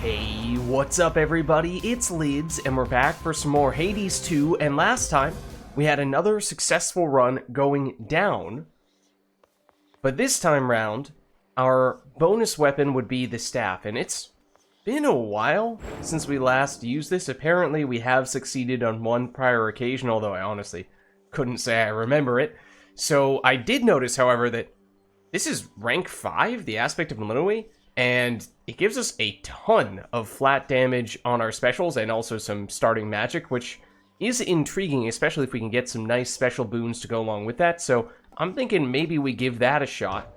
Hey, what's up everybody? It's Lids, and we're back for some more Hades 2, and last time we had another successful run going down. But this time round, our bonus weapon would be the staff, and it's been a while since we last used this. Apparently we have succeeded on one prior occasion, although I honestly couldn't say I remember it. So I did notice, however, that this is rank 5, the aspect of Illinois, and it gives us a ton of flat damage on our specials and also some starting magic, which is intriguing, especially if we can get some nice special boons to go along with that. So I'm thinking maybe we give that a shot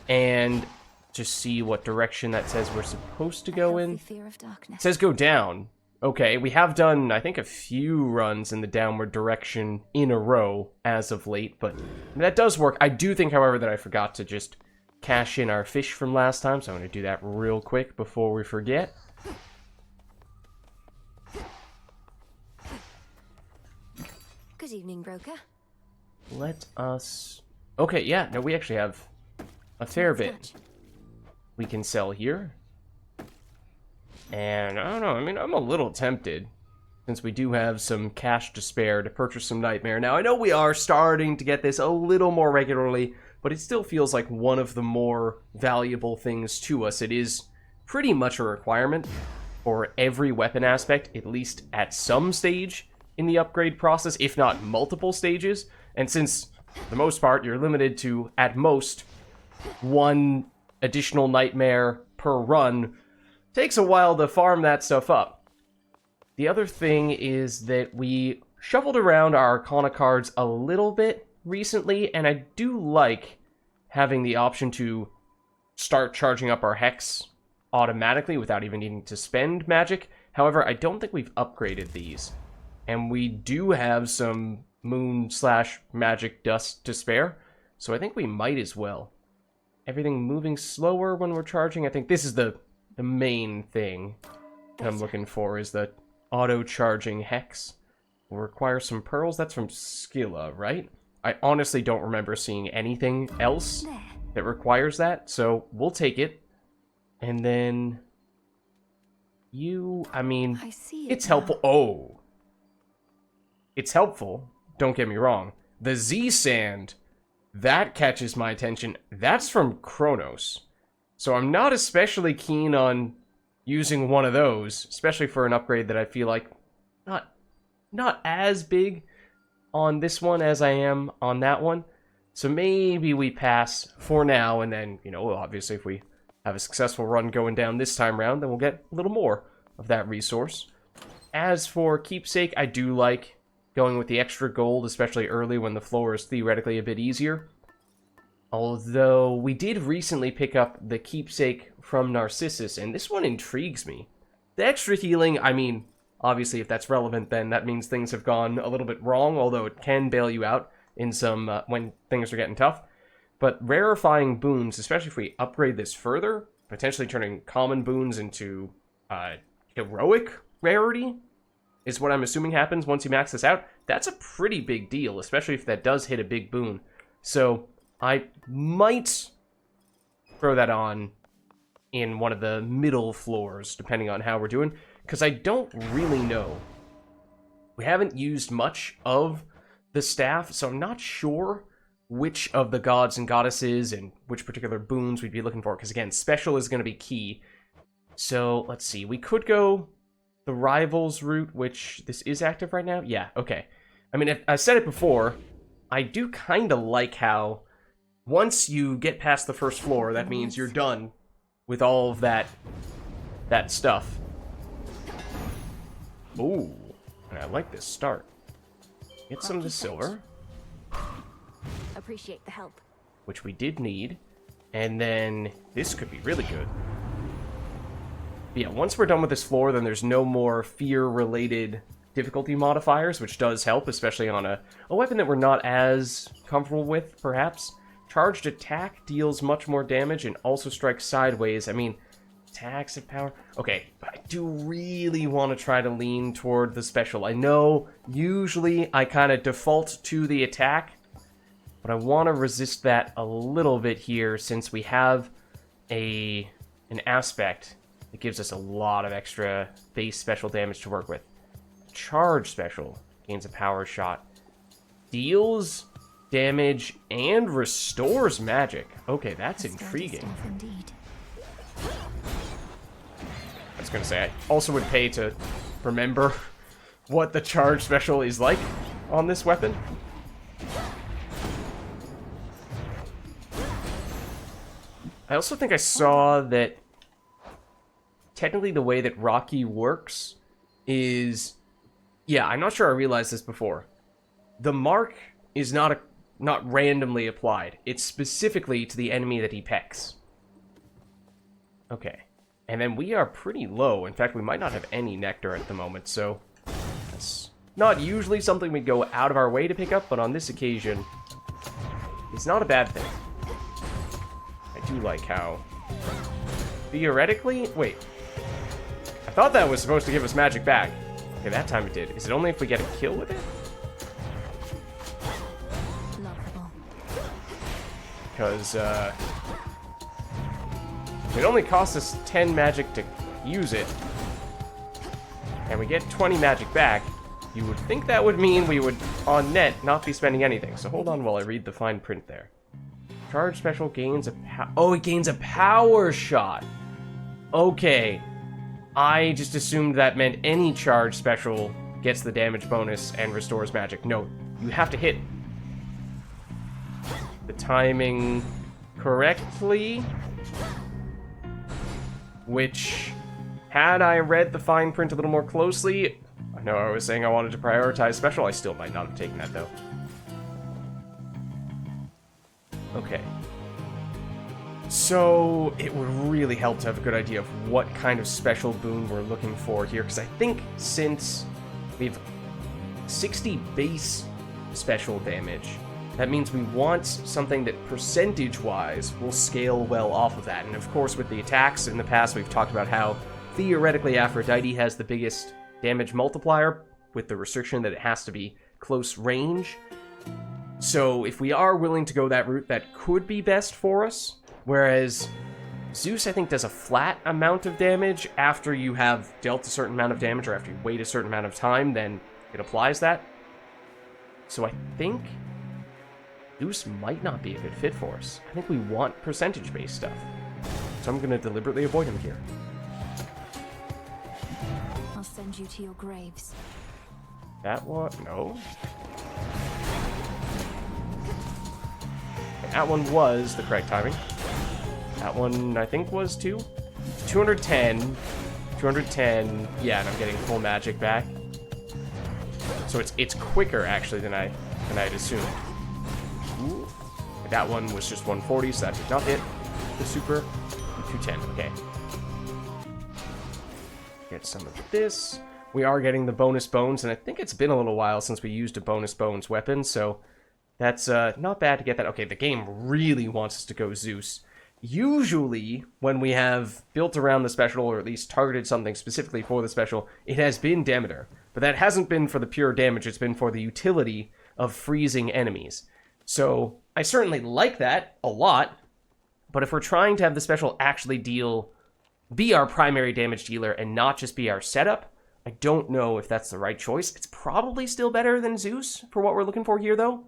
and just see what direction that says we're supposed to go in. It says go down. Okay, we have done, I think, a few runs in the downward direction in a row as of late, but that does work. I do think, however, that I forgot to just cash in our fish from last time, so I'm going to do that real quick before we forget. Good evening, broker. Let us... Okay, yeah, no, we actually have a fair bit we can sell here. And, I don't know, I mean, I'm a little tempted, since we do have some cash to spare, to purchase some Nightmare. Now, I know we are starting to get this a little more regularly, but it still feels like one of the more valuable things to us. It is pretty much a requirement for every weapon aspect, at least at some stage in the upgrade process, if not multiple stages. And since, for the most part, you're limited to, at most, one additional Nightmare per run, takes a while to farm that stuff up. The other thing is that we shuffled around our Arcana cards a little bit recently, and I do like having the option to start charging up our Hex automatically without even needing to spend magic. However, I don't think we've upgraded these, and we do have some moon/magic dust to spare, so I think we might as well. Everything moving slower when we're charging. I think this is the main thing that I'm looking for, is the auto-charging Hex. Will require some pearls. That's from Skilla, right? I honestly don't remember seeing anything else that requires that, so we'll take it. And then you, I mean, it's helpful. Oh, it's helpful. Don't get me wrong. The Z-Sand, that catches my attention. That's from Kronos. So I'm not especially keen on using one of those, especially for an upgrade that I feel like not as big on this one as I am on that one. So maybe we pass for now, and then, you know, obviously if we have a successful run going down this time around, then we'll get a little more of that resource. As for Keepsake, I do like going with the extra gold, especially early when the floor is theoretically a bit easier. Although, we did recently pick up the Keepsake from Narcissus, and this one intrigues me. The extra healing, I mean, obviously if that's relevant, then that means things have gone a little bit wrong, although it can bail you out in some, when things are getting tough. But rarefying boons, especially if we upgrade this further, potentially turning common boons into, heroic rarity, is what I'm assuming happens once you max this out. That's a pretty big deal, especially if that does hit a big boon. So I might throw that on in one of the middle floors, depending on how we're doing, because I don't really know. We haven't used much of the staff, so I'm not sure which of the gods and goddesses and which particular boons we'd be looking for, because again, special is going to be key. So, let's see, we could go the Rivals route, which this is active right now? Yeah, okay. I mean, I said it before, I do kind of like how once you get past the first floor, that means you're done with all of that stuff. Ooh, and I like this start. Get some of the silver. Appreciate the help. Which we did need. And then this could be really good. But yeah, once we're done with this floor, then there's no more fear-related difficulty modifiers, which does help, especially on a weapon that we're not as comfortable with, perhaps. Charged attack deals much more damage and also strikes sideways. I mean, attacks and power. Okay, but I do really want to try to lean toward the special. I know usually I kind of default to the attack, but I want to resist that a little bit here since we have an aspect that gives us a lot of extra base special damage to work with. Charge special gains a power shot. Deals damage and restores magic. Okay, that's intriguing. I was gonna say, I also would pay to remember what the charge special is like on this weapon. I also think I saw that technically the way that Rocky works is... Yeah, I'm not sure I realized this before. The mark is not randomly applied. It's specifically to the enemy that he pecks. Okay. And then we are pretty low. In fact, we might not have any nectar at the moment, so... That's not usually something we go out of our way to pick up, but on this occasion, it's not a bad thing. I do like how... Theoretically... Wait. I thought that was supposed to give us magic back. Okay, that time it did. Is it only if we get a kill with it? Because, it only costs us 10 magic to use it, and we get 20 magic back. You would think that would mean we would, on net, not be spending anything. So hold on while I read the fine print there. Charge special gains a oh, it gains a power shot. Okay. I just assumed that meant any charge special gets the damage bonus and restores magic. No, you have to hit the timing correctly. Which, had I read the fine print a little more closely, I know I was saying I wanted to prioritize special. I still might not have taken that, though. Okay. So, it would really help to have a good idea of what kind of special boon we're looking for here, because I think since we've 60 base special damage, that means we want something that percentage-wise will scale well off of that. And of course, with the attacks in the past, we've talked about how theoretically Aphrodite has the biggest damage multiplier, with the restriction that it has to be close range. So if we are willing to go that route, that could be best for us. Whereas Zeus, I think, does a flat amount of damage after you have dealt a certain amount of damage, or after you wait a certain amount of time, then it applies that. So I think Zeus might not be a good fit for us. I think we want percentage-based stuff. So I'm going to deliberately avoid him here. I'll send you to your graves. That one? No. That one was the correct timing. That one, I think, was 210. 210. Yeah, and I'm getting full magic back. So it's quicker, actually, than I'd assumed. Ooh. That one was just 140, so that did not hit the super. 210, okay. Get some of this. We are getting the bonus bones, and I think it's been a little while since we used a bonus bones weapon, so that's not bad to get that. Okay, the game really wants us to go Zeus. Usually, when we have built around the special, or at least targeted something specifically for the special, it has been Demeter. But that hasn't been for the pure damage, it's been for the utility of freezing enemies. So, I certainly like that a lot, but if we're trying to have the special actually be our primary damage dealer and not just be our setup, I don't know if that's the right choice. It's probably still better than Zeus for what we're looking for here, though.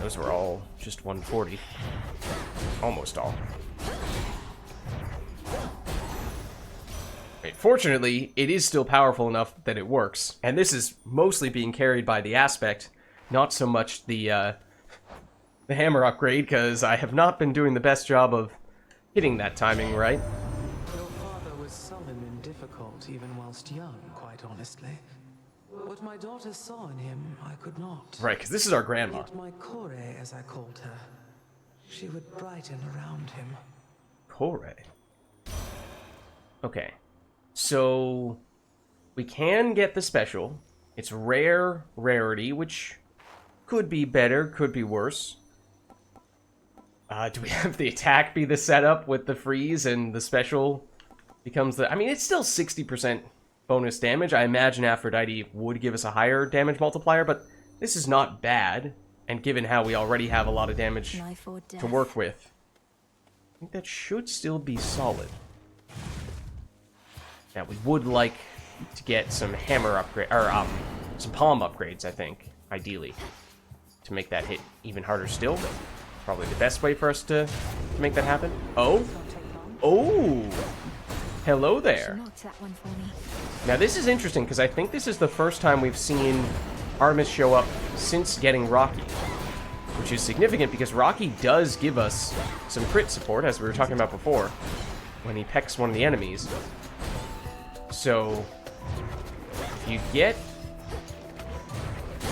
Those were all just 140. Almost all. Right, fortunately, it is still powerful enough that it works. And this is mostly being carried by the aspect, not so much the hammer upgrade, because I have not been doing the best job of hitting that timing right. Your father was sullen and difficult even whilst young, quite honestly. What my daughter saw in him, I could not. Right, because this is our grandma. Yet my Kore, as I called her, she would brighten around him. Kore. Okay. So, we can get the special. It's rarity, which could be better, could be worse. Do we have the attack be the setup with the freeze and the special becomes the... I mean, it's still 60% bonus damage. I imagine Aphrodite would give us a higher damage multiplier, but this is not bad. And given how we already have a lot of damage Life or death. to work with, I think that should still be solid. Now, we would like to get some hammer upgrade, or some palm upgrades, I think, ideally, to make that hit even harder still. But probably the best way for us to make that happen. Oh! Oh! Hello there. She knocked that one for me. Now, this is interesting, because I think this is the first time we've seen Artemis show up since getting Rocky, which is significant because Rocky does give us some crit support, as we were talking about before, when he pecks one of the enemies. So, if you get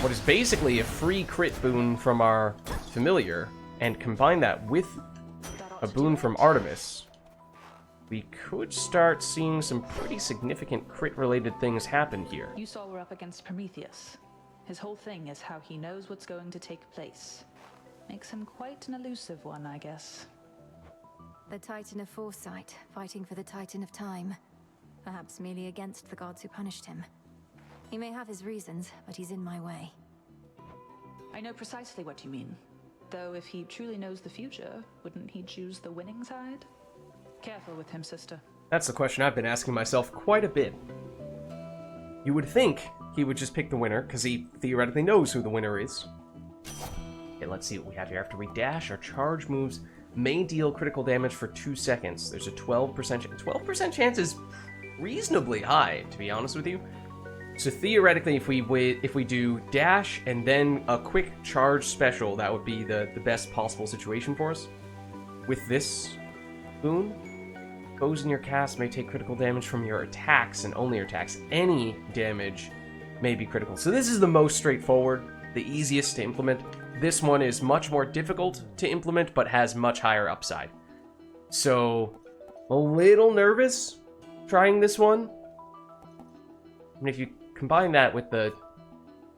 what is basically a free crit boon from our familiar, and combine that with a boon from Artemis, we could start seeing some pretty significant crit-related things happen here. You saw we're up against Prometheus. His whole thing is how he knows what's going to take place. Makes him quite an elusive one, I guess. The Titan of Foresight, fighting for the Titan of Time. Perhaps merely against the gods who punished him. He may have his reasons, but he's in my way. I know precisely what you mean. Though if he truly knows the future, wouldn't he choose the winning side? Careful with him, sister. That's the question I've been asking myself quite a bit. You would think he would just pick the winner, because he theoretically knows who the winner is. Okay, let's see what we have here. After we dash, our charge moves may deal critical damage for 2 seconds. There's a 12% chance. 12% chance is reasonably high, to be honest with you. So theoretically, if we do dash and then a quick charge special, that would be the best possible situation for us. With this boon, foes in your cast may take critical damage from your attacks and only your attacks. Any damage may be critical. So this is the most straightforward, the easiest to implement. This one is much more difficult to implement, but has much higher upside. So, a little nervous trying this one. I mean, if you combine that with the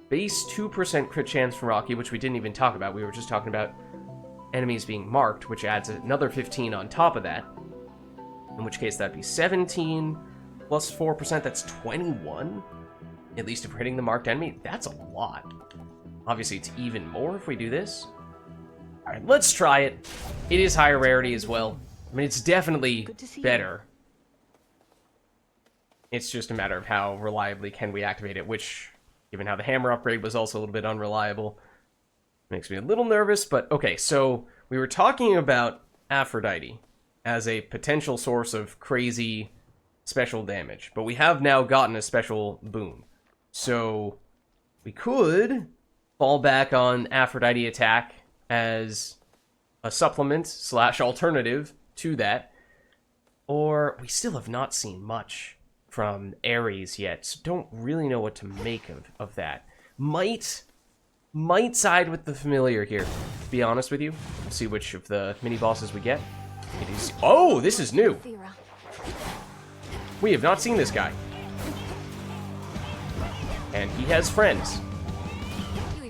base 2% crit chance from Rocky, which we didn't even talk about, we were just talking about enemies being marked, which adds another 15 on top of that. In which case, that'd be 17 plus 4%, that's 21? At least if we're hitting the marked enemy, that's a lot. Obviously, it's even more if we do this. Alright, let's try it. It is higher rarity as well. I mean, it's definitely better. It's just a matter of how reliably can we activate it, which, given how the hammer upgrade was also a little bit unreliable, makes me a little nervous. But, okay, so we were talking about Aphrodite as a potential source of crazy special damage, but we have now gotten a special boon. So, we could fall back on Aphrodite attack as a supplement / alternative to that, or we still have not seen much from Ares yet, so don't really know what to make of that. Might side with the familiar here, to be honest with you. We'll see which of the mini-bosses we get. It is... Oh, this is new! We have not seen this guy. And he has friends.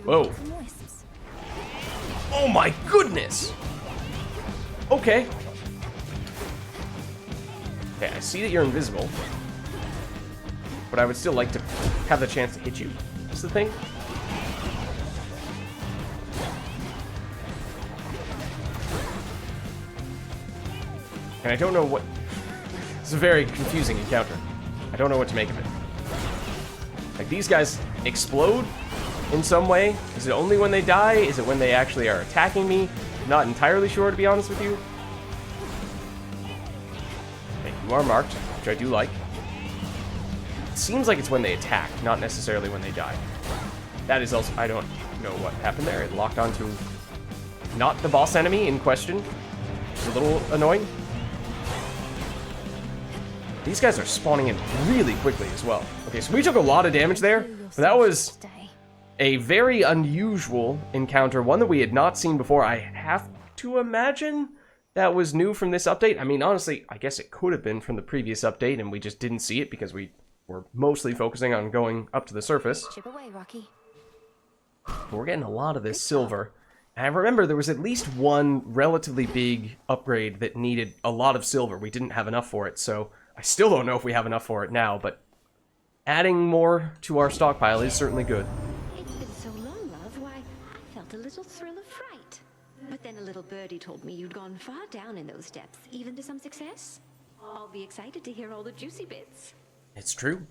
Whoa. Oh my goodness! Okay. Okay, I see that you're invisible. But I would still like to have the chance to hit you. That's the thing. And I don't know what... It's a very confusing encounter. I don't know what to make of it. Like, these guys explode in some way. Is it only when they die? Is it when they actually are attacking me? Not entirely sure, to be honest with you. Okay, you are marked, which I do like. It seems like it's when they attack, not necessarily when they die. That is also... I don't know what happened there. It locked onto not the boss enemy in question, which is a little annoying. These guys are spawning in really quickly as well. Okay, so we took a lot of damage there, but that was a very unusual encounter, one that we had not seen before. I have to imagine that was new from this update. I mean, honestly, I guess it could have been from the previous update, and we just didn't see it because we were mostly focusing on going up to the surface. Chip away, Rocky. But we're getting a lot of this silver. And I remember there was at least one relatively big upgrade that needed a lot of silver. We didn't have enough for it, so I still don't know if we have enough for it now, but adding more to our stockpile is certainly good. It's been so long, love. Why, I felt a little thrill of fright. But then a little birdie told me you'd gone far down in those depths, even to some success. I'll be excited to hear all the juicy bits. It's true.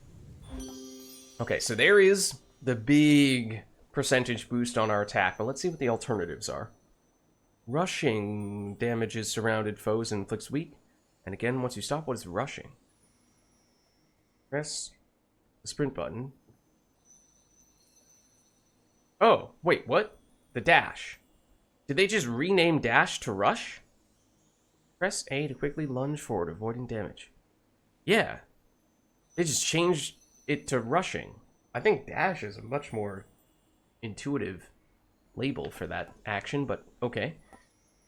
Okay, so there is the big percentage boost on our attack, but let's see what the alternatives are. Rushing damages surrounded foes and inflicts weak. And again, once you stop, what is rushing? Press the sprint button. Oh, wait, what? The dash. Did they just rename dash to rush? Press A to quickly lunge forward, avoiding damage. Yeah. They just changed it to rushing. I think dash is a much more intuitive label for that action, but okay.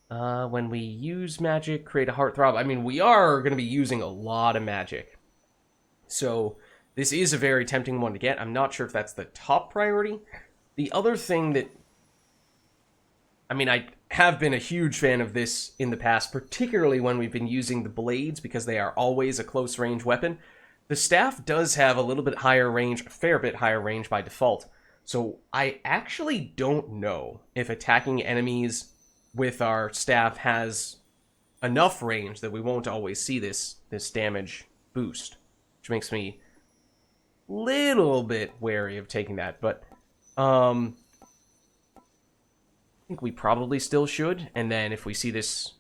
When we use magic, create a heartthrob. I mean, we are going to be using a lot of magic. So this is a very tempting one to get. I'm not sure if that's the top priority. The other thing that... I mean, I have been a huge fan of this in the past, particularly when we've been using the blades, because they are always a close-range weapon. The staff does have a little bit higher range, a fair bit higher range by default. So I actually don't know if attacking enemies with our staff has enough range that we won't always see this damage boost, which makes me a little bit wary of taking that, but I think we probably still should, and then if we see this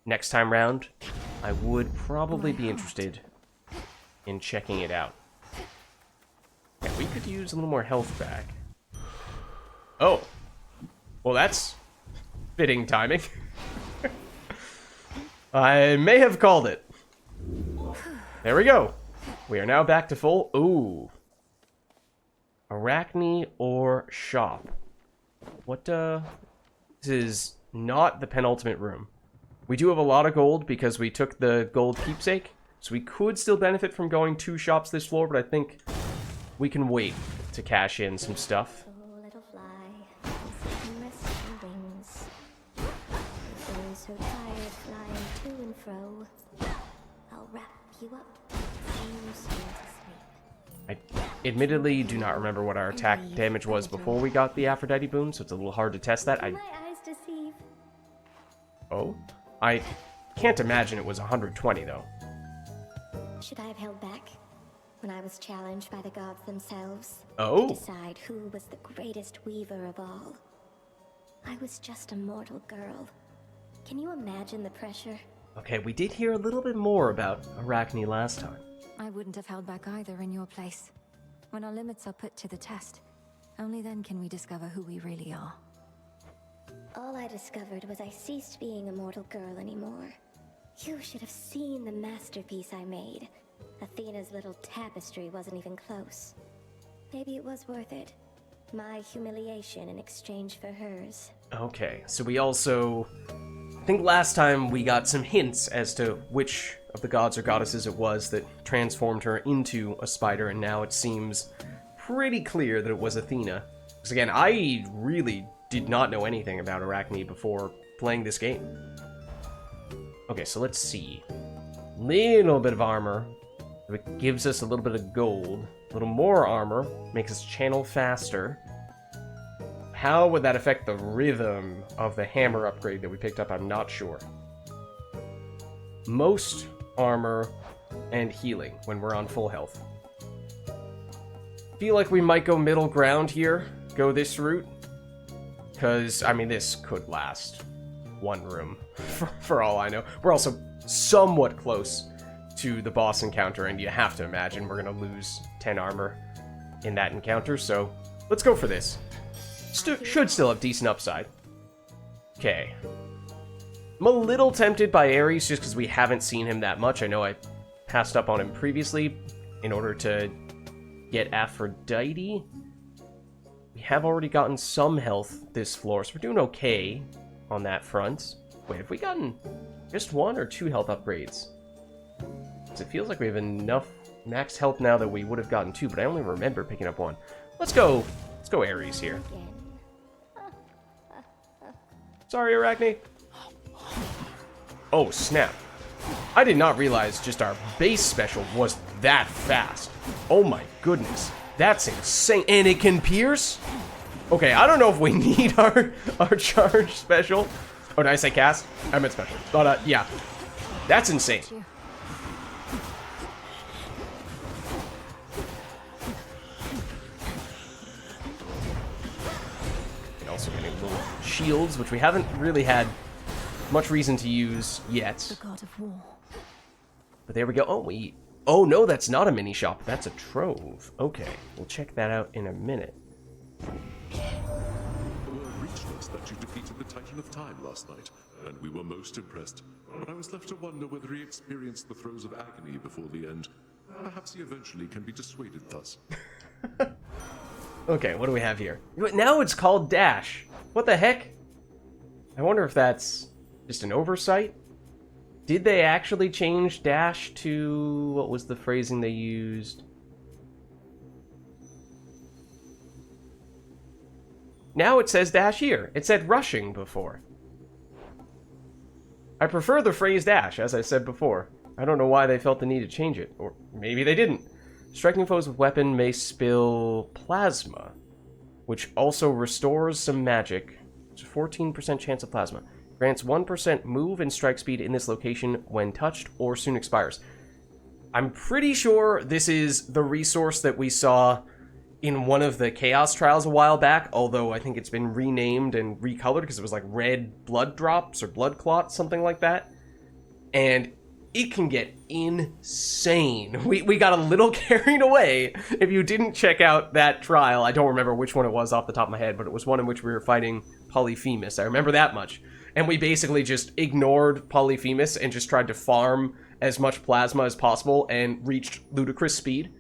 next time round, I would probably be interested in checking it out. And we could use a little more health back. Oh. Well, that's fitting timing. I may have called it. There we go. We are now back to full. Ooh. Arachne or shop. What, This is not the penultimate room. We do have a lot of gold because we took the gold keepsake. So we could still benefit from going 2 shops this floor, but I think we can wait to cash in some stuff. Oh, little fly, sit and rest your wings. You're feeling so tired flying to and fro. I'll wrap you up, sing you soon to sleep. I admittedly do not remember what our attack damage was before we got the Aphrodite boon, so it's a little hard to test that. My eyes deceive. Oh? I can't imagine it was 120, though. Should I have held back when I was challenged by the gods themselves Oh? to decide who was the greatest weaver of all? I was just a mortal girl. Can you imagine the pressure? Okay, we did hear a little bit more about Arachne last time. I wouldn't have held back either in your place. When our limits are put to the test, only then can we discover who we really are. All I discovered was I ceased being a mortal girl anymore. You should have seen the masterpiece I made. Athena's little tapestry wasn't even close. Maybe it was worth it. My humiliation in exchange for hers. Okay, so we also... I think last time we got some hints as to which of the gods or goddesses it was that transformed her into a spider, and now it seems pretty clear that it was Athena. Because again, I really did not know anything about Arachne before playing this game. Okay, so let's see. Little bit of armor. It gives us a little bit of gold. A little more armor. Makes us channel faster. How would that affect the rhythm of the hammer upgrade that we picked up? I'm not sure. Most armor and healing when we're on full health. Feel like we might go middle ground here. Go this route. Because, I mean, this could last one room, for all I know. We're also somewhat close to the boss encounter, and you have to imagine we're going to lose 10 armor in that encounter, so let's go for this. Should still have decent upside. Okay. I'm a little tempted by Ares just because we haven't seen him that much. I know I passed up on him previously in order to get Aphrodite. We have already gotten some health this floor, so we're doing okay on that front. Wait, have we gotten just 1 or 2 health upgrades? Because it feels like we have enough max health now that we would have gotten 2, but I only remember picking up 1. Let's go Ares here. Sorry, Arachne. Oh, snap. I did not realize just our base special was that fast. Oh my goodness. That's insane. And it can pierce? Okay, I don't know if we need our charge special. Oh, did I say cast? I meant special. But, yeah. That's insane. And also getting little shields, which we haven't really had much reason to use yet. The god of war. But there we go. Oh no, that's not a mini shop. That's a trove. Okay, we'll check that out in a minute. Word reached us that you defeated the Titan of Time last night, and we were most impressed. But I was left to wonder whether he experienced the throes of agony before the end. Perhaps he eventually can be dissuaded thus. Okay, what do we have here? Now it's called Dash. What the heck? I wonder if that's just an oversight? Did they actually change Dash to... what was the phrasing they used? Now it says Dash here. It said rushing before. I prefer the phrase Dash, as I said before. I don't know why they felt the need to change it. Or maybe they didn't. Striking foes with weapon may spill plasma, which also restores some magic. It's a 14% chance of plasma. Grants 1% move and strike speed in this location when touched or soon expires. I'm pretty sure this is the resource that we saw in one of the Chaos Trials a while back, although I think it's been renamed and recolored because it was like red blood drops or blood clots, something like that. And it can get insane. We got a little carried away. If you didn't check out that trial, I don't remember which one it was off the top of my head, but it was one in which we were fighting Polyphemus. I remember that much. And we basically just ignored Polyphemus and just tried to farm as much plasma as possible and reached ludicrous speed.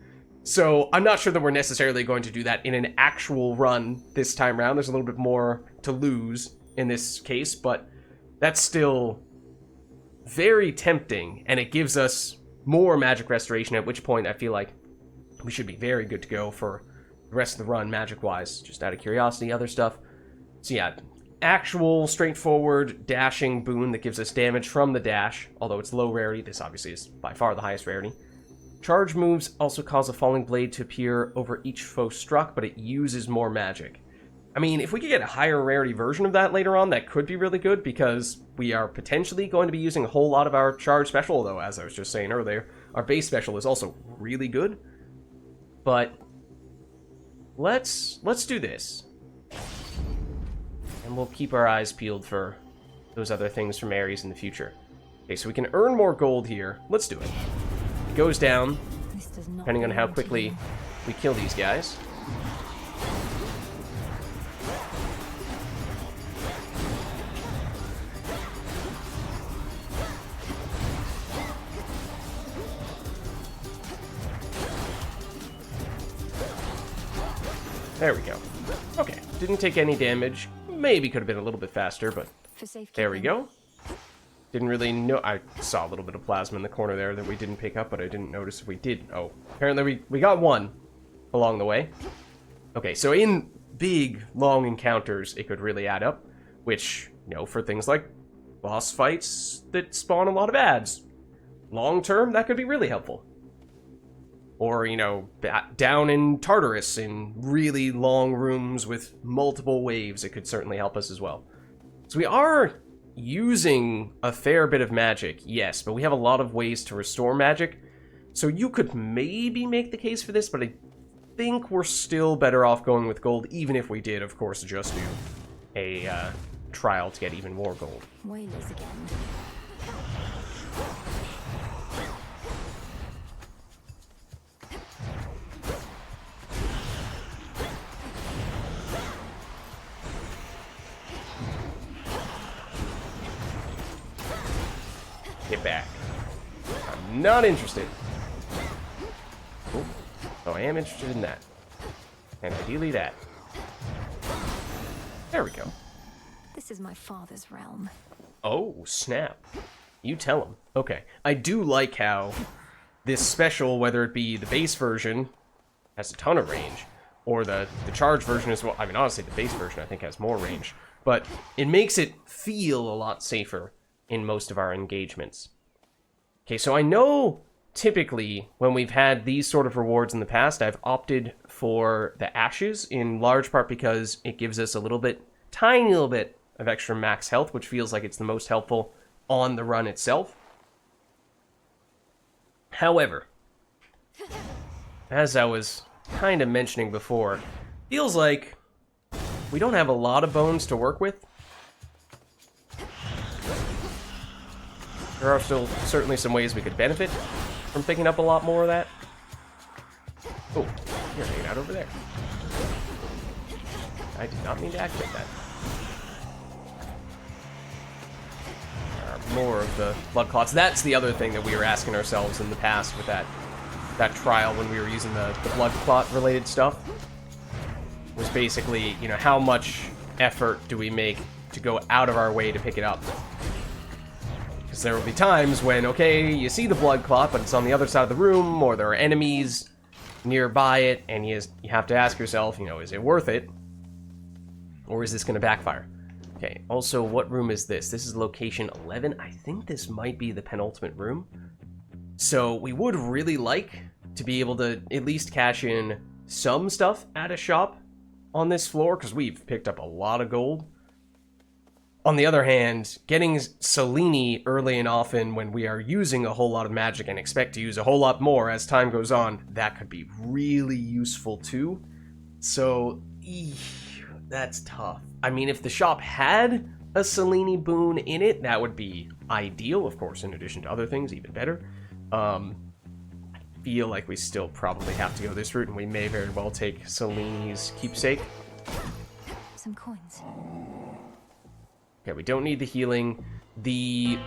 So I'm not sure that we're necessarily going to do that in an actual run this time around. There's a little bit more to lose in this case, but that's still very tempting, and it gives us more magic restoration, at which point I feel like we should be very good to go for the rest of the run magic-wise, just out of curiosity, other stuff. So yeah, actual straightforward dashing boon that gives us damage from the dash, although it's low rarity. This obviously is by far the highest rarity. Charge moves also cause a falling blade to appear over each foe struck, but it uses more magic. I mean, if we could get a higher rarity version of that later on, that could be really good, because we are potentially going to be using a whole lot of our charge special, although, as I was just saying earlier, our base special is also really good. But let's do this. And we'll keep our eyes peeled for those other things from Ares in the future. Okay, so we can earn more gold here. Let's do it. It goes down, depending on how quickly we kill these guys. There we go. Okay, didn't take any damage. Maybe could have been a little bit faster, but there we go. Didn't really know. I saw a little bit of plasma in the corner there that we didn't pick up, but I didn't notice if we did. Oh, apparently we got one along the way. Okay, so in big, long encounters, it could really add up, which, you know, for things like boss fights that spawn a lot of ads, long term, that could be really helpful. Or, you know, down in Tartarus in really long rooms with multiple waves, it could certainly help us as well. So we are using a fair bit of magic, yes, but we have a lot of ways to restore magic. So you could maybe make the case for this, but I think we're still better off going with gold, even if we did, of course, just do a trial to get even more gold. Whalers again. Get back. I'm not interested. Oh, I am interested in that. And ideally that. There we go. This is my father's realm. Oh, snap. You tell him. Okay. I do like how this special, whether it be the base version, has a ton of range, or the charge version as well. I mean, honestly, the base version I think has more range. But it makes it feel a lot safer in most of our engagements. Okay, so I know typically when we've had these sort of rewards in the past, I've opted for the ashes, in large part because it gives us a little bit, tiny little bit of extra max health, which feels like it's the most helpful on the run itself. However, as I was kind of mentioning before, feels like we don't have a lot of bones to work with. There are still certainly some ways we could benefit from picking up a lot more of that. Oh, you're hanging out over there. I did not mean to activate that. There are more of the blood clots. That's the other thing that we were asking ourselves in the past with that trial when we were using the blood clot related stuff. Was basically, you know, how much effort do we make to go out of our way to pick it up? Because there will be times when, okay, you see the blood clot, but it's on the other side of the room, or there are enemies nearby it, and you have to ask yourself, you know, is it worth it? Or is this going to backfire? Okay, also, what room is this? This is location 11. I think this might be the penultimate room. So we would really like to be able to at least cash in some stuff at a shop on this floor, because we've picked up a lot of gold. On the other hand, getting Selene early and often when we are using a whole lot of magic and expect to use a whole lot more as time goes on, that could be really useful too. So, that's tough. I mean, if the shop had a Selene boon in it, that would be ideal, of course, in addition to other things, even better. I feel like we still probably have to go this route, and we may very well take Selene's keepsake. Some coins. Okay, we don't need the healing. The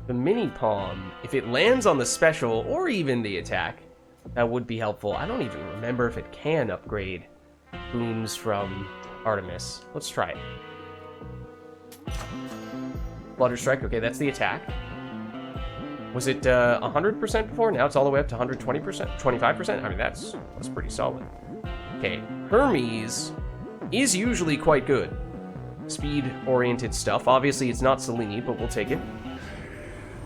mini palm, if it lands on the special or even the attack, that would be helpful. I don't even remember if it can upgrade boons from Artemis. Let's try it. Flutter Strike, okay, that's the attack. Was it 100% before? Now it's all the way up to 120%, 25%? I mean, that's pretty solid. Okay, Hermes is usually quite good. Speed-oriented stuff. Obviously, it's not Selene, but we'll take it.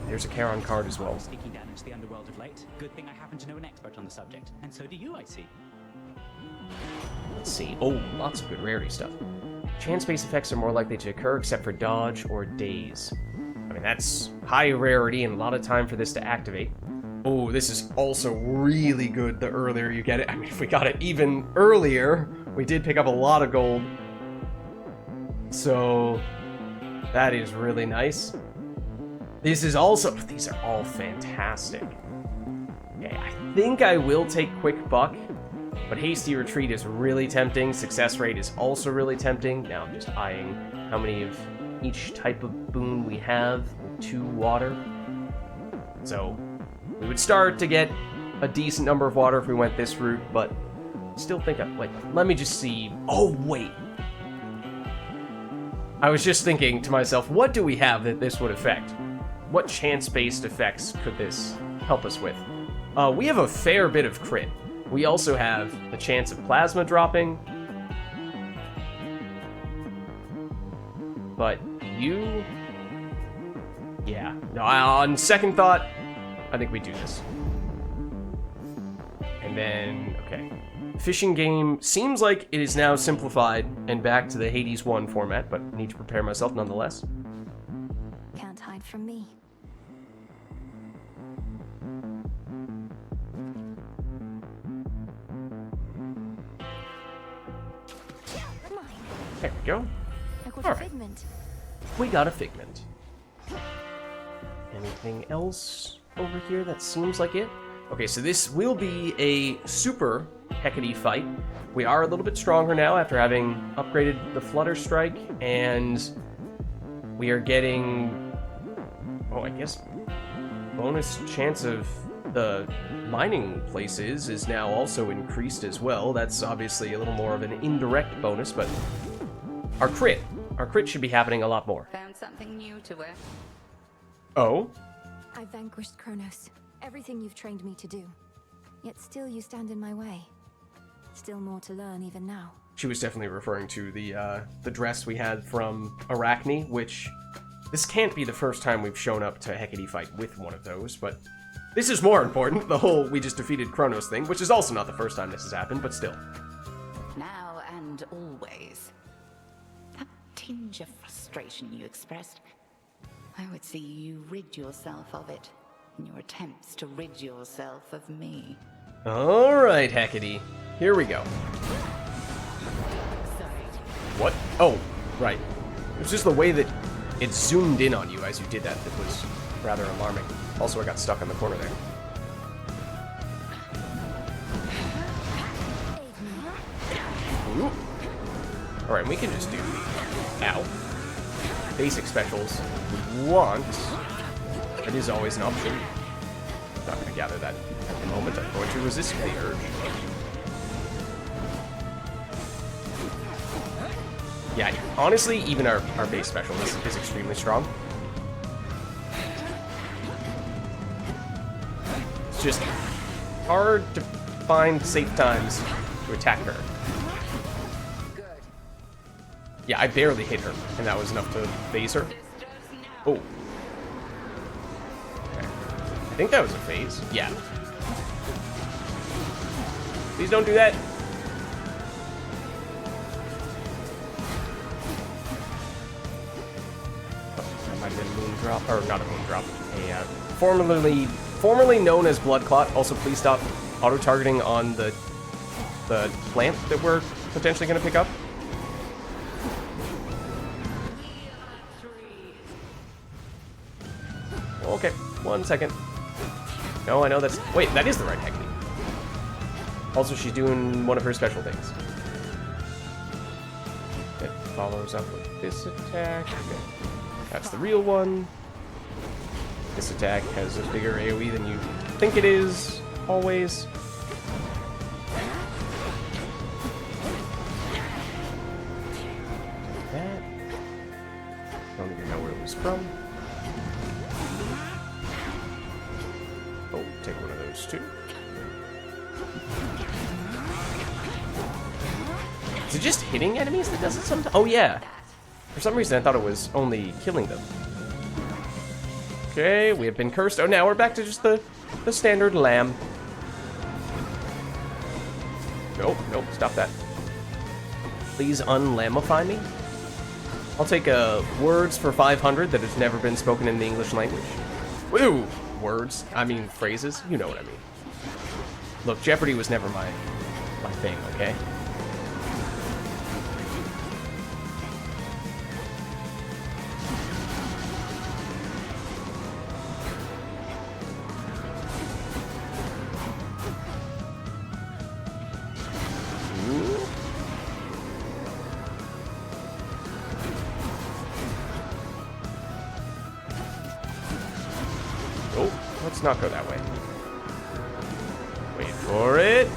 There's a Charon card as well. Sneaking down into the underworld of late. Good thing I happen to know an expert on the subject, and so do you, I see. Let's see. Oh, lots of good rarity stuff. Chance-based effects are more likely to occur except for dodge or daze. I mean, that's high rarity and a lot of time for this to activate. Oh, this is also really good the earlier you get it. I mean, if we got it even earlier, we did pick up a lot of gold. So, that is really nice. This is also... These are all fantastic. Okay, I think I will take Quick Buck, but Hasty Retreat is really tempting. Success Rate is also really tempting. Now I'm just eyeing how many of each type of boon we have with 2 water. So, we would start to get a decent number of water if we went this route, but still think of... Wait, let me just see... Oh, wait. I was just thinking to myself, what do we have that this would affect? What chance-based effects could this help us with? We have a fair bit of crit. We also have the chance of plasma dropping. But you... Yeah. No, on second thought, I think we do this. And then, okay. Fishing game seems like it is now simplified and back to the Hades 1 format, but need to prepare myself nonetheless. Can't hide from me. There we go. I got All a right. figment. We got a figment. Anything else over here that seems like it? Okay, so this will be a super Hecate fight. We are a little bit stronger now after having upgraded the Flutter Strike, and we are getting, oh, I guess, bonus chance of the mining places is now also increased as well. That's obviously a little more of an indirect bonus, but our crit should be happening a lot more. Found something new to wear. Oh? I vanquished Kronos. Everything you've trained me to do. Yet still you stand in my way. Still more to learn even now. She was definitely referring to the dress we had from Arachne, which This can't be the first time we've shown up to Hecate fight with one of those, but this is more important, the whole we just defeated Kronos thing, which is also not the first time this has happened, but still. Now and always. That tinge of frustration you expressed, I would see you rid yourself of it in your attempts to rid yourself of me. Alright, Hecate. Here we go. What? Oh, right. It was just the way that it zoomed in on you as you did that that was rather alarming. Also, I got stuck in the corner there. Ooh. Alright, we can just do... Ow. Basic specials we want. That is always an option. I'm not going to gather that at the moment. I'm going to resist the urge. Yeah, honestly, even our base special is extremely strong. It's just hard to find safe times to attack her. Yeah, I barely hit her, and that was enough to phase her. Oh. Okay. I think that was a phase. Yeah. Please don't do that. Might have been a moon drop, or not a moon drop, a formerly known as blood clot. Also, please stop auto targeting on the plant that we're potentially going to pick up. Okay, 1 second. No, I know that's... Wait, that is the right technique. Also, she's doing one of her special things. It follows up with this attack. Okay. That's the real one. This attack has a bigger AoE than you think it is, always. That. Don't even know where it was from. Oh, take one of those too. Is it just hitting enemies that does it sometimes? Oh yeah. For some reason I thought it was only killing them. Okay, we have been cursed. Oh, now we're back to just the standard lamb. Nope, nope, stop that. Please unlamify me. I'll take words for 500 that has never been spoken in the English language. Woo! Words. I mean phrases. You know what I mean. Look, Jeopardy was never my thing, okay? Let's not go that way. Wait for it.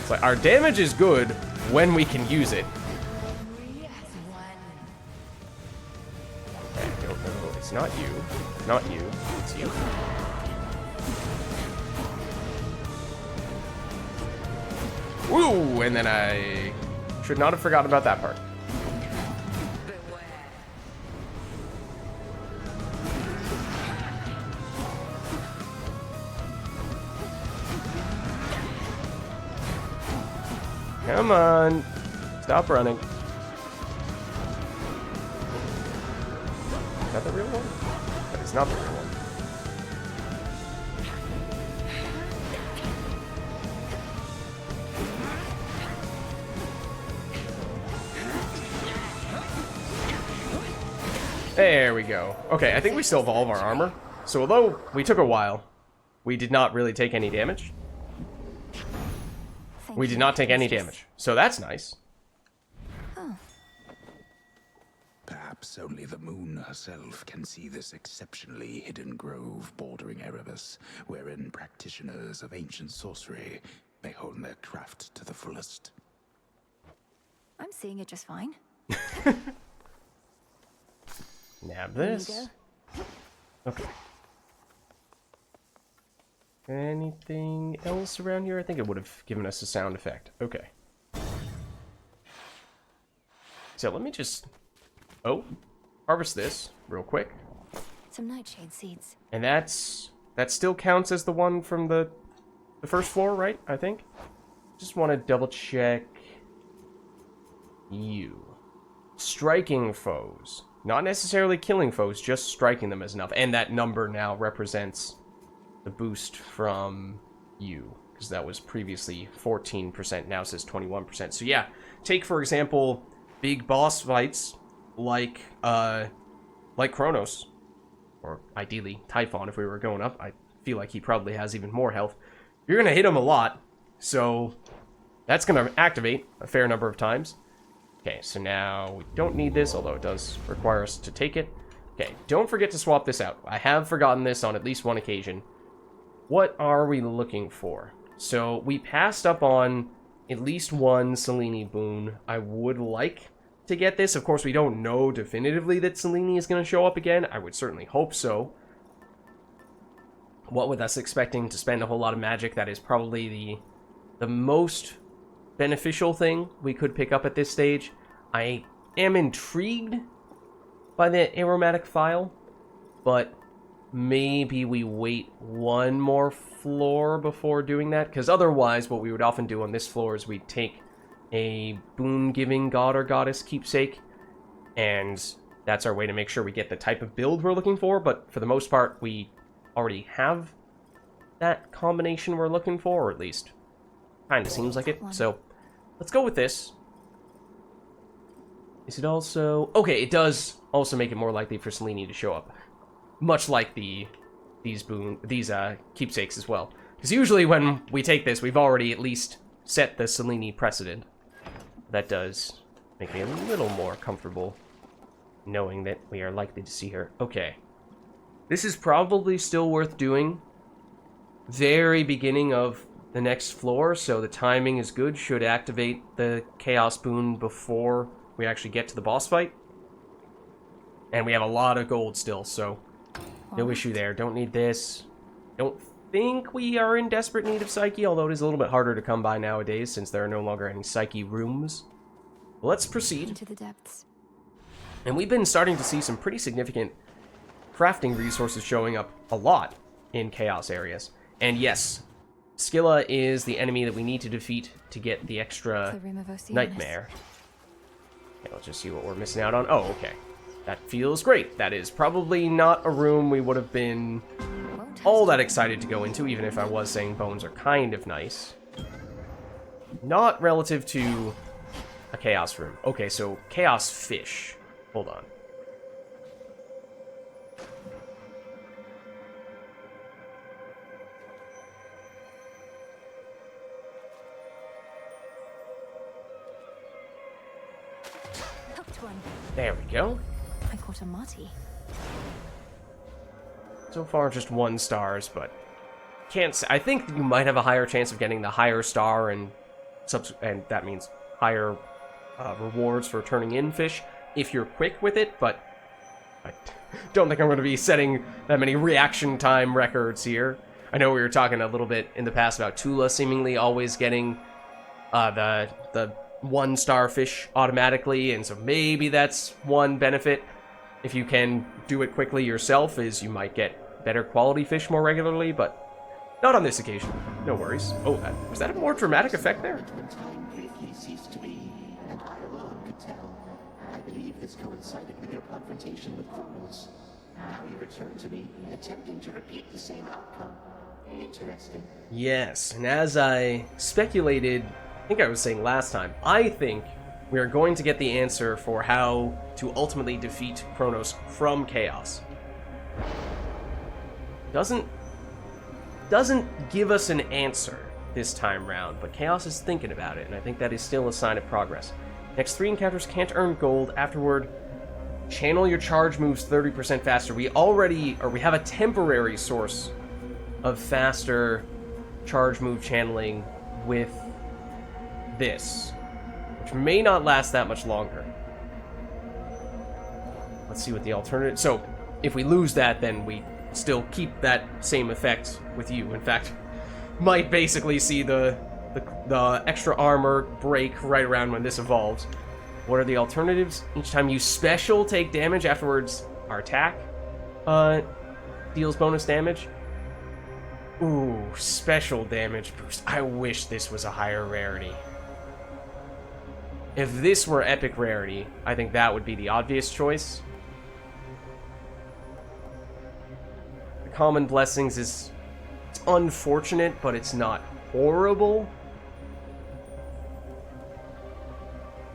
It's like our damage is good when we can use it. Okay, no, it's not you. Not you. It's you. Woo! And then I should not have forgotten about that part. Come on. Stop running. Is that the real one? But it's not the real one. There we go. Okay, I think we still have all of our armor. So although we took a while, we did not really take any damage. We did not take any damage, so that's nice. Oh. Perhaps only the moon herself can see this exceptionally hidden grove bordering Erebus, wherein practitioners of ancient sorcery may hone their craft to the fullest. I'm seeing it just fine. Nab this. Okay. Anything else around here? I think it would have given us a sound effect. Okay. So let me just... Oh. harvest this real quick. Some nightshade seeds. And that still counts as the one from the first floor, right? I think. Just want to double check. You. Striking foes. Not necessarily killing foes, just striking them is enough. And that number now represents the boost from you. Because that was previously 14%, now says 21%. So yeah, take for example, big boss fights like Kronos. Or ideally, Typhon if we were going up. I feel like he probably has even more health. You're going to hit him a lot, so that's going to activate a fair number of times. Okay, so now we don't need this, although it does require us to take it. Okay, don't forget to swap this out. I have forgotten this on at least one occasion. What are we looking for? So we passed up on at least one Selene boon. I would like to get this. Of course, we don't know definitively that Selene is going to show up again. I would certainly hope so. What with us expecting to spend a whole lot of magic, that is probably the most beneficial thing we could pick up at this stage. I am intrigued by the aromatic file, but maybe we wait one more floor before doing that, because otherwise what we would often do on this floor is we'd take a boon-giving god or goddess keepsake, and that's our way to make sure we get the type of build we're looking for, but for the most part we already have that combination we're looking for, or at least kind of seems like it. So let's go with this. Is it also... Okay, it does also make it more likely for Selene to show up. Much like these keepsakes as well. Because usually when we take this, we've already at least set the Selene precedent. That does make me a little more comfortable knowing that we are likely to see her. Okay. This is probably still worth doing. Very beginning of the next floor, so the timing is good. Should activate the Chaos Boon before we actually get to the boss fight. And we have a lot of gold still, so no issue there. Don't need this. Don't think we are in desperate need of Psyche, although it is a little bit harder to come by nowadays since there are no longer any Psyche rooms. Let's proceed. Into the depths. And we've been starting to see some pretty significant crafting resources showing up a lot in Chaos areas. And yes, Scylla is the enemy that we need to defeat to get the extra nightmare. Okay, let's just see what we're missing out on. Oh, okay. That feels great. That is probably not a room we would have been all that excited to go into, even if I was saying bones are kind of nice. Not relative to a Chaos room. Okay, so Chaos fish. Hold on. There we go. I caught a Marty. So far, just 1 stars, but can't say. I think you might have a higher chance of getting the higher star, and that means higher rewards for turning in fish if you're quick with it. But I don't think I'm going to be setting that many reaction time records here. I know we were talking a little bit in the past about Tula seemingly always getting the 1-star fish automatically, and so maybe that's one benefit if you can do it quickly yourself, is you might get better quality fish more regularly, but not on this occasion. No worries. Oh, was that a more dramatic effect there? Time briefly ceased to be, and I alone could tell. I believe this coincided with your confrontation with Kronos. Now you return to me, attempting to repeat the same outcome. Interesting. Yes, and as I speculated, I think I was saying last time, I think we are going to get the answer for how to ultimately defeat Kronos from Chaos. Doesn't give us an answer this time round, but Chaos is thinking about it, and I think that is still a sign of progress. Next 3 encounters can't earn gold. Afterward, channel your charge moves 30% faster. We have a temporary source of faster charge move channeling with this, which may not last that much longer. Let's see what the alternative... So, if we lose that, then we still keep that same effect with you. In fact, might basically see the extra armor break right around when this evolves. What are the alternatives? Each time you special take damage, afterwards our attack deals bonus damage. Ooh, special damage boost. I wish this was a higher rarity. If this were epic rarity, I think that would be the obvious choice. The common blessings is... it's unfortunate, but it's not horrible.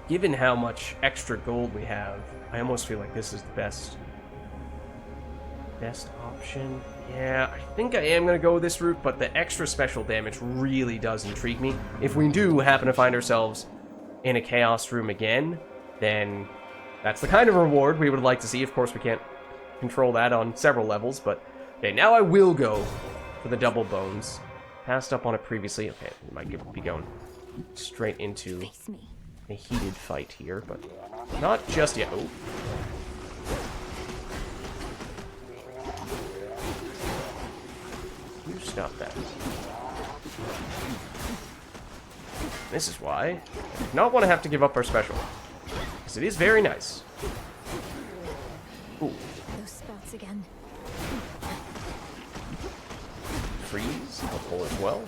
Given how much extra gold we have, I almost feel like this is the best option. Yeah, I think I am going to go this route, but the extra special damage really does intrigue me. If we do happen to find ourselves in a chaos room again, then that's the kind of reward we would like to see. Of course, we can't control that on several levels, but okay, now I will go for the double bones. Passed up on it previously. Okay, we might be going straight into a heated fight here, but not just yet. Oh. You stop that. This is why I do not want to have to give up our special, because it is very nice. Ooh. Those spots again. Freeze, I'll pull as well.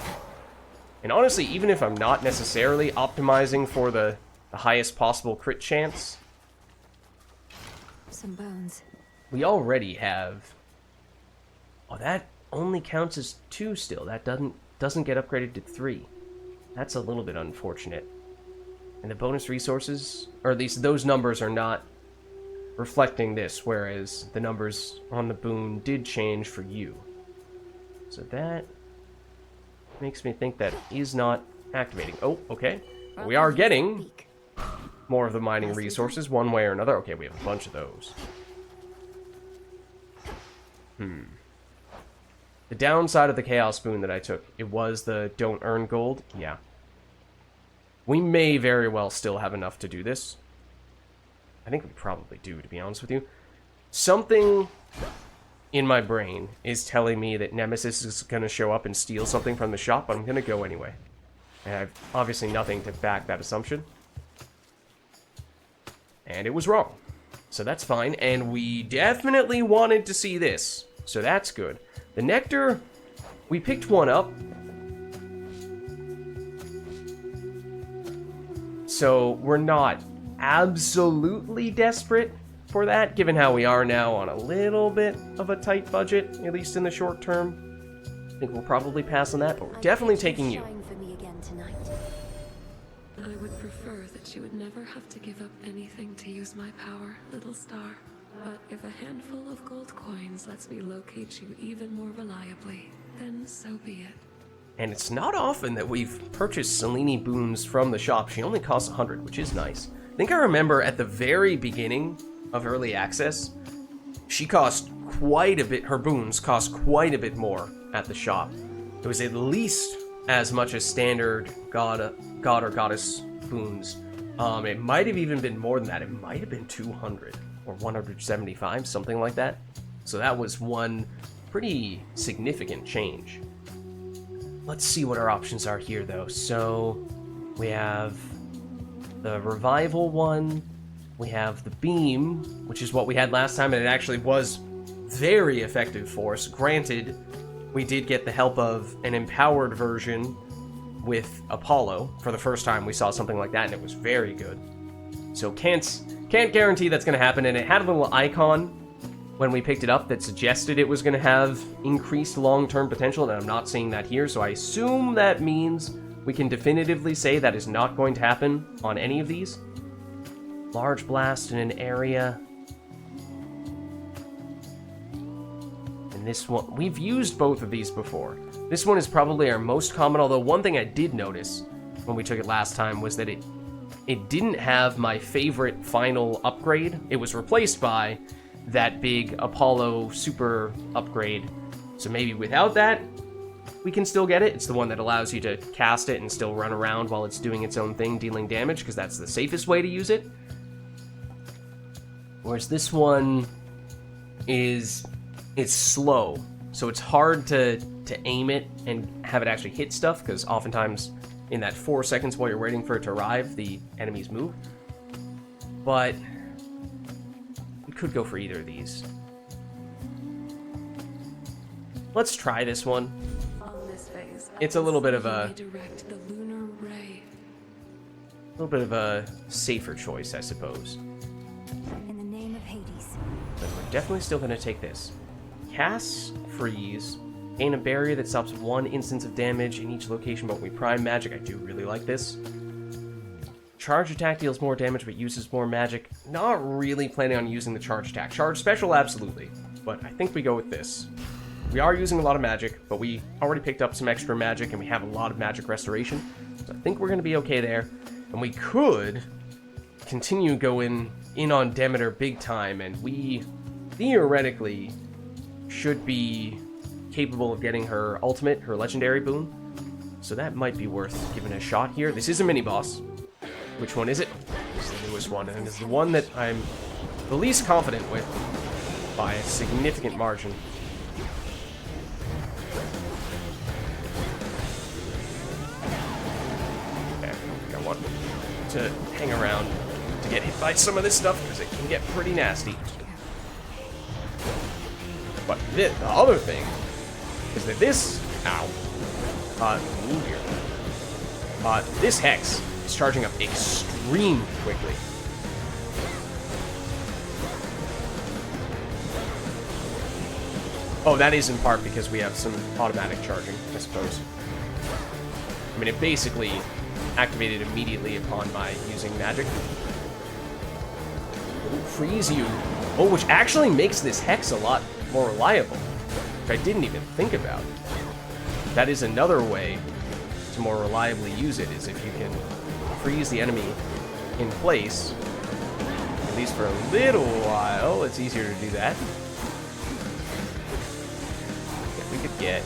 And honestly, even if I'm not necessarily optimizing for the highest possible crit chance, Some bones. we already have... oh, that only counts as 2 still. That doesn't get upgraded to 3. That's a little bit unfortunate. And the bonus resources, or at least those numbers, are not reflecting this, whereas the numbers on the boon did change for you. So that makes me think that is not activating. Oh, okay. We are getting more of the mining resources one way or another. Okay, we have a bunch of those. The downside of the Chaos Boon that I took, it was the don't earn gold. Yeah. We may very well still have enough to do this. I think we probably do, to be honest with you. Something in my brain is telling me that Nemesis is going to show up and steal something from the shop, but I'm going to go anyway. And I have obviously nothing to back that assumption. And it was wrong. So that's fine, and we definitely wanted to see this. So that's good. The Nectar, we picked one up. So we're not absolutely desperate for that, given how we are now on a little bit of a tight budget, at least in the short term. I think we'll probably pass on that, but we're definitely taking you. I would prefer that you would never have to give up anything to use my power, little star. But if a handful of gold coins lets me locate you even more reliably, then so be it. And it's not often that we've purchased Selene boons from the shop. She only costs 100, which is nice. I think I remember at the very beginning of early access, she cost quite a bit, her boons cost quite a bit more at the shop. It was at least as much as standard god or goddess boons. It might have even been more than that. It might have been 200 or 175, something like that. So that was one pretty significant change. Let's see what our options are here, though. So we have the revival one. We have the beam, which is what we had last time, and it actually was very effective for us. Granted, we did get the help of an empowered version with Apollo. For the first time, we saw something like that, and it was very good. So can't guarantee that's going to happen, and it had a little icon when we picked it up that suggested it was going to have increased long-term potential, and I'm not seeing that here, so I assume that means we can definitively say that is not going to happen on any of these. Large blast in an area. And this one, we've used both of these before. This one is probably our most common, although one thing I did notice when we took it last time was that it didn't have my favorite final upgrade. It was replaced by that big Apollo super upgrade. So maybe without that, we can still get it. It's the one that allows you to cast it and still run around while it's doing its own thing, dealing damage, because that's the safest way to use it. Whereas this one is slow, so it's hard to aim it and have it actually hit stuff, because oftentimes in that 4 seconds while you're waiting for it to arrive, the enemies move. but we could go for either of these. Let's try this one. On this phase, It's a little bit of you a may direct the lunar ray. safer choice, I suppose. In the name of Hades. But we're definitely still going to take this. Cast Freeze. Gain a barrier that stops one instance of damage in each location, but we prime magic. I do really like this. Charge attack deals more damage, but uses more magic. Not really planning on using the charge attack. Charge special, absolutely. But I think we go with this. We are using a lot of magic, but we already picked up some extra magic, and we have a lot of magic restoration. So I think we're going to be okay there. And we could continue going in on Demeter big time, and we theoretically should be capable of getting her ultimate, her legendary boon. So that might be worth giving a shot here. This is a mini-boss. Which one is it? It's the newest one, and it's the one that I'm the least confident with by a significant margin. Okay, I don't think I want to hang around to get hit by some of this stuff, because it can get pretty nasty. But the other thing is that this... Ow. Move here. This Hex is charging up extremely quickly. Oh, that is in part because we have some automatic charging, I suppose. I mean, it basically activated immediately upon my using magic. Ooh, freeze you. Oh, which actually makes this Hex a lot more reliable, which I didn't even think about. That is another way to more reliably use it, is if you can freeze the enemy in place, at least for a little while. It's easier to do that. If we could get...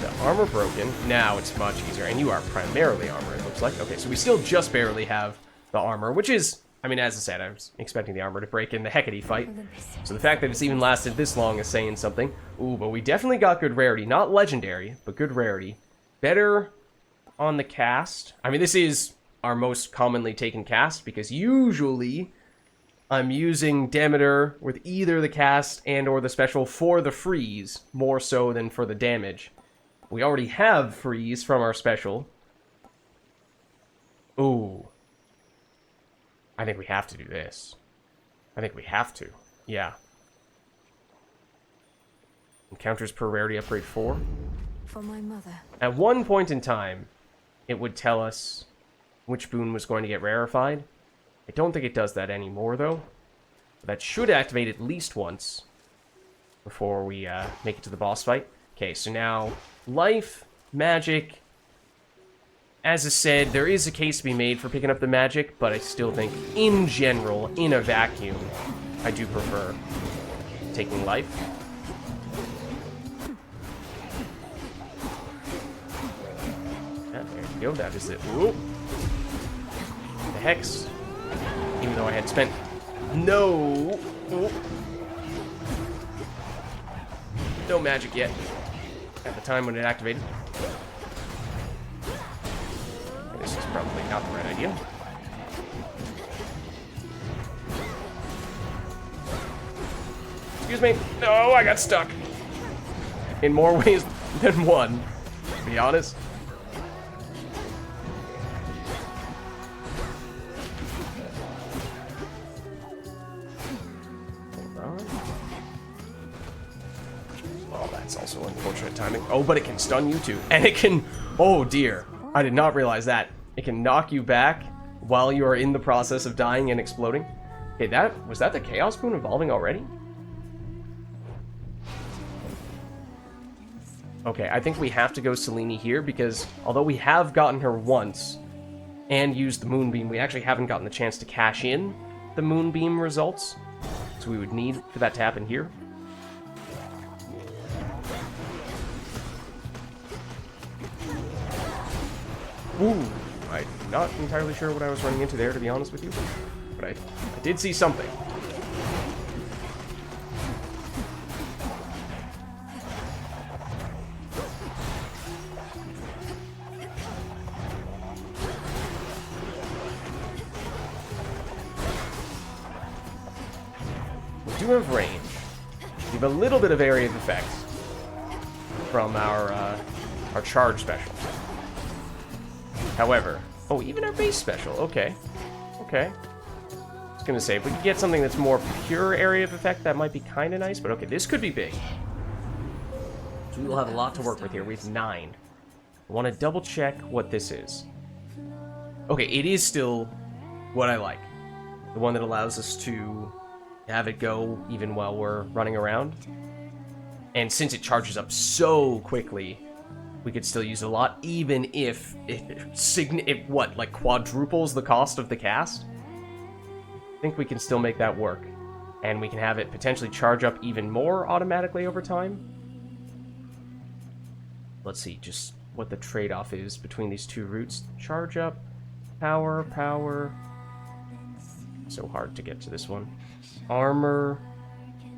the armor broken, now it's much easier, and you are primarily armor, it looks like. Okay, so we still just barely have the armor, which is... I mean, as I said, I was expecting the armor to break in the heckety fight. So the fact that it's even lasted this long is saying something. Ooh, but we definitely got good rarity. Not legendary, but good rarity. Better on the cast. I mean, this is our most commonly taken cast, because usually I'm using Demeter with either the cast and or the special for the freeze, more so than for the damage. We already have freeze from our special. Ooh. I think we have to do this. I think we have to. Yeah. Encounters per rarity upgrade 4. For my mother. At one point in time, it would tell us which boon was going to get rarefied. I don't think it does that anymore, though. That should activate at least once before we make it to the boss fight. Okay, so now life, magic. As I said, there is a case to be made for picking up the magic, but I still think, in general, in a vacuum, I do prefer taking life. Ah, there you go, that is it. Ooh. The Hex. Even though I had spent... No! Ooh. No magic yet. At the time when it activated. This is probably not the right idea. Excuse me. No, I got stuck. In more ways than one, to be honest. Hold on. Oh, that's also unfortunate timing. Oh, but it can stun you too. And it can... Oh, dear. I did not realize that. It can knock you back while you are in the process of dying and exploding. Okay, was that the Chaos Boon evolving already? Okay, I think we have to go Selene here, because although we have gotten her once and used the Moonbeam, we actually haven't gotten the chance to cash in the Moonbeam results. So we would need for that to happen here. Ooh, I'm not entirely sure what I was running into there, to be honest with you. But I did see something. do have range. We have a little bit of area of effect from our charge special. However, oh, even our base special. Okay. Okay. I was gonna say, if we could get something that's more pure area of effect, that might be kind of nice, but okay, this could be big. So we will have a lot to work with here. We have 9. I want to double check what this is. Okay, it is still what I like. The one that allows us to have it go even while we're running around. And since it charges up so quickly, we could still use it a lot, even if it like quadruples the cost of the cast. I think we can still make that work. And we can have it potentially charge up even more automatically over time. Let's see just what the trade-off is between these two routes. Charge up, power, power. So hard to get to this one. Armor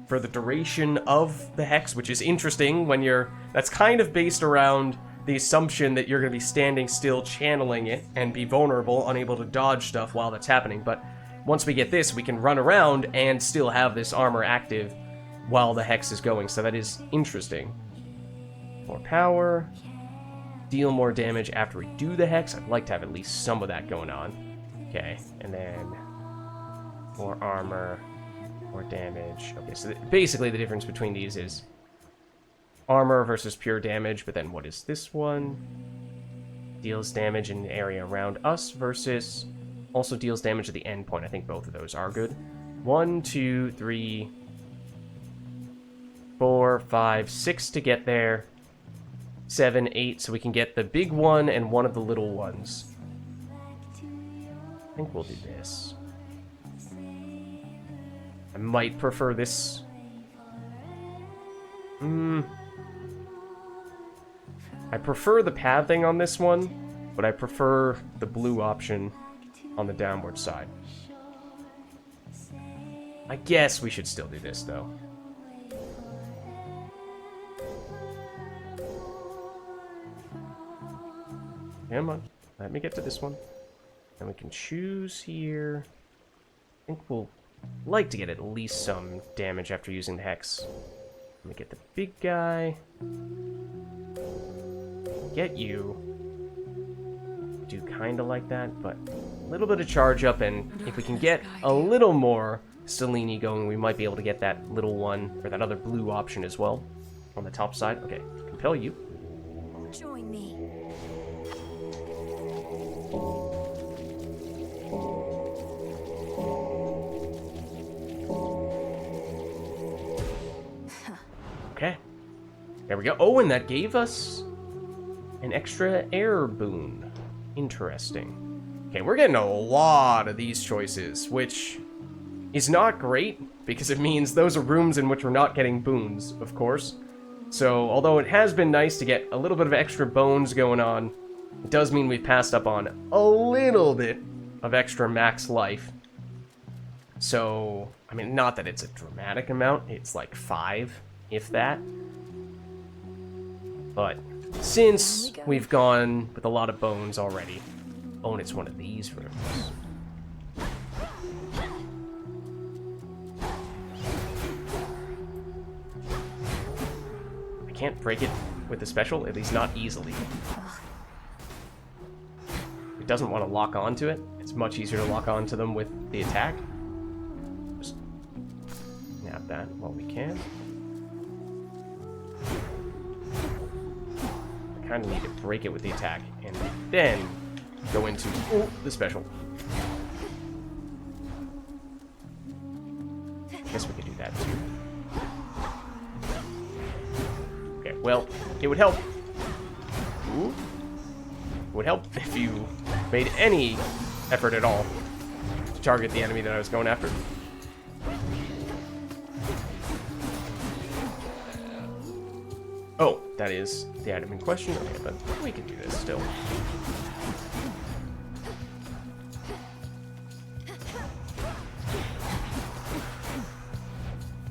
for the duration of the hex, which is interesting when you're... That's kind of based around the assumption that you're going to be standing still, channeling it, and be vulnerable, unable to dodge stuff while that's happening. But once we get this, we can run around and still have this armor active while the hex is going. So that is interesting. More power. Deal more damage after we do the hex. I'd like to have at least some of that going on. Okay, and then more armor, more damage. Okay, so basically the difference between these is armor versus pure damage, but then what is this one? Deals damage in the area around us versus also deals damage at the end point. I think both of those are good. 1, 2, 3, 4, 5, 6 to get there. 7, 8, so we can get the big one and one of the little ones. I think we'll do this. I might prefer this. I prefer the pathing on this one, but I prefer the blue option on the downward side. I guess we should still do this, though. Come on, let me get to this one. And we can choose here. I think we'll like to get at least some damage after using the hex. Let me get the big guy. Get you. Do kind of like that, but a little bit of charge up, and if we can get a little more Selene going, we might be able to get that little one, or that other blue option as well, on the top side. Okay, compel you. Join me. Okay. There we go. Oh, and that gave us an extra air boon. Interesting. Okay, we're getting a lot of these choices, which is not great, because it means those are rooms in which we're not getting boons, of course. So, although it has been nice to get a little bit of extra bones going on, it does mean we've passed up on a little bit of extra max life. So, I mean, not that it's a dramatic amount, it's like 5, if that. But since we've gone with a lot of bones already... Oh, and it's one of these rooms. I can't break it with the special, at least not easily. It doesn't want to lock onto it. It's much easier to lock onto them with the attack. Just nab that while we can. I kind of need to break it with the attack, and then go into the special. Guess we could do that too. Okay, well, it would help. Ooh. It would help if you made any effort at all to target the enemy that I was going after. Oh, that is the item in question. Okay, but we can do this still.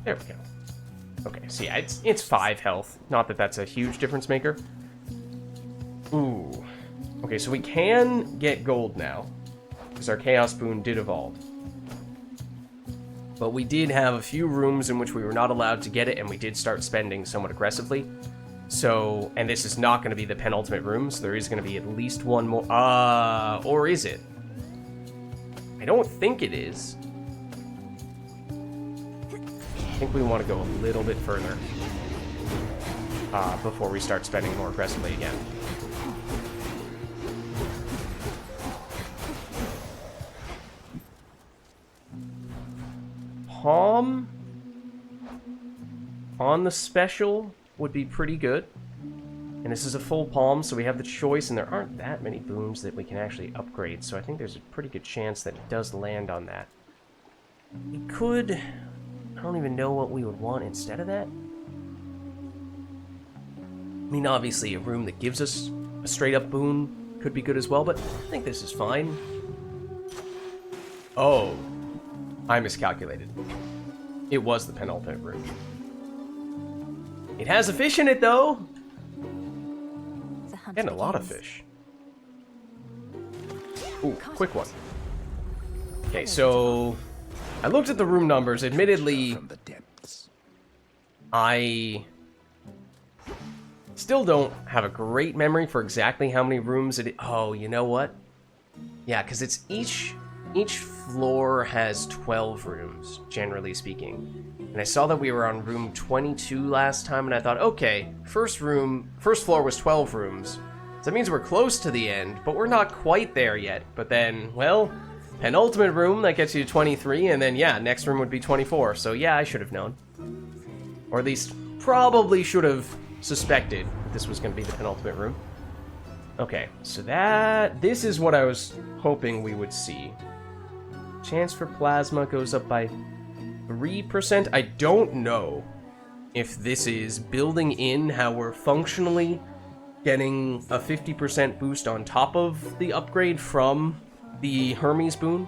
There we go. Okay, so yeah, it's 5 health. Not that that's a huge difference maker. Ooh. Okay, so we can get gold now, because our Chaos Boon did evolve. But we did have a few rooms in which we were not allowed to get it, and we did start spending somewhat aggressively. So, and this is not going to be the penultimate room, so there is going to be at least one more. Or is it? I don't think it is. I think we want to go a little bit further before we start spending more aggressively again. Palm on the special would be pretty good. And this is a full palm, so we have the choice, and there aren't that many boons that we can actually upgrade, so I think there's a pretty good chance that it does land on that. We could... I don't even know what we would want instead of that. I mean, obviously, a room that gives us a straight-up boon could be good as well, but I think this is fine. Oh. I miscalculated. It was the penultimate room. It has a fish in it, though! And a lot of fish. Ooh, quick one. Okay, so... I looked at the room numbers. Admittedly, I still don't have a great memory for exactly how many rooms it is. Oh, you know what? Yeah, because it's each floor has 12 rooms, generally speaking. And I saw that we were on room 22 last time, and I thought, okay, first floor was 12 rooms. So that means we're close to the end, but we're not quite there yet. But then, well, penultimate room, that gets you to 23, and then, yeah, next room would be 24. So, yeah, I should have known. Or at least, probably should have suspected that this was going to be the penultimate room. Okay, so this is what I was hoping we would see. Chance for plasma goes up by 3%. I don't know if this is building in how we're functionally getting a 50% boost on top of the upgrade from the Hermes boon.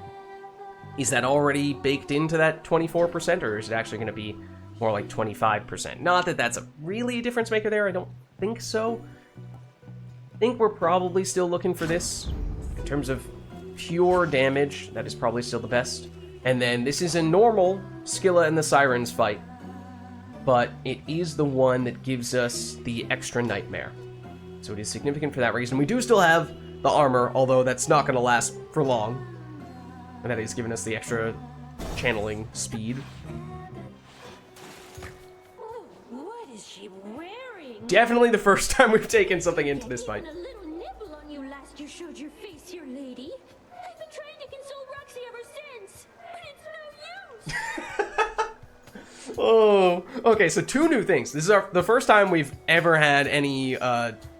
Is that already baked into that 24%, or is it actually going to be more like 25%? Not that that's really a difference maker there, I don't think so. I think we're probably still looking for this. In terms of pure damage, that is probably still the best. And then this is a normal Scylla and the Sirens fight, but it is the one that gives us the extra nightmare. So it is significant for that reason. We do still have the armor, although that's not going to last for long. And that is giving us the extra channeling speed. What is she wearing? Definitely the first time we've taken something into this fight. A little nibble on you last you showed your face here, lady. I've been trying to console Roxy ever since, but it's no use. Oh, okay, so 2 new things. This is the first time we've ever had any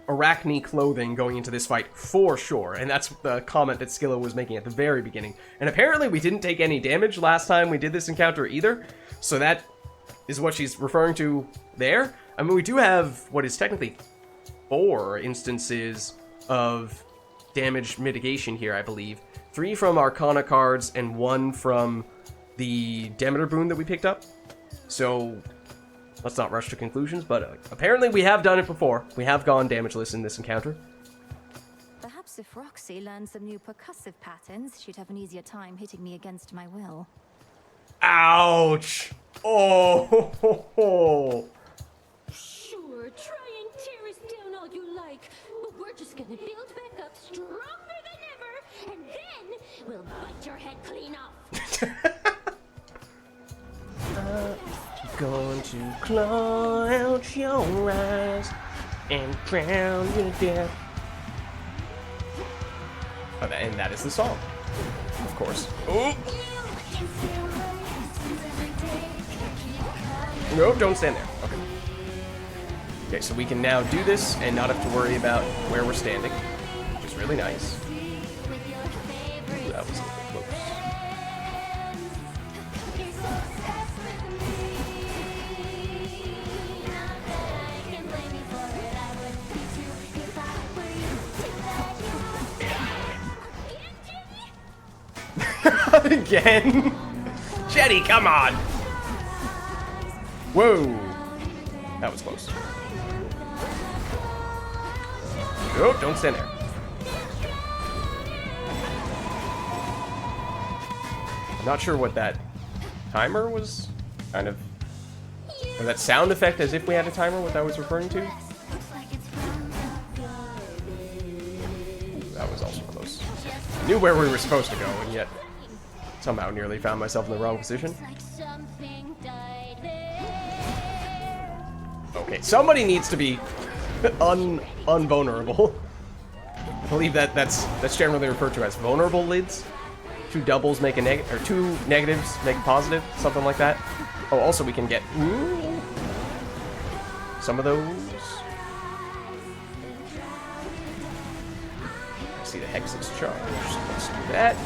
Arachne clothing going into this fight, for sure. And that's the comment that Scylla was making at the very beginning. And apparently we didn't take any damage last time we did this encounter either. So that is what she's referring to there. I mean, we do have what is technically 4 instances of damage mitigation here, I believe. 3 from Arcana cards and 1 from the Demeter boon that we picked up. So let's not rush to conclusions, but apparently we have done it before. We have gone damageless in this encounter. Perhaps if Roxy learned some new percussive patterns, she'd have an easier time hitting me against my will. Ouch! Oh! Sure, try and tear us down all you like, but we're just gonna build back up stronger than ever, and then we'll bite your head clean off. Going to claw out your eyes and drown you to death. Oh, and that is the song, of course. Oh! No, don't stand there. Okay. Okay, so we can now do this and not have to worry about where we're standing, which is really nice. Ooh, that was a little bit close. Again? Jetty, come on! Whoa! That was close. Oh, don't stand there. I'm not sure what that timer was kind of... Or that sound effect as if we had a timer, what that was referring to. That was also close. I knew where we were supposed to go, and yet somehow nearly found myself in the wrong position. Okay, somebody needs to be unvulnerable. I believe that's generally referred to as vulnerable lids. Two doubles make a negative, or two negatives make a positive, something like that. Oh, also we can get some of those. I see the hexes charge. Let's do that.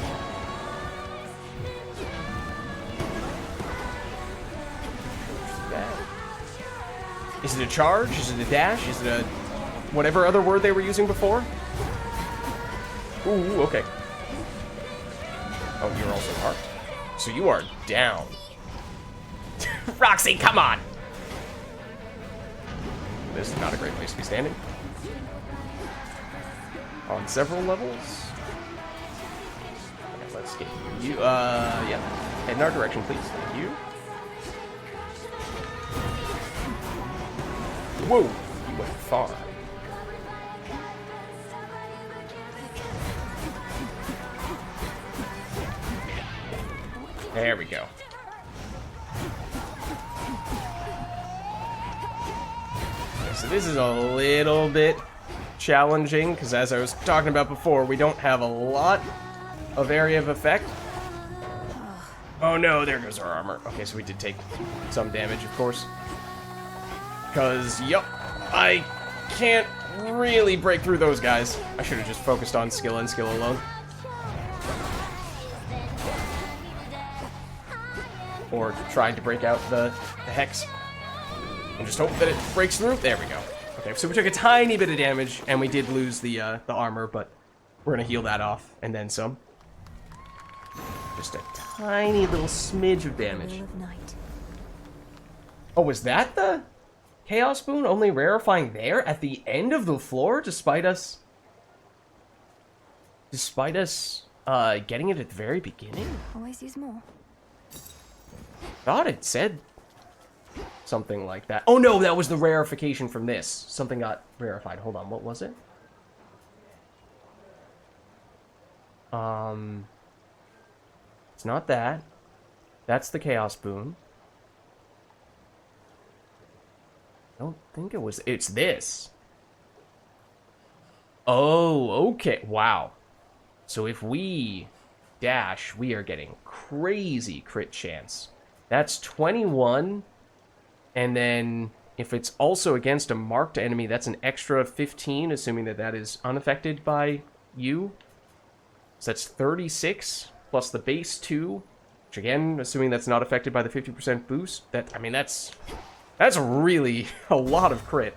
Is it a charge? Is it a dash? Is it a whatever other word they were using before? Ooh, okay. Oh, you're also marked. So you are down. Roxy, come on! This is not a great place to be standing. On several levels. Okay, let's get you. Yeah. Head in our direction, please. Thank you. Whoa! You went far. There we go. Okay, so this is a little bit challenging, because as I was talking about before, we don't have a lot of area of effect. Oh no, there goes our armor. Okay, so we did take some damage, of course. Because, yup, I can't really break through those guys. I should have just focused on skill and skill alone. Or tried to break out the hex. And just hope that it breaks through. There we go. Okay, so we took a tiny bit of damage, and we did lose the armor, but we're going to heal that off, and then some. Just a tiny little smidge of damage. Oh, was that the Chaos Boon only rarefying there at the end of the floor, despite us getting it at the very beginning? Always use more. Thought it said something like that. Oh no, that was the rarefication from this. Something got rarefied. Hold on, what was it? It's not that. That's the Chaos Boon. I don't think it was. It's this. Oh, okay. Wow. So if we dash, we are getting crazy crit chance. That's 21. And then if it's also against a marked enemy, that's an extra 15, assuming that that is unaffected by you. So that's 36 plus the base 2, which again, assuming that's not affected by the 50% boost. That, I mean, that's really a lot of crit.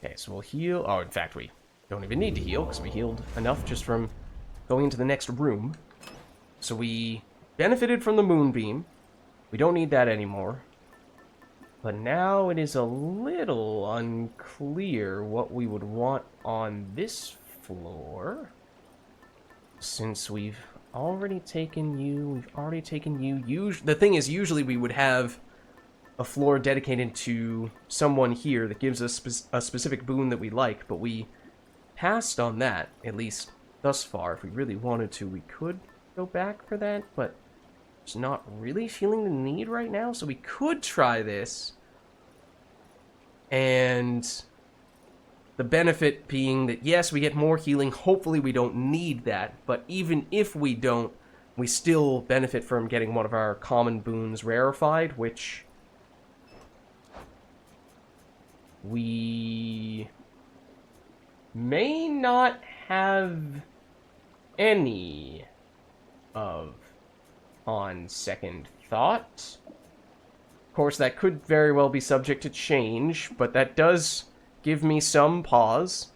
Okay, so we'll heal. Oh, in fact, we don't even need to heal because we healed enough just from going into the next room. So we benefited from the moonbeam. We don't need that anymore. But now it is a little unclear what we would want on this floor. Since we've already taken you, the thing is, usually we would have a floor dedicated to someone here that gives us a specific boon that we like, but we passed on that, at least thus far. If we really wanted to, we could go back for that, but just not really feeling the need right now, so we could try this. And the benefit being that, yes, we get more healing. Hopefully we don't need that, but even if we don't, we still benefit from getting one of our common boons rarefied, which we may not have any of on second thought. Of course, that could very well be subject to change, but that does give me some pause.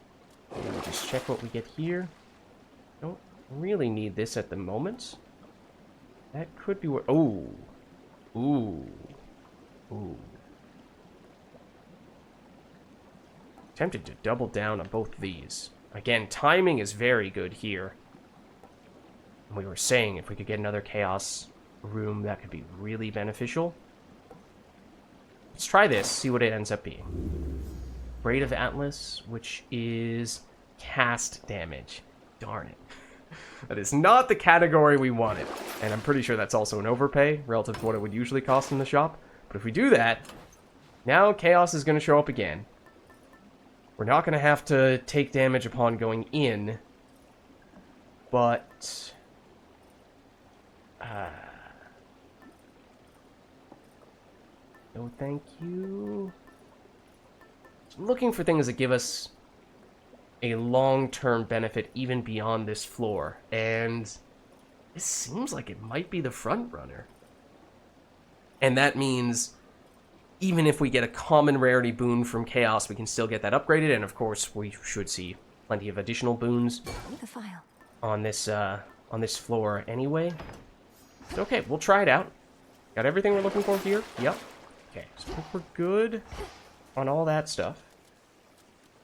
Let me just check what we get here. Don't really need this at the moment. That could be what... Oh. Ooh. Ooh. Tempted to double down on both these. Again, timing is very good here. We were saying if we could get another Chaos room, that could be really beneficial. Let's try this, see what it ends up being. Braid of Atlas, which is cast damage. Darn it. That is not the category we wanted. And I'm pretty sure that's also an overpay relative to what it would usually cost in the shop. But if we do that, now Chaos is going to show up again. We're not going to have to take damage upon going in. But... no thank you. I'm looking for things that give us a long-term benefit even beyond this floor, and this seems like it might be the front runner. And that means even if we get a common rarity boon from Chaos, we can still get that upgraded, and of course we should see plenty of additional boons on this floor anyway. Okay, we'll try it out. Got everything we're looking for here? Yep. Okay, so we're good on all that stuff.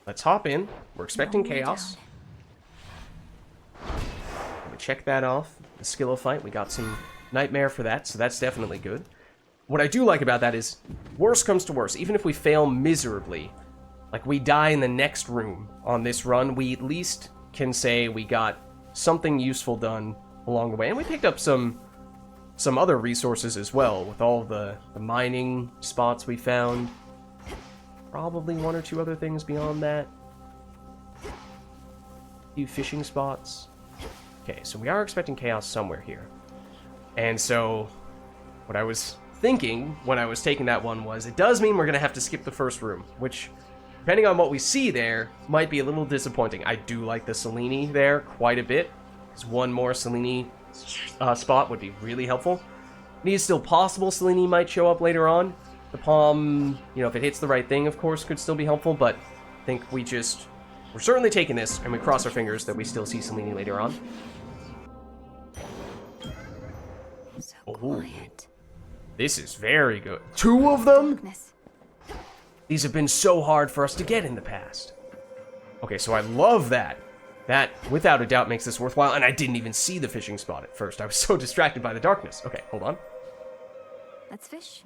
Let's hop in. We're expecting Chaos. We check that off. The skill of fight, we got some Nightmare for that, so that's definitely good. What I do like about that is, worst comes to worst, even if we fail miserably, like we die in the next room on this run, we at least can say we got something useful done along the way. And we picked up some other resources as well, with all the mining spots we found. Probably one or two other things beyond that. A few fishing spots. Okay, so we are expecting Chaos somewhere here. And so, what I was thinking when I was taking that one was, it does mean we're going to have to skip the first room, which, depending on what we see there, might be a little disappointing. I do like the Selene there quite a bit, because one more Selene spot would be really helpful. It is still possible Selene might show up later on. The palm, you know, if it hits the right thing, of course, could still be helpful, but I think we're certainly taking this, and we cross our fingers that we still see Selene later on. So quiet. This is very good. 2 of them? These have been so hard for us to get in the past. Okay, so I love that. That, without a doubt, makes this worthwhile, and I didn't even see the fishing spot at first. I was so distracted by the darkness. Okay, hold on. Let's fish.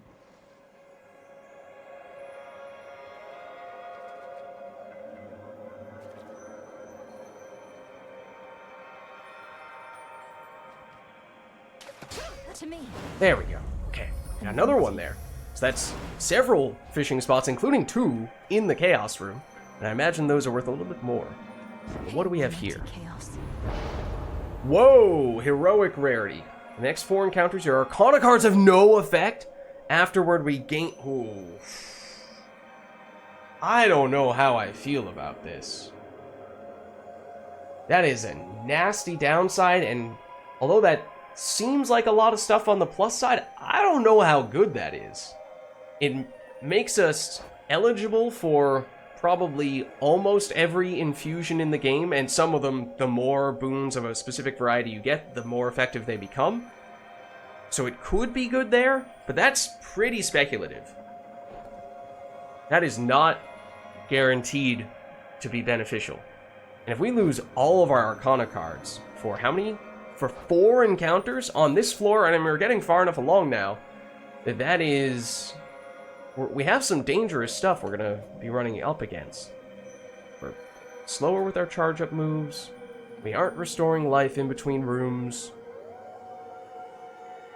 To me. There we go. Okay, got another one there. So that's several fishing spots, including 2 in the Chaos room. And I imagine those are worth a little bit more. But what do we have here? Whoa! Heroic rarity. The next 4 encounters, your Arcana cards have no effect. Afterward, we gain... Ooh. I don't know how I feel about this. That is a nasty downside, and although that seems like a lot of stuff on the plus side, I don't know how good that is. It makes us eligible for probably almost every infusion in the game, and some of them, the more boons of a specific variety you get, the more effective they become. So it could be good there, but that's pretty speculative. That is not guaranteed to be beneficial. And if we lose all of our Arcana cards for how many? For 4 encounters on this floor, and we're getting far enough along now, that is... We have some dangerous stuff we're going to be running up against. We're slower with our charge-up moves. We aren't restoring life in between rooms.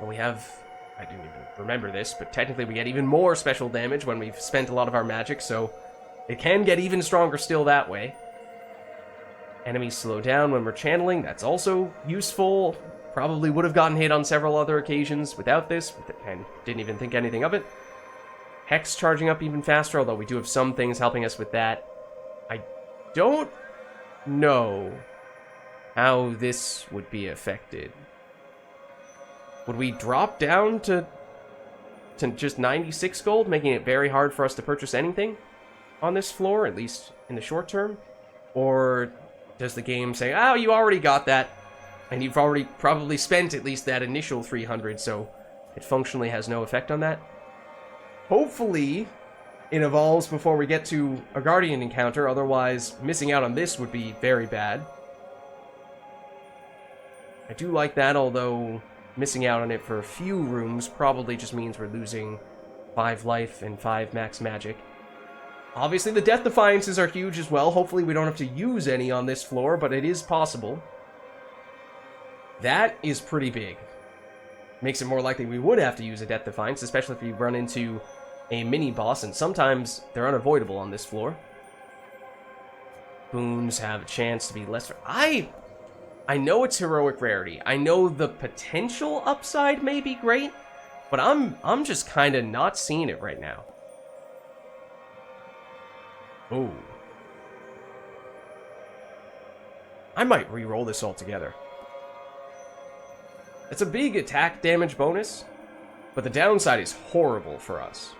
Well, we have... I didn't even remember this, but technically we get even more special damage when we've spent a lot of our magic, so it can get even stronger still that way. Enemies slow down when we're channeling, that's also useful. Probably would have gotten hit on several other occasions without this, and didn't even think anything of it. Hex charging up even faster, although we do have some things helping us with that. I don't know how this would be affected. Would we drop down to just 96 gold, making it very hard for us to purchase anything on this floor, at least in the short term? Or does the game say, oh, you already got that, and you've already probably spent at least that initial 300, so it functionally has no effect on that? Hopefully, it evolves before we get to a Guardian encounter, otherwise missing out on this would be very bad. I do like that, although missing out on it for a few rooms probably just means we're losing 5 life and 5 max magic. Obviously, the Death Defiances are huge as well. Hopefully, we don't have to use any on this floor, but it is possible. That is pretty big. Makes it more likely we would have to use a Death Defiance, especially if we run into a mini-boss, and sometimes they're unavoidable on this floor. Boons have a chance to be less... I know it's heroic rarity. I know the potential upside may be great, but I'm just kind of not seeing it right now. Oh. I might re-roll this altogether. It's a big attack damage bonus, but the downside is horrible for us.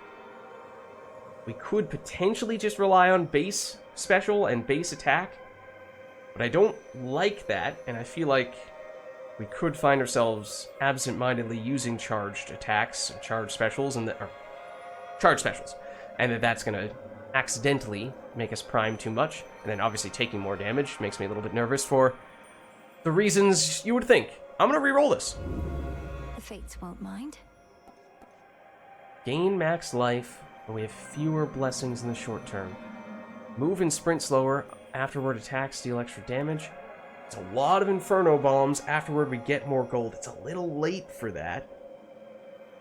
We could potentially just rely on base special and base attack, but I don't like that, and I feel like we could find ourselves absent-mindedly using charged attacks, charged specials, and that's gonna accidentally make us prime too much, and then obviously taking more damage makes me a little bit nervous for the reasons you would think. I'm gonna re-roll this. The Fates won't mind. Gain max life, but we have fewer blessings in the short term. Move and sprint slower. Afterward, attacks deal extra damage. It's a lot of Inferno Bombs. Afterward, we get more gold. It's a little late for that.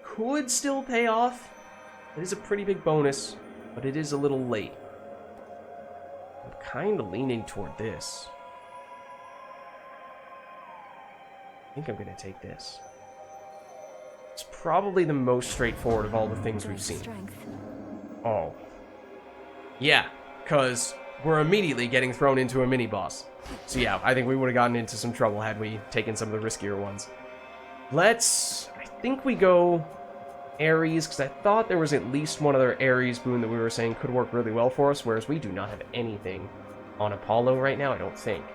Could still pay off. It is a pretty big bonus, but it is a little late. I'm kind of leaning toward this. I think I'm going to take this. It's probably the most straightforward of all the things we've seen. Oh. Yeah, because we're immediately getting thrown into a mini-boss. So yeah, I think we would have gotten into some trouble had we taken some of the riskier ones. I think we go Ares, because I thought there was at least one other Ares boon that we were saying could work really well for us, whereas we do not have anything on Apollo right now, I don't think.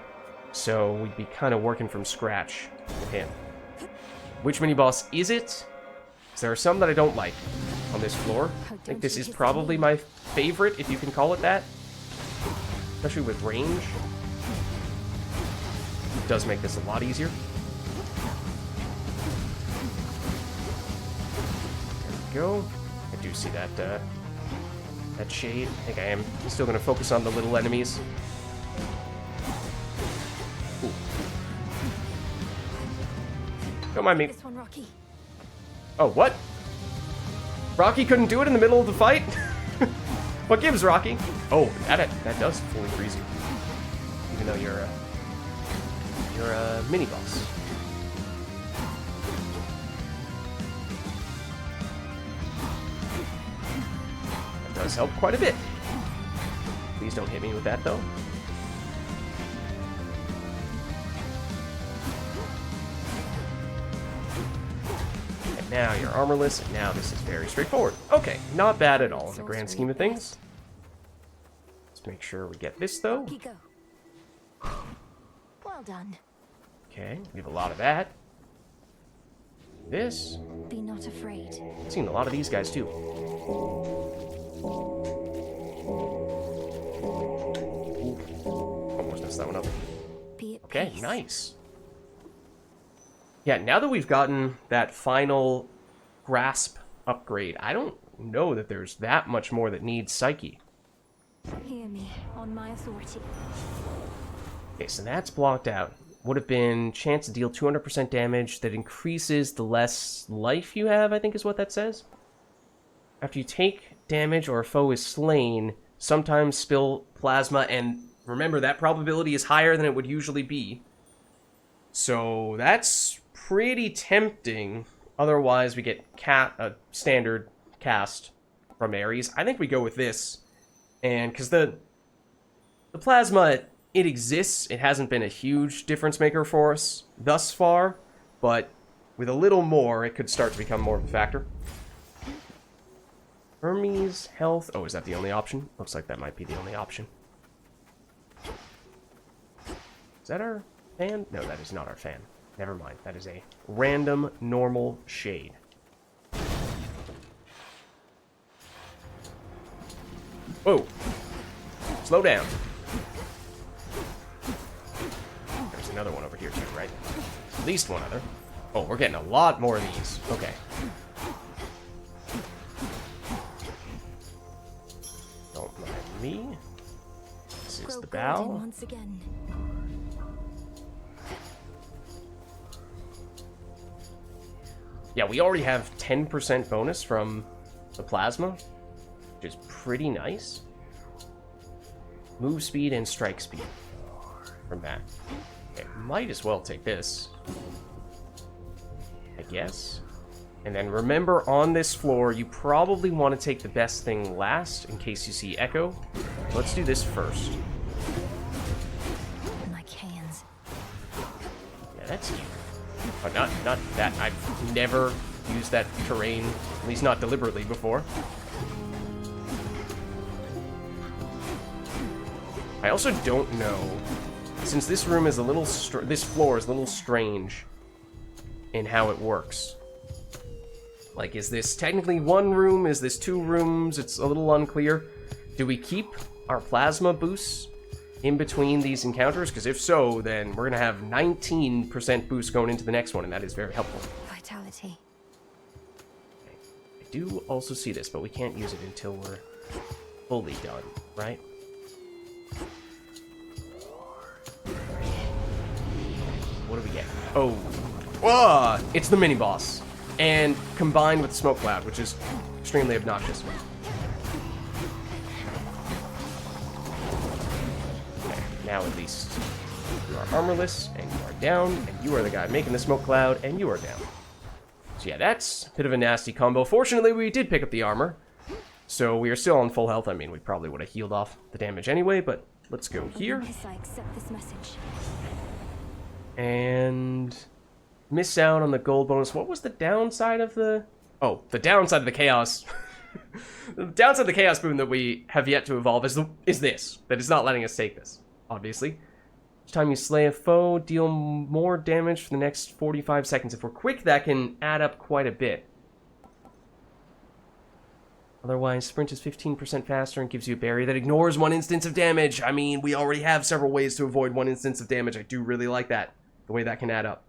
So we'd be kind of working from scratch with him. Which mini-boss is it? Because there are some that I don't like on this floor. I think this is probably my favorite, if you can call it that. Especially with range. It does make this a lot easier. There we go. I do see that, that shade. I think I am still going to focus on the little enemies. Ooh. Don't mind me. This one, Rocky. Oh, what? Rocky couldn't do it in the middle of the fight? What gives, Rocky? Oh, that does fully freeze you. Even though you're a mini-boss. That does help quite a bit. Please don't hit me with that, though. Now you're armorless, and now this is very straightforward. Okay, not bad at all in the grand scheme of things. Let's make sure we get this, though. Well done. Okay, we have a lot of that. This. Be not afraid. I've seen a lot of these guys, too. Ooh, almost messed that one up. Okay, nice. Yeah, now that we've gotten that final grasp upgrade, I don't know that there's that much more that needs Psyche. Hear me, on my authority. Okay, so that's blocked out. Would have been chance to deal 200% damage that increases the less life you have, I think is what that says. After you take damage or a foe is slain, sometimes spill plasma, and remember, that probability is higher than it would usually be. So that's pretty tempting. Otherwise, we get a standard cast from Ares. I think we go with this. And because the plasma, it exists. It hasn't been a huge difference maker for us thus far. But with a little more, it could start to become more of a factor. Hermes, health. Oh, is that the only option? Looks like that might be the only option. Is that our fan? No, that is not our fan. Never mind. That is a random, normal shade. Whoa. Slow down. There's another one over here too, right? least one other. Oh, we're getting a lot more of these. Okay. Don't mind me. This is the bow. Once again. Yeah, we already have 10% bonus from the plasma, which is pretty nice. Move speed and strike speed from that. Okay, might as well take this, I guess. And then remember, on this floor, you probably want to take the best thing last in case you see Echo. Let's do this first. Like hands. Yeah, that's... Oh, not that. I've never used that terrain, at least not deliberately, before. I also don't know, since this room is a little... this floor is a little strange in how it works. Like, is this technically one room? Is this two rooms? It's a little unclear. Do we keep our plasma boosts in between these encounters? Because if so, then we're going to have 19% boost going into the next one, and that is very helpful. Vitality. Okay. I do also see this, but we can't use it until we're fully done, right? What do we get? Oh. Whoa! It's the mini-boss. And combined with Smoke Cloud, which is extremely obnoxious. Okay, now at least you are armorless, and you are down, and you are the guy making the Smoke Cloud, and you are down. So yeah, that's a bit of a nasty combo. Fortunately, we did pick up the armor, so we are still on full health. I mean, we probably would have healed off the damage anyway, but let's go here. I accept this message. And... miss out on the gold bonus. What was the downside of the... oh, the downside of the chaos. The downside of the chaos boon that we have yet to evolve is this. That is not letting us take this, obviously. Each time you slay a foe, deal more damage for the next 45 seconds. If we're quick, that can add up quite a bit. Otherwise, sprint is 15% faster and gives you a barrier that ignores 1 instance of damage. I mean, we already have several ways to avoid 1 instance of damage. I do really like that, the way that can add up.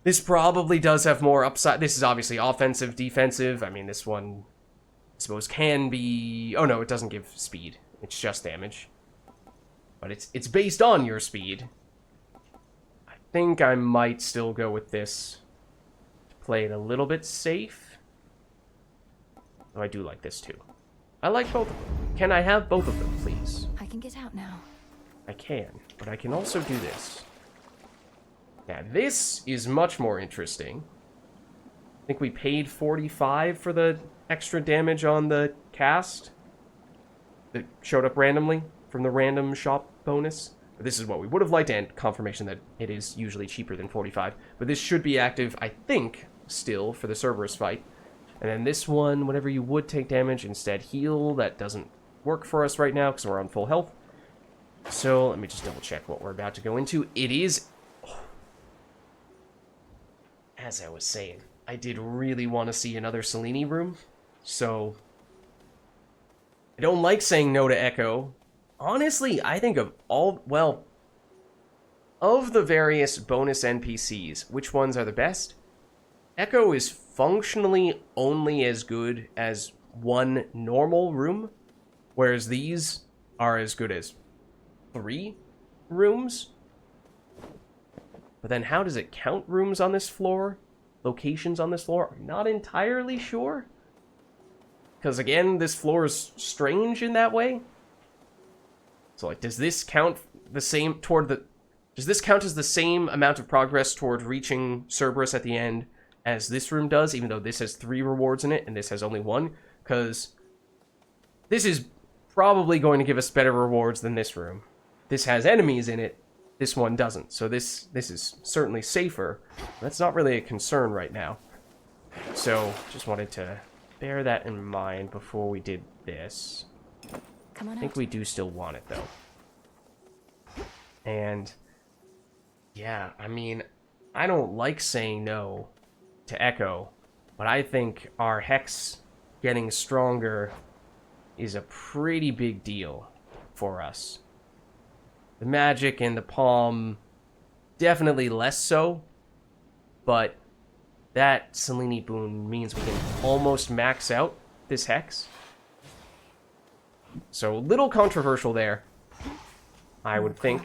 This probably does have more upside. This is obviously offensive, defensive. I mean, this one, I suppose, can be... oh, no, it doesn't give speed. It's just damage. But it's based on your speed. I think I might still go with this to play it a little bit safe. Oh, I do like this, too. I like both of them. Can I have both of them, please? I can get out now. I can, but I can also do this. Now, this is much more interesting. I think we paid 45 for the extra damage on the cast that showed up randomly from the random shop bonus. This is what we would have liked, and confirmation that it is usually cheaper than 45. But this should be active, I think, still for the Cerberus fight. And then this one, whenever you would take damage, instead heal. That doesn't work for us right now because we're on full health. So let me just double check what we're about to go into. It is... as I was saying, I did really want to see another Selene room, so I don't like saying no to Echo. Honestly, I think of all, well, of the various bonus NPCs, which ones are the best? Echo is functionally only as good as one normal room, whereas these are as good as 3 rooms. But then how does it count rooms on this floor? Locations on this floor? I'm not entirely sure. Because again, this floor is strange in that way. So like, does this count the same toward the... does this count as the same amount of progress toward reaching Cerberus at the end as this room does, even though this has 3 rewards in it and this has only 1? Because this is probably going to give us better rewards than this room. This has enemies in it. This one doesn't, so this is certainly safer. That's not really a concern right now. So, just wanted to bear that in mind before we did this. Come on I think out. we do still want it, though. And, yeah, I mean, I don't like saying no to Echo, but I think our Hex getting stronger is a pretty big deal for us. The magic and the palm definitely less so, but that Selene boon means we can almost max out this Hex. So a little controversial there, I would think,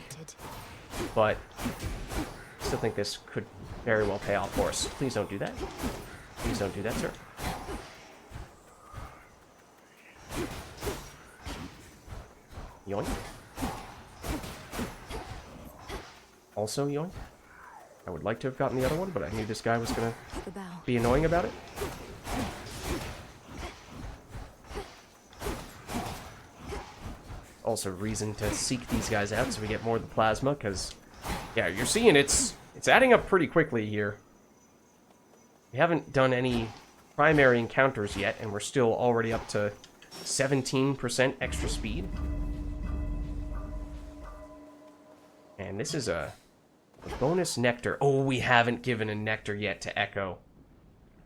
but I still think this could very well pay off for us. Please don't do that. Please don't do that, sir. Yoink. Also yoink. I would like to have gotten the other one, but I knew this guy was going to be annoying about it. Also reason to seek these guys out so we get more of the plasma, because, yeah, you're seeing it's adding up pretty quickly here. We haven't done any primary encounters yet, and we're still already up to 17% extra speed. And this is a bonus nectar. Oh, we haven't given a nectar yet to Echo.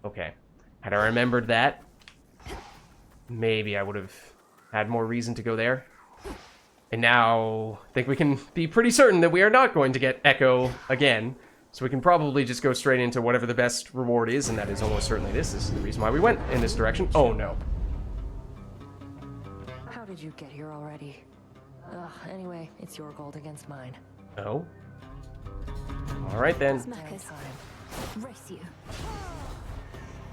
Okay. Had I remembered that, maybe I would have had more reason to go there. And now I think we can be pretty certain that we are not going to get Echo again. So we can probably just go straight into whatever the best reward is, and that is almost certainly this. This is the reason why we went in this direction. Oh, no. How did you get here already? Ugh, anyway, it's your gold against mine. Oh. Alright then. Race you.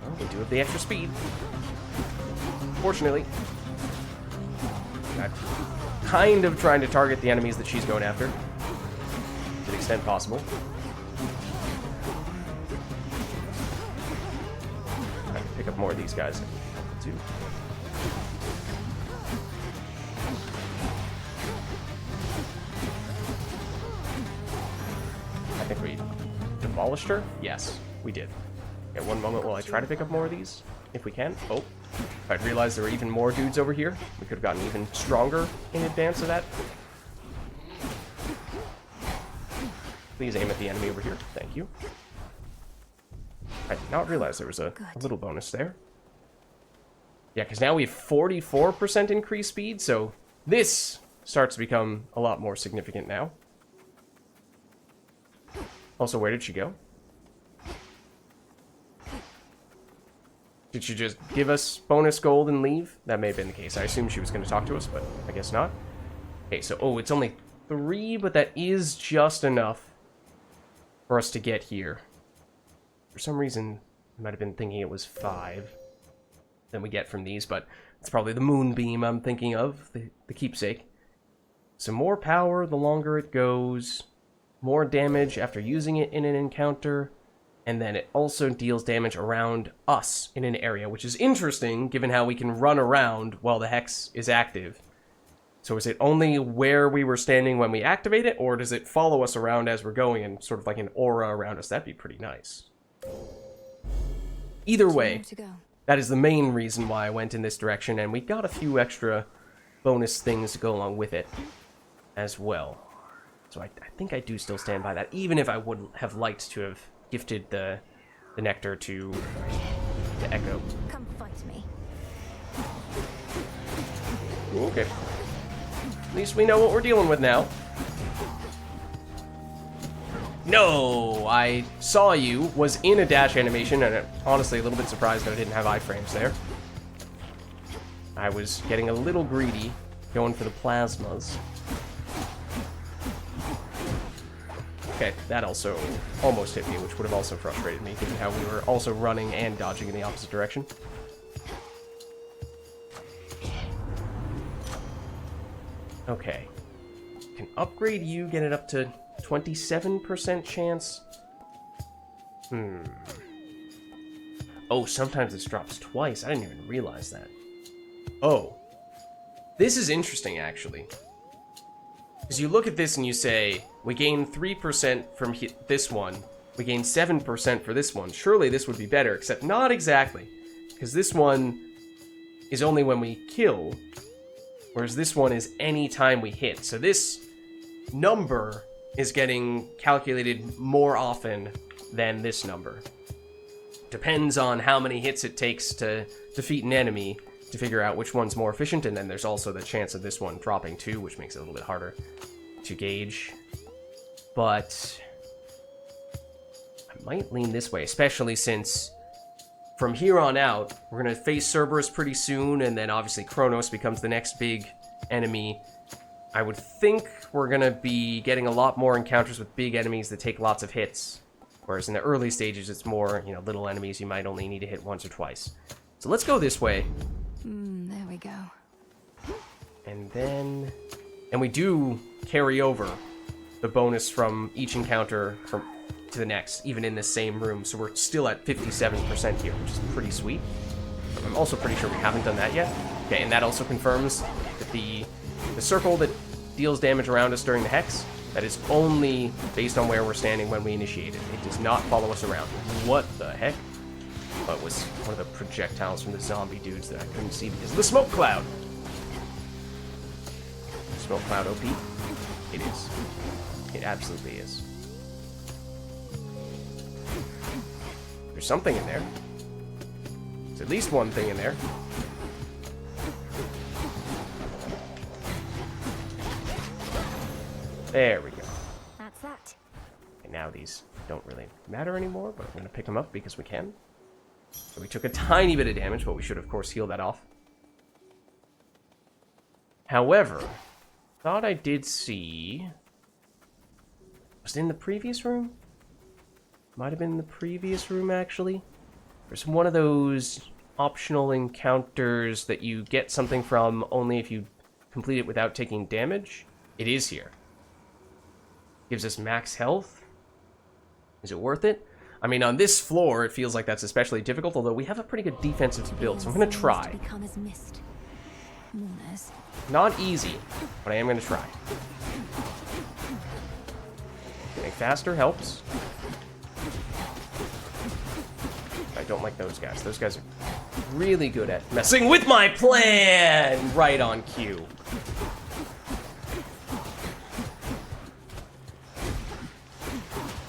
Well, we do have the extra speed. Fortunately. I'm kind of trying to target the enemies that she's going after, to the extent possible. I can pick up more of these guys too. I think we demolished her? Yes, we did. Okay, one moment while I try to pick up more of these, if we can. Oh, if I'd realized there were even more dudes over here, we could have gotten even stronger in advance of that. Please aim at the enemy over here. Thank you. I did not realize there was a little bonus there. Yeah, because now we have 44% increased speed, so this starts to become a lot more significant now. Also, where did she go? Did she just give us bonus gold and leave? That may have been the case. I assumed she was going to talk to us, but I guess not. Okay, so, oh, it's only 3, but that is just enough for us to get here. For some reason, I might have been thinking it was 5 that we get from these, but it's probably the moonbeam I'm thinking of, the keepsake. So more power the longer it goes, more damage after using it in an encounter, and then it also deals damage around us in an area, which is interesting given how we can run around while the Hex is active. So is it only where we were standing when we activate it, or does it follow us around as we're going and sort of like an aura around us? That'd be pretty nice. Either way, that is the main reason why I went in this direction, and we got a few extra bonus things to go along with it as well. So I think I do still stand by that, even if I would have liked to have gifted the nectar to Echo. Come fight me. Okay. At least we know what we're dealing with now. No! I saw you, was in a dash animation, and honestly a little bit surprised that I didn't have iframes there. I was getting a little greedy, going for the plasmas. Okay, that also almost hit me, which would have also frustrated me, given how we were also running and dodging in the opposite direction. Okay. Can upgrade you, get it up to 27% chance? Oh, sometimes this drops twice. I didn't even realize that. Oh. This is interesting, actually. Because you look at this and you say, we gain 3% from this one, we gain 7% for this one. Surely this would be better, except not exactly. Because this one is only when we kill, whereas this one is any time we hit. So this number is getting calculated more often than this number. Depends on how many hits it takes to defeat an enemy to figure out which one's more efficient, and then there's also the chance of this one dropping too, which makes it a little bit harder to gauge. But might lean this way, especially since from here on out, we're going to face Cerberus pretty soon, and then obviously Kronos becomes the next big enemy. I would think we're going to be getting a lot more encounters with big enemies that take lots of hits. Whereas in the early stages, it's more, you know, little enemies you might only need to hit once or twice. So let's go this way. There we go. And then... And we do carry over the bonus from each encounter to the next, even in the same room. So we're still at 57% here, which is pretty sweet. I'm also pretty sure we haven't done that yet. Okay, and that also confirms that the circle that deals damage around us during the Hex, that is only based on where we're standing when we initiate it. It does not follow us around. What the heck? Oh, it was one of the projectiles from the zombie dudes that I couldn't see because of the smoke cloud. Smoke cloud OP? It is. It absolutely is. There's something in there. There's at least one thing in there. There we go. That's that. And now these don't really matter anymore, but I'm going to pick them up because we can. So we took a tiny bit of damage, but we should, of course, heal that off. However, thought I did see... Was it in the previous room? Might have been in the previous room, actually. There's one of those optional encounters that you get something from only if you complete it without taking damage. It is here. Gives us max health. Is it worth it? I mean, on this floor, it feels like that's especially difficult, although we have a pretty good defensive build, so I'm going to try. Not easy, but I am going to try. Getting faster helps. I don't like those guys. Those guys are really good at messing with my plan! Right on cue.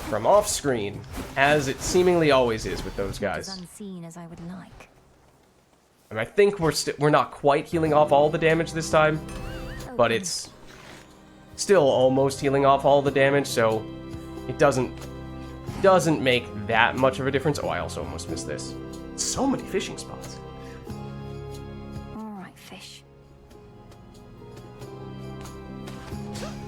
From off screen, as it seemingly always is with those guys. As unseen as I would like. And I think we're not quite healing off all the damage this time, but it's still almost healing off all the damage, so it doesn't make that much of a difference. Oh, I also almost missed this. So many fishing spots. All right, fish.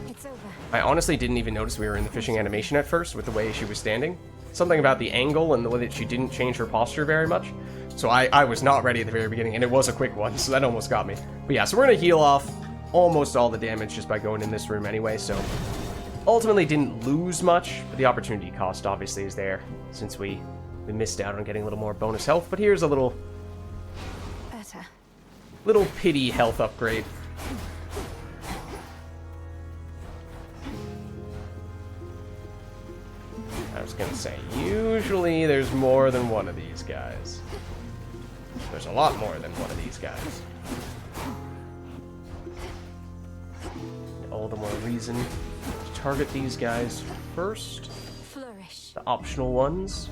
It's over. I honestly didn't even notice we were in the fishing animation at first with the way she was standing. Something about the angle and the way that she didn't change her posture very much. So I was not ready at the very beginning, and it was a quick one, so that almost got me. But yeah, so we're going to heal off almost all the damage just by going in this room anyway, so... Ultimately didn't lose much, but the opportunity cost obviously is there, since we missed out on getting a little more bonus health. But here's a little pity health upgrade. I was gonna say, usually there's more than one of these guys. There's a lot more than one of these guys. All the more reason to target these guys first. Flourish. The optional ones.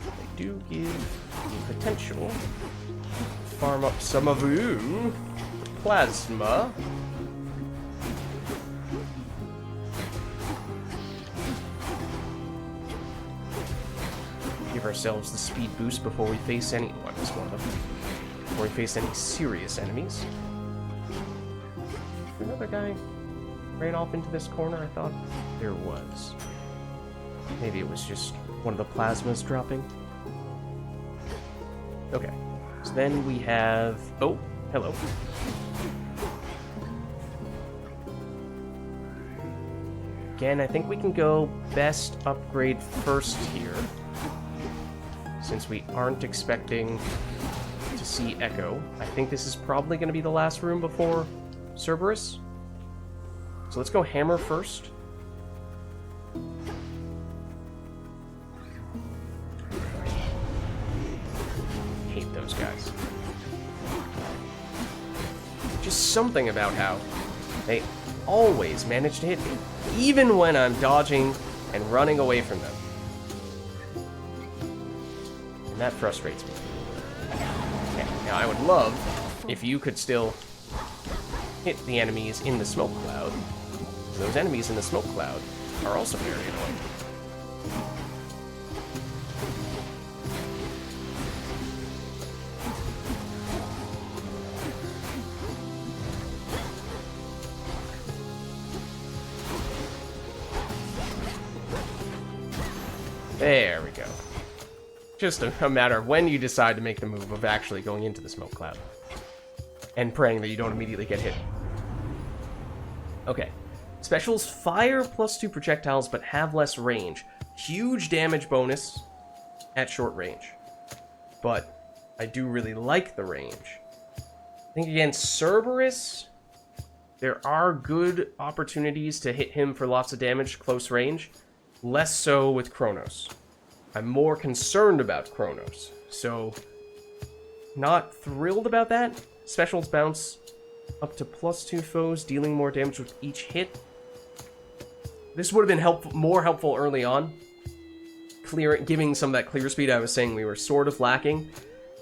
They do give the potential to farm up some of ooh, plasma. Give ourselves the speed boost before we face any one of them. Before we face any serious enemies. Another guy ran off into this corner, I thought there was. Maybe it was just one of the plasmas dropping. Okay. So then we have... Oh, hello. Again, I think we can go best upgrade first here. Since we aren't expecting to see Echo. I think this is probably going to be the last room before Cerberus. So let's go hammer first. Hate those guys. Just something about how they always manage to hit me, even when I'm dodging and running away from them. And that frustrates me. Okay, now I would love if you could still hit the enemies in the smoke cloud. Those enemies in the smoke cloud are also very annoying. There we go. Just a matter of when you decide to make the move of actually going into the smoke cloud. And praying that you don't immediately get hit. Okay. Specials fire +2 projectiles but have less range. Huge damage bonus at short range. But I do really like the range. I think against Cerberus, there are good opportunities to hit him for lots of damage close range. Less so with Kronos. I'm more concerned about Kronos. So, not thrilled about that. Specials bounce up to +2 foes, dealing more damage with each hit. This would have been more helpful early on. Giving some of that clear speed I was saying we were sort of lacking.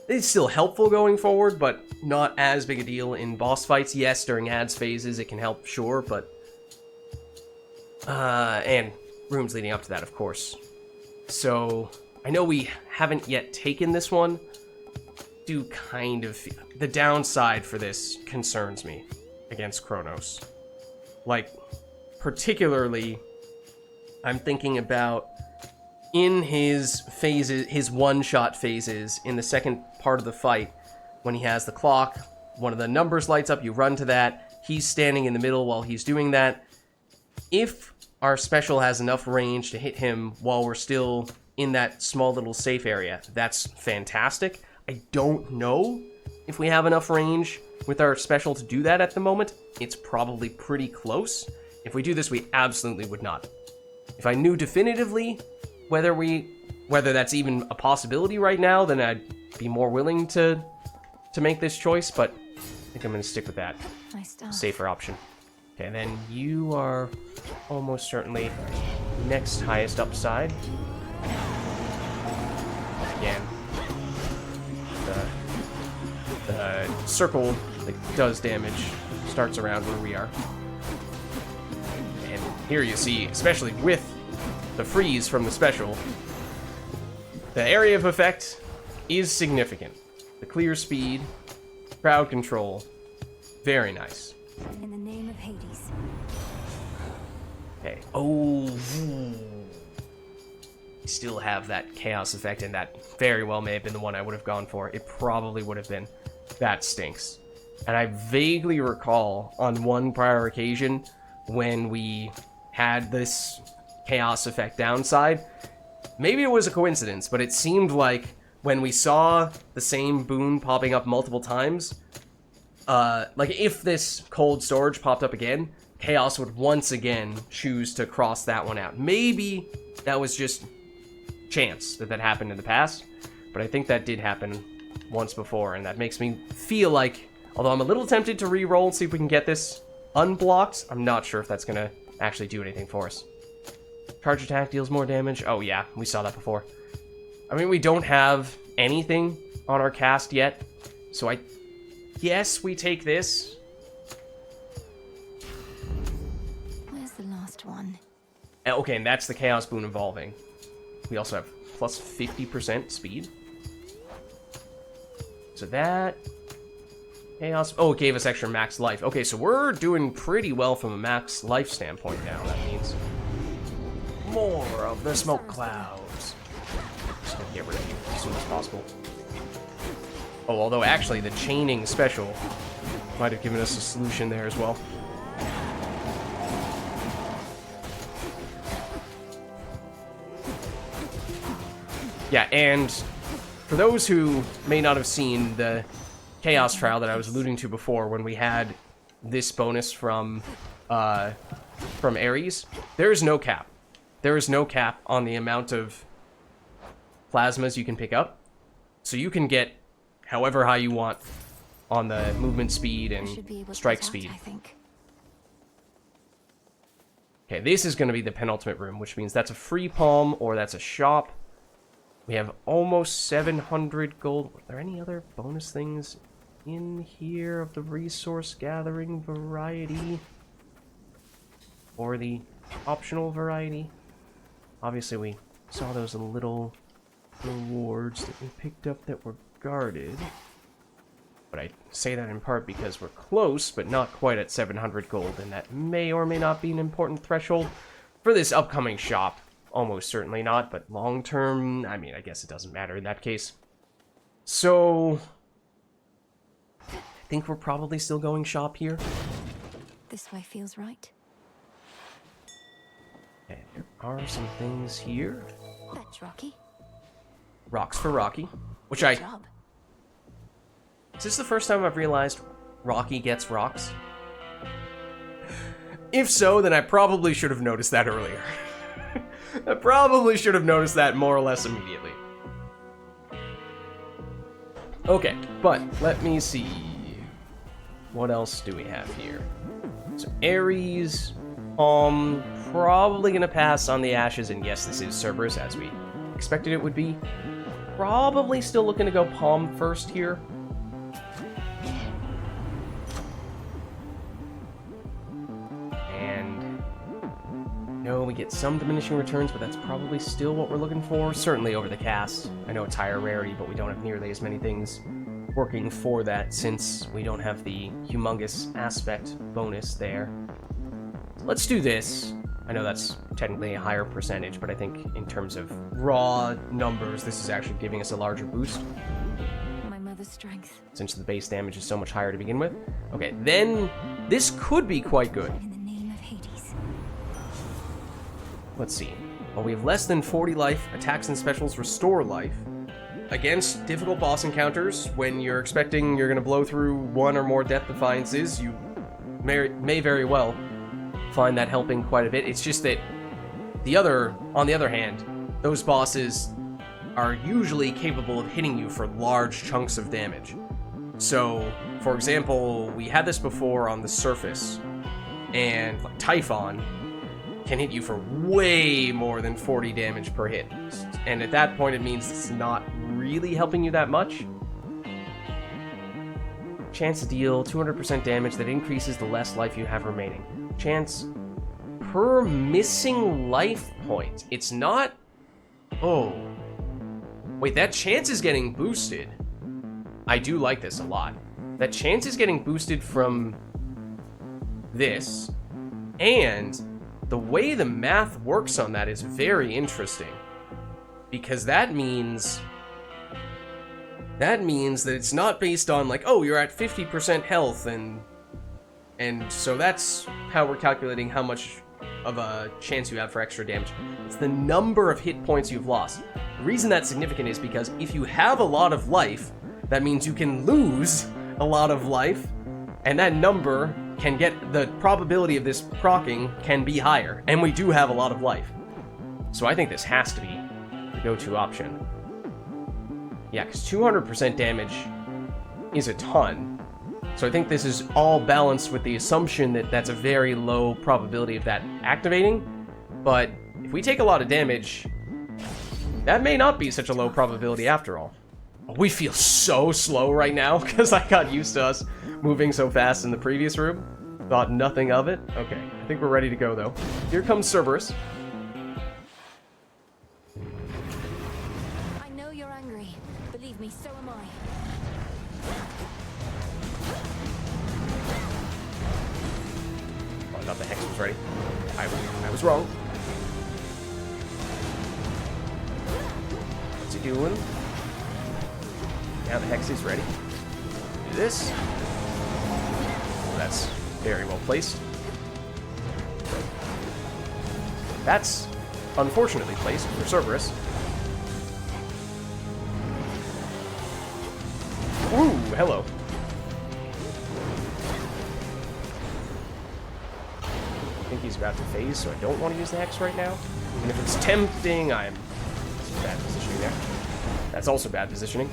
It's still helpful going forward, but not as big a deal in boss fights. Yes, during ads phases it can help, sure, but... and rooms leading up to that, of course. So, I know we haven't yet taken this one. Do kind of... The downside for this concerns me against Kronos. Like, particularly, I'm thinking about in his phases, his one-shot phases, in the second part of the fight, when he has the clock, one of the numbers lights up, you run to that, he's standing in the middle while he's doing that. If our special has enough range to hit him while we're still in that small little safe area, that's fantastic. I don't know if we have enough range with our special to do that at the moment. It's probably pretty close. If we do this, we absolutely would not. If I knew definitively whether that's even a possibility right now, then I'd be more willing to make this choice, but I think I'm going to stick with that safer option. Okay, and then you are almost certainly next highest upside. Again, the circle that does damage starts around where we are. And here you see, especially with the freeze from the special, the area of effect is significant. The clear speed, crowd control, very nice. In the name of Hades. Okay. Oh. Still have that chaos effect, and that very well may have been the one I would have gone for. It probably would have been. That stinks. And I vaguely recall on one prior occasion when we had this chaos effect downside. Maybe it was a coincidence, but it seemed like when we saw the same boon popping up multiple times, like if this cold storage popped up again, Chaos would once again choose to cross that one out. Maybe that was just chance that happened in the past, but I think that did happen once before, and that makes me feel like, although I'm a little tempted to re-roll and see if we can get this unblocked, I'm not sure if that's going to actually do anything for us. Charge attack deals more damage. Oh yeah, we saw that before. I mean, we don't have anything on our cast yet, so I guess we take this. Where's the last one? Okay, and that's the Chaos Boon evolving. We also have plus 50% speed. So that... Chaos... Oh, it gave us extra max life. Okay, so we're doing pretty well from a max life standpoint now. That means more of the smoke clouds. Just gonna get rid of you as soon as possible. Oh, although actually the chaining special might have given us a solution there as well. Yeah, and for those who may not have seen the Chaos Trial that I was alluding to before when we had this bonus from Ares, there is no cap. There is no cap on the amount of plasmas you can pick up. So you can get however high you want on the movement speed and strike speed. Okay, this is going to be the penultimate room, which means that's a free palm or that's a shop. We have almost 700 gold. Are there any other bonus things in here of the resource gathering variety? Or the optional variety? Obviously, we saw those little rewards that we picked up that were guarded. But I say that in part because we're close, but not quite at 700 gold, and that may or may not be an important threshold for this upcoming shop almost certainly not, but long term, I mean, I guess it doesn't matter in that case. So, I think we're probably still going shop here. This way feels right. And there are some things here. Fetch, Rocky. Rocks for Rocky, which Good job. Is this the first time I've realized Rocky gets rocks? If so, then I probably should have noticed that earlier. I probably should have noticed that more or less immediately. Okay, but let me see. What else do we have here? So Ares, probably gonna pass on the ashes, and yes, this is Cerberus, as we expected it would be. Probably still looking to go Palm first here. And no, we get some diminishing returns, but that's probably still what we're looking for. Certainly over the cast. I know it's higher rarity, but we don't have nearly as many things working for that since we don't have the humongous aspect bonus there. Let's do this. I know that's technically a higher percentage, but I think in terms of raw numbers, this is actually giving us a larger boost. My mother's strength. Since the base damage is so much higher to begin with. Okay, then this could be quite good. In the name of Hades. Let's see. Well, we have less than 40 life. Attacks and specials restore life. Against difficult boss encounters, when you're expecting you're going to blow through one or more Death Defiances, you may very well find that helping quite a bit. It's just that on the other hand, those bosses are usually capable of hitting you for large chunks of damage. So, for example, we had this before on the surface, and like, Typhon can hit you for way more than 40 damage per hit. And at that point, it means it's not really helping you that much. Chance to deal 200% damage that increases the less life you have remaining. Chance per missing life point. It's not... Oh. Wait, that chance is getting boosted. I do like this a lot. That chance is getting boosted from this. And the way the math works on that is very interesting. Because that means that it's not based on like, oh, you're at 50% health and so that's how we're calculating how much of a chance you have for extra damage. It's the number of hit points you've lost. The reason that's significant is because if you have a lot of life, that means you can lose a lot of life, and that number can get, the probability of this proccing can be higher, and we do have a lot of life. So I think this has to be the go-to option. Yeah, because 200% damage is a ton. So I think this is all balanced with the assumption that that's a very low probability of that activating. But if we take a lot of damage, that may not be such a low probability after all. We feel so slow right now because I got used to us moving so fast in the previous room. Thought nothing of it. Okay, I think we're ready to go though. Here comes Cerberus. I know you're angry. Believe me, so am I. Oh, I thought the Hex was ready. I was wrong. What's he doing? Now the Hex is ready. Do this. That's very well placed. That's unfortunately placed for Cerberus. Ooh, hello. I think he's about to phase, so I don't want to use the Hex right now. Even if it's tempting, that's bad positioning there. That's also bad positioning.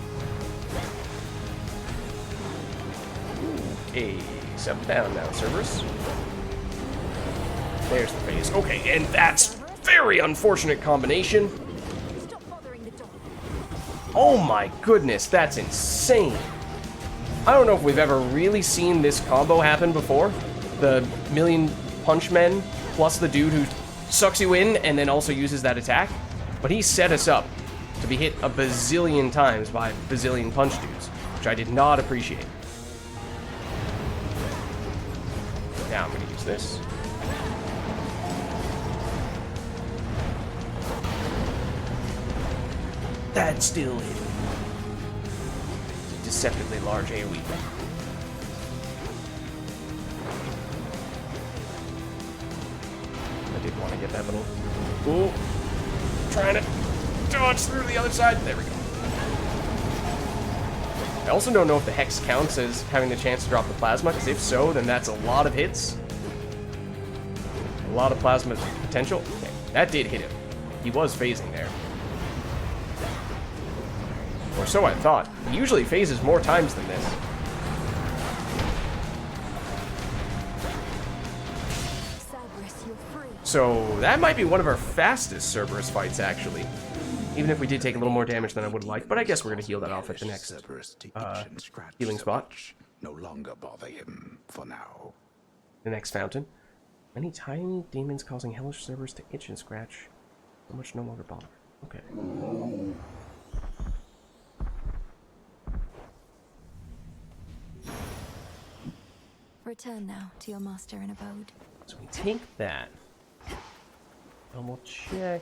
Okay, step down now, Cerberus. There's the phase. Okay, and that's very unfortunate combination. Oh my goodness, that's insane. I don't know if we've ever really seen this combo happen before. The million punch men plus the dude who sucks you in and then also uses that attack. But he set us up to be hit a bazillion times by bazillion punch dudes, which I did not appreciate. Now I'm gonna use this. That's still hit. Deceptively large AoE. I did want to get that little... Ooh. Trying to dodge through the other side. There we go. I also don't know if the Hex counts as having the chance to drop the Plasma, because if so, then that's a lot of hits. A lot of Plasma potential. Okay, that did hit him. He was phasing there. Or so I thought. He usually phases more times than this. So that might be one of our fastest Cerberus fights, actually. Even if we did take a little more damage than I would like, but I guess we're going to heal that off at the next healing spot. No longer bother him for now. The next fountain. Many tiny demons causing hellish Cerberus to itch and scratch. So much no longer bother. Okay. Return now to your master in abode. So we take that. And we'll check.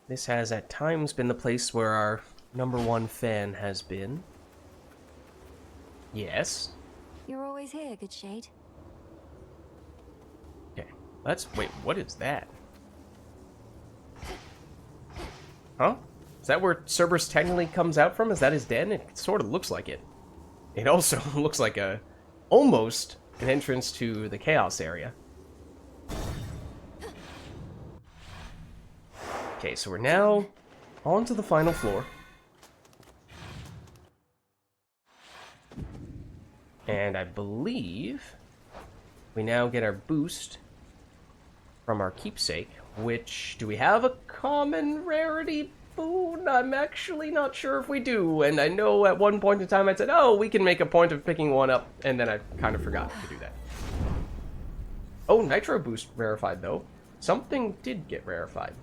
This has at times been the place where our #1 fan has been. Yes. You're always here, good shade. Okay. Wait, what is that? Huh? Is that where Cerberus technically comes out from? Is that his den? It sort of looks like it. It also looks like almost an entrance to the Chaos area. Okay, so we're now on to the final floor. And I believe we now get our boost from our keepsake, which, do we have a common rarity boon? I'm actually not sure if we do, and I know at one point in time I said, oh, we can make a point of picking one up, and then I kind of forgot to do that. Oh, Nitro boost rarefied, though. Something did get rarefied.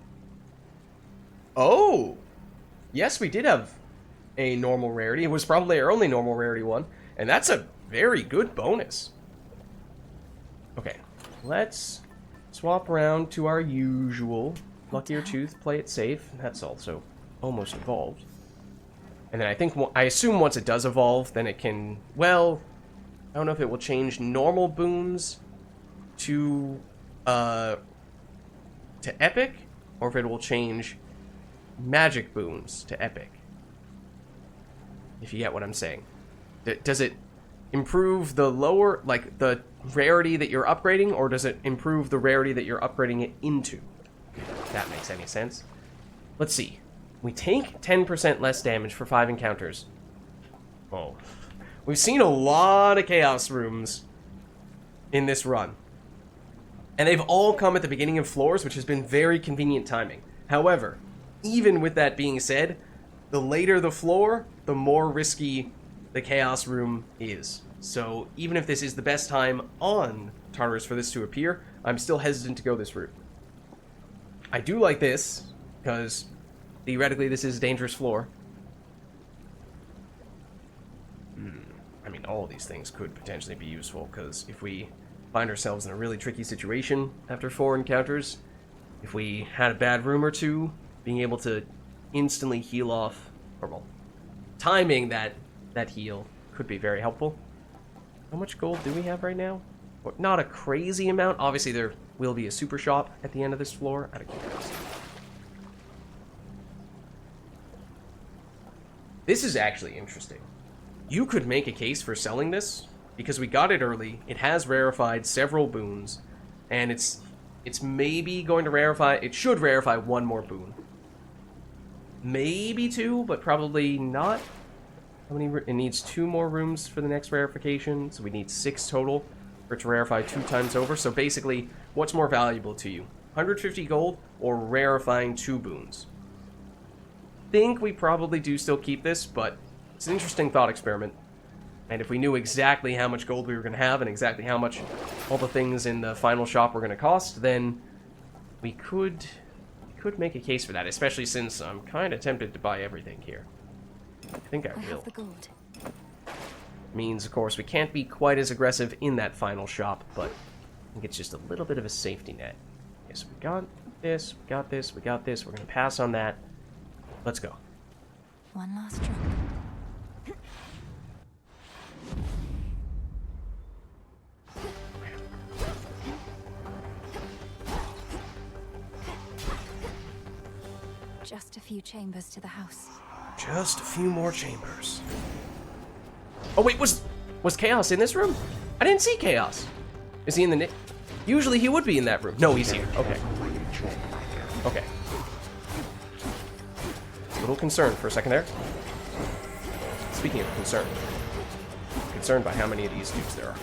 Oh! Yes, we did have a normal rarity. It was probably our only normal rarity one, and that's a very good bonus. Okay, let's swap around to our usual Luckier Tooth, play it safe. That's also almost evolved. And then I assume once it does evolve, then it can, well, I don't know if it will change normal boons to epic, or if it will change magic boons to epic. If you get what I'm saying. Does it improve the lower, like, the rarity that you're upgrading, or does it improve the rarity that you're upgrading it into? If that makes any sense. Let's see. We take 10% less damage for 5 encounters. Oh. We've seen a lot of Chaos Rooms in this run. And they've all come at the beginning of floors, which has been very convenient timing. However, even with that being said, the later the floor, the more risky the Chaos Room is. So even if this is the best time on Tartarus for this to appear, I'm still hesitant to go this route. I do like this, because theoretically this is a dangerous floor. I mean, all of these things could potentially be useful, because if we find ourselves in a really tricky situation after 4 encounters, if we had a bad room or two, being able to instantly heal off, or well, timing that heal could be very helpful. How much gold do we have right now? Well, not a crazy amount. Obviously, there will be a super shop at the end of this floor. Out of curiosity. This is actually interesting. You could make a case for selling this, because we got it early. It has rarefied several boons, and it's maybe going to rarefy. It should rarefy 1 more boon. Maybe 2, but probably not. How many? It needs 2 more rooms for the next rarefication, so we need 6 total for it to rarefy 2 times over. So basically, what's more valuable to you? 150 gold or rarefying 2 boons? I think we probably do still keep this, but it's an interesting thought experiment. And if we knew exactly how much gold we were going to have and exactly how much all the things in the final shop were going to cost, then we could make a case for that, especially since I'm kind of tempted to buy everything here. I think I will. Have the gold. Means, of course, we can't be quite as aggressive in that final shop, but I think it's just a little bit of a safety net. Okay, so we got this, we got this, we got this. We're going to pass on that. Let's go. One last drop. Just a few chambers to the house. Just a few more chambers. Oh wait, was Chaos in this room? I didn't see Chaos. Is he in the... Usually he would be in that room. No, he's here. Okay. Okay. A little concerned for a second there. Speaking of concern. Concerned by how many of these dudes there are.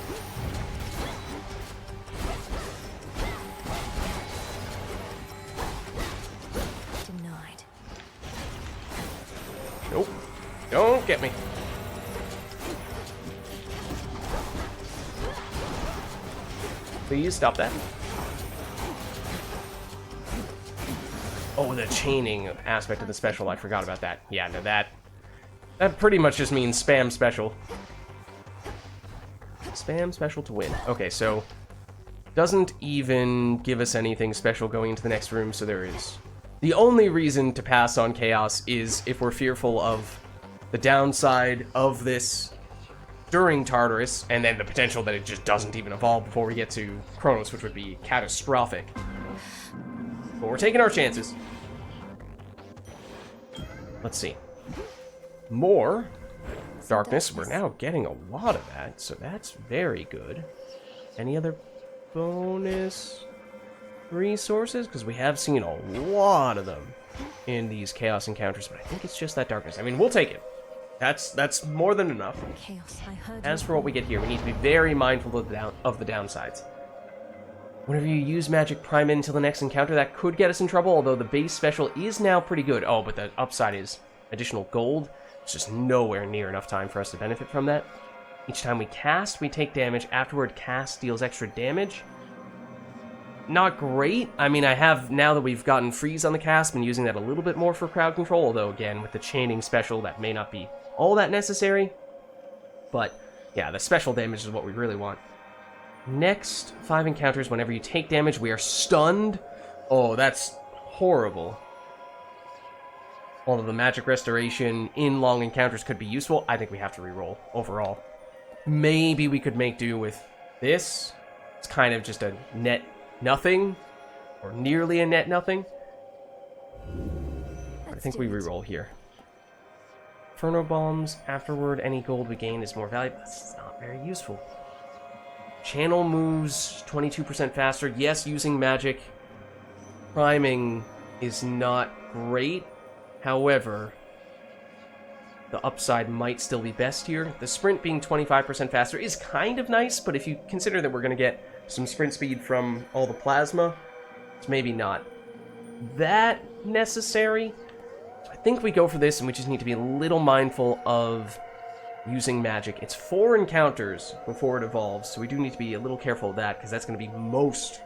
Denied. Nope. Don't get me. Please stop that. Oh, the chaining aspect of the special, I forgot about that. Yeah, no, that pretty much just means spam special. Spam special to win. Okay, so doesn't even give us anything special going into the next room, so there is... The only reason to pass on Chaos is if we're fearful of the downside of this during Tartarus, and then the potential that it just doesn't even evolve before we get to Kronos, which would be catastrophic. But we're taking our chances. Let's see. More darkness. We're now getting a lot of that, so that's very good. Any other bonus resources? Because we have seen a lot of them in these Chaos encounters, but I think it's just that darkness. I mean, we'll take it. That's more than enough. Chaos, I heard As for what we get here, we need to be very mindful of the downsides. Whenever you use magic prime in until the next encounter, that could get us in trouble, although the base special is now pretty good. Oh, but the upside is additional gold. It's just nowhere near enough time for us to benefit from that. Each time we cast, we take damage. Afterward, cast deals extra damage. Not great. I mean, I have, now that we've gotten freeze on the cast, been using that a little bit more for crowd control, although again, with the chaining special, that may not be all that necessary. But yeah, the special damage is what we really want. Next 5 encounters, whenever you take damage, we are stunned. Oh, that's horrible. Although the magic restoration in long encounters could be useful, I think we have to reroll overall. Maybe we could make do with this. It's kind of just a net nothing, or nearly a net nothing. I think we reroll here. Inferno bombs, afterward, any gold we gain is more valuable. That's not very useful. Channel moves 22% faster. Yes, using magic priming is not great. However, the upside might still be best here. The sprint being 25% faster is kind of nice, but if you consider that we're going to get some sprint speed from all the plasma, it's maybe not that necessary. So I think we go for this, and we just need to be a little mindful of using magic. It's 4 encounters before it evolves, so we do need to be a little careful of that, because that's going to be most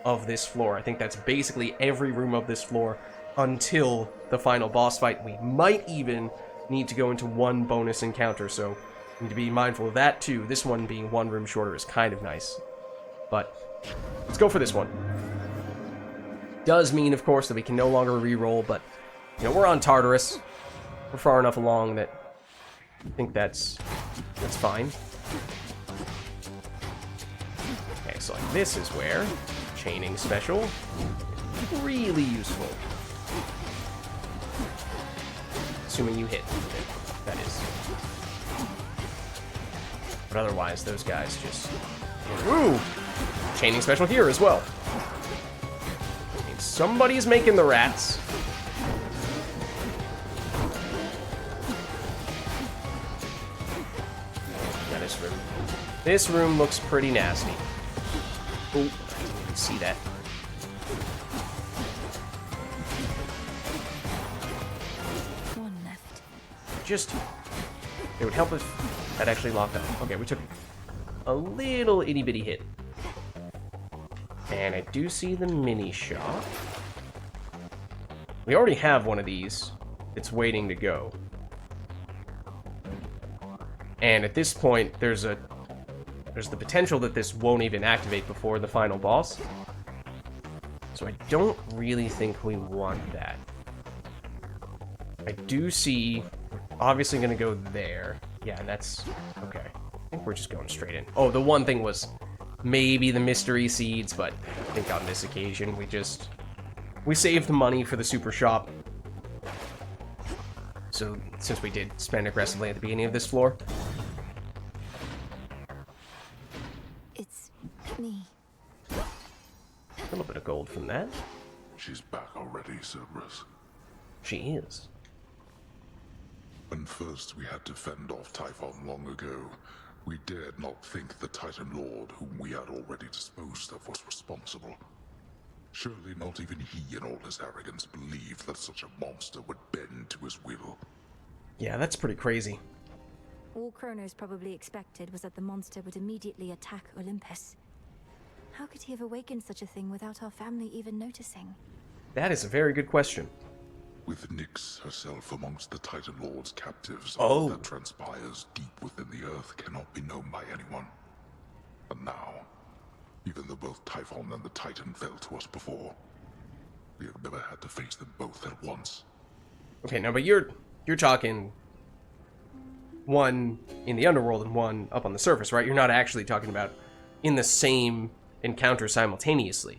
of this floor. I think that's basically every room of this floor until the final boss fight. We might even need to go into 1 bonus encounter, so we need to be mindful of that too. This one being 1 room shorter is kind of nice. But let's go for this one. Does mean, of course, that we can no longer re-roll, but you know, we're on Tartarus. We're far enough along that I think that's fine. Okay, so like this is where chaining special is really useful. Assuming you hit, that is. But otherwise, those guys just... Ooh! Chaining special here as well. I mean, somebody's making the rats. Yeah, this room looks pretty nasty. Oh, you can see that. One left. Just... It would help if that actually locked up. Okay, we took a little itty-bitty hit. And I do see the mini shop. We already have one of these. It's waiting to go. And at this point, there's the potential that this won't even activate before the final boss. So I don't really think we want that. I do see... Obviously gonna go there. Yeah, and that's... Okay. I think we're just going straight in. Oh, the one thing was maybe the mystery seeds, but I think on this occasion we saved money for the super shop. So, since we did spend aggressively at the beginning of this floor. It's me. A little bit of gold from that. She's back already, Cerberus. She is. When first we had to fend off Typhon long ago, we dared not think the Titan Lord, whom we had already disposed of, was responsible. Surely not even he, in all his arrogance, believed that such a monster would bend to his will. Yeah, that's pretty crazy. All Kronos probably expected was that the monster would immediately attack Olympus. How could he have awakened such a thing without our family even noticing? That is a very good question. With Nyx herself amongst the Titan Lord's captives, all that transpires deep within the earth cannot be known by anyone. And now, even though both Typhon and the Titan fell to us before, we have never had to face them both at once. Okay, now, but you're talking one in the underworld and one up on the surface, right? You're not actually talking about in the same encounter simultaneously,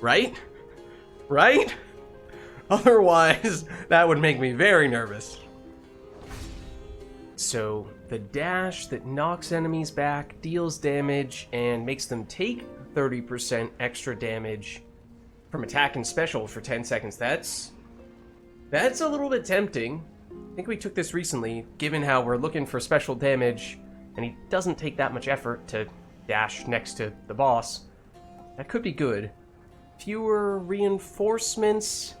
right? Right? Otherwise, that would make me very nervous. So, the dash that knocks enemies back, deals damage, and makes them take 30% extra damage from attack and special for 10 seconds. That's a little bit tempting. I think we took this recently, given how we're looking for special damage, and he doesn't take that much effort to dash next to the boss. That could be good. Fewer reinforcements.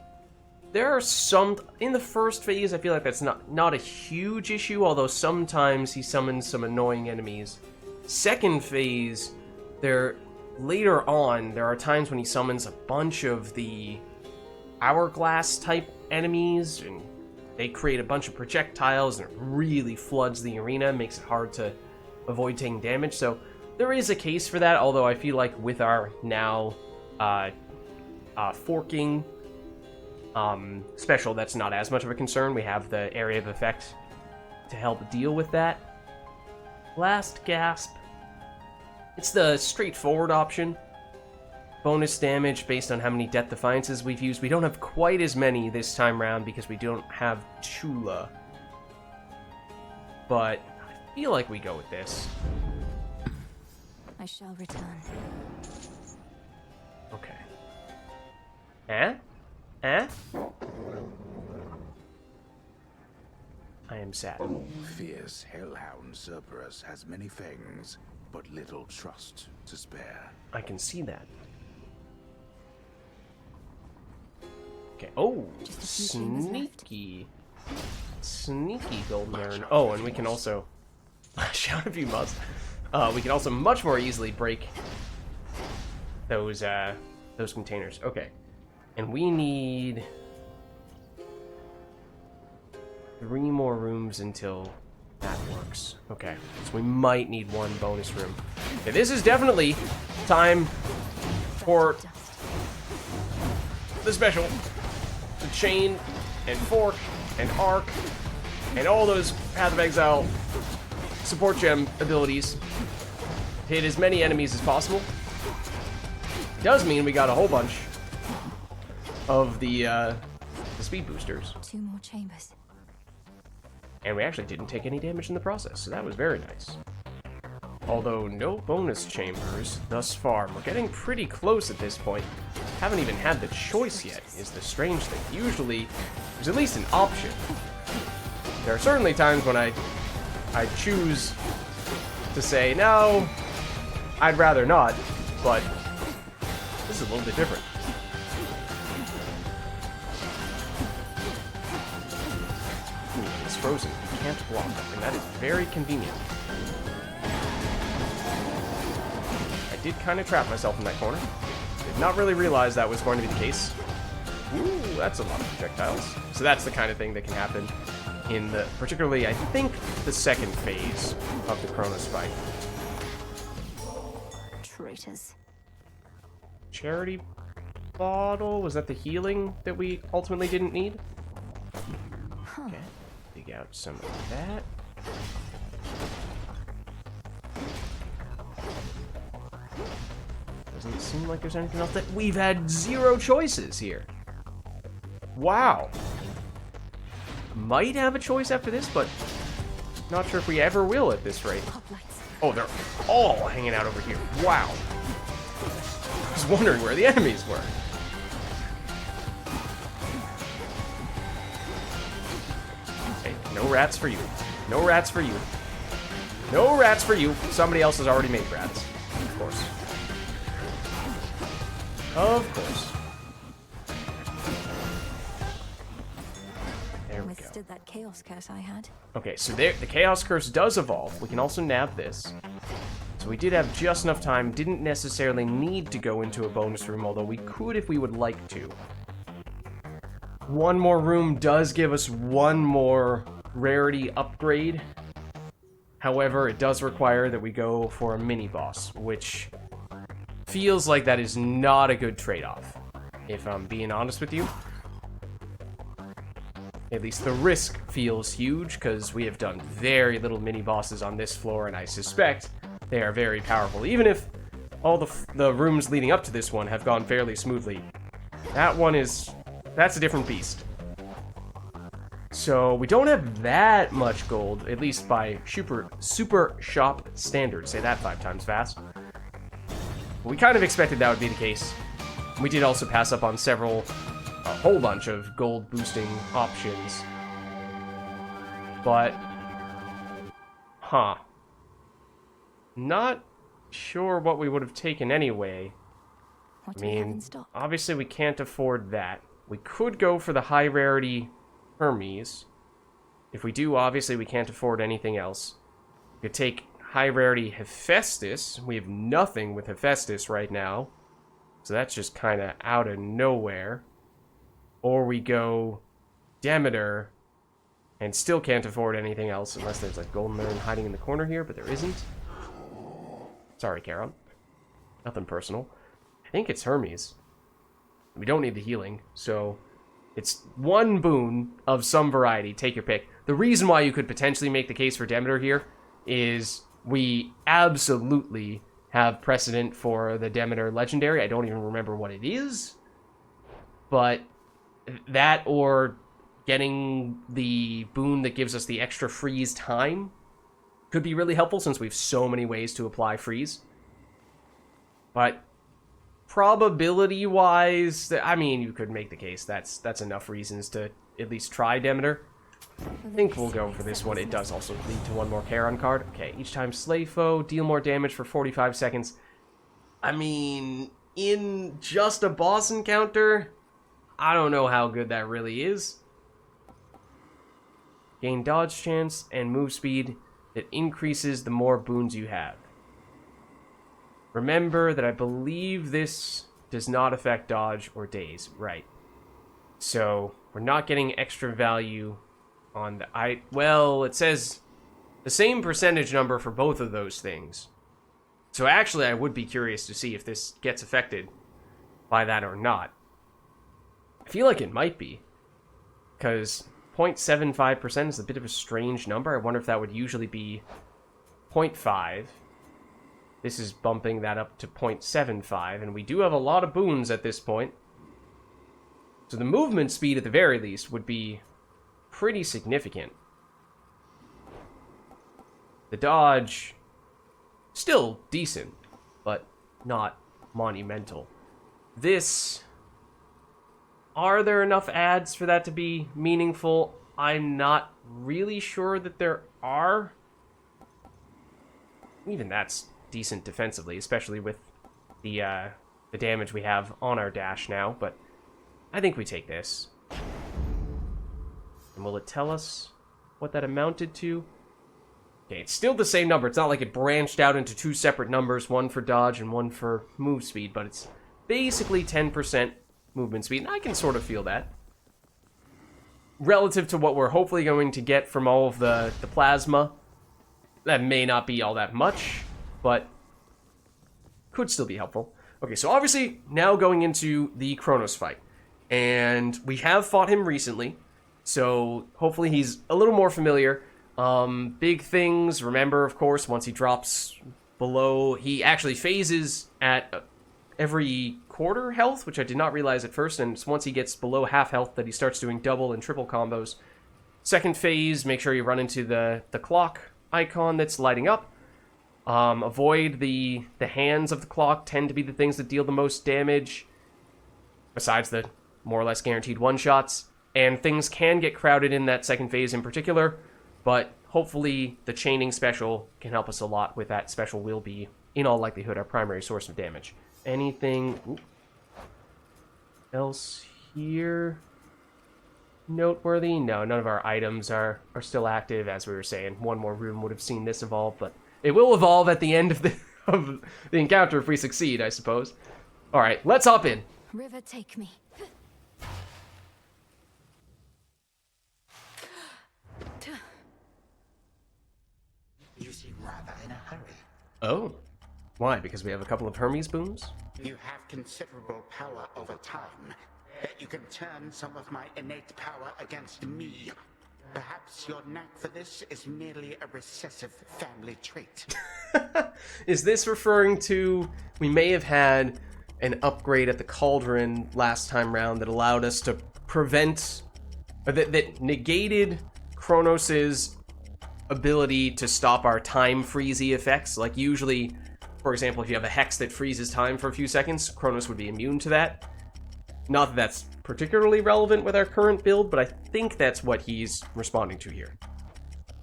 There are some... In the first phase, I feel like that's not a huge issue, although sometimes he summons some annoying enemies. Second phase, later on, there are times when he summons a bunch of the hourglass-type enemies, and they create a bunch of projectiles, and it really floods the arena, makes it hard to avoid taking damage. So there is a case for that, although I feel like with our now forking special, that's not as much of a concern. We have the area of effect to help deal with that. Last gasp. It's the straightforward option. Bonus damage based on how many Death Defiances we've used. We don't have quite as many this time around because we don't have Chula. But I feel like we go with this. I shall return. Okay. Eh? Eh? I am sad. Fierce hellhound Cerberus has many fangs, but little trust to spare. I can see that. Okay. Oh, sneaky. Sneaky golden urn. Oh, and we can also... Shout if you must. We can also much more easily break those containers. Okay. And we need 3 more rooms until that works. Okay, so we might need 1 bonus room. Okay, this is definitely time for the special. The chain, and fork, and arc, and all those Path of Exile support gem abilities. Hit as many enemies as possible. It does mean we got a whole bunch of the speed boosters. 2 more chambers. And we actually didn't take any damage in the process, so that was very nice. Although no bonus chambers thus far. We're getting pretty close at this point. Haven't even had the choice yet, is the strange thing. Usually, there's at least an option. There are certainly times when I choose to say, no, I'd rather not, but this is a little bit different. It's frozen. You can't block, and that is very convenient. I did kind of trap myself in that corner. Did not really realize that was going to be the case. Ooh, that's a lot of projectiles. So that's the kind of thing that can happen in the, particularly, I think, the second phase of the Kronos fight. Traitors. Charity bottle? Was that the healing that we ultimately didn't need? Okay, dig out some of that. Doesn't seem like there's anything else that we've had 0 choices here. Wow. Might have a choice after this, but not sure if we ever will at this rate. Oh, they're all hanging out over here. Wow. I was wondering where the enemies were. Okay, no rats for you. No rats for you. No rats for you. Somebody else has already made rats. Of course. Of course. There we go. Withstood that chaos curse I had. Okay, so there, the Chaos Curse does evolve. We can also nab this. So we did have just enough time. Didn't necessarily need to go into a bonus room, although we could if we would like to. One more room does give us one more rarity upgrade. However, it does require that we go for a mini-boss, which feels like that is not a good trade-off, if I'm being honest with you. At least the risk feels huge, because we have done very little mini-bosses on this floor, and I suspect they are very powerful. Even if all the rooms leading up to this one have gone fairly smoothly, that's a different beast. So we don't have that much gold, at least by super shop standards. Say that 5 times fast. We kind of expected that would be the case. We did also pass up on a whole bunch of gold boosting options. But, not sure what we would have taken anyway. I mean, obviously we can't afford that. We could go for the high rarity Hermes. If we do, obviously we can't afford anything else. We could take high rarity Hephaestus. We have nothing with Hephaestus right now, so that's just kind of out of nowhere. Or we go Demeter and still can't afford anything else unless there's like golden urn hiding in the corner here, but there isn't. Sorry, Charon. Nothing personal. I think it's Hermes. We don't need the healing, so it's one boon of some variety. Take your pick. The reason why you could potentially make the case for Demeter here is we absolutely have precedent for the Demeter Legendary. I don't even remember what it is, but that or getting the boon that gives us the extra freeze time could be really helpful since we have so many ways to apply freeze. But probability-wise, I mean, you could make the case that's enough reasons to at least try Demeter. I think we'll go for this one. It does also lead to one more Charon card. Okay, each time slay foe, deal more damage for 45 seconds. I mean, in just a boss encounter, I don't know how good that really is. Gain dodge chance and move speed that increases the more boons you have. Remember that I believe this does not affect dodge or daze. Right. So, we're not getting extra value on the... Well, it says the same percentage number for both of those things. So actually, I would be curious to see if this gets affected by that or not. I feel like it might be, because 0.75% is a bit of a strange number. I wonder if that would usually be 0.5. This is bumping that up to 0.75, and we do have a lot of boons at this point. So the movement speed, at the very least, would be pretty significant. The dodge, still decent, but not monumental. This... Are there enough ads for that to be meaningful? I'm not really sure that there are. Even that's decent defensively, especially with the damage we have on our dash now, but I think we take this. And will it tell us what that amounted to? Okay, it's still the same number. It's not like it branched out into 2 separate numbers, one for dodge and one for move speed, but it's basically 10% movement speed, and I can sort of feel that. Relative to what we're hopefully going to get from all of the plasma, that may not be all that much, but could still be helpful. Okay, so obviously, now going into the Kronos fight. And we have fought him recently, So hopefully he's a little more familiar. Big things, remember, of course, once he drops below, he actually phases at every quarter health, which I did not realize at first, and it's once he gets below half health that he starts doing double and triple combos. Second phase, make sure you run into the clock icon that's lighting up. Avoid the hands of the clock, tend to be the things that deal the most damage, besides the more or less guaranteed one-shots. And things can get crowded in that second phase in particular, but hopefully the chaining special can help us a lot with that. Special will be, in all likelihood, our primary source of damage. Anything else here noteworthy? No, none of our items are still active, as we were saying. One more room would have seen this evolve, but it will evolve at the end of the encounter if we succeed, I suppose. Alright, let's hop in. River, take me. You seem rather in a hurry. Oh. Why? Because we have a couple of Hermes booms? You have considerable power over time. That you can turn some of my innate power against me. Perhaps your knack for this is merely a recessive family trait. Is this referring to... We may have had an upgrade at the Cauldron last time round that allowed us to prevent... that negated Kronos' ability to stop our time freezy effects. Like usually, for example, if you have a Hex that freezes time for a few seconds, Kronos would be immune to that. Not that that's particularly relevant with our current build, but I think that's what he's responding to here.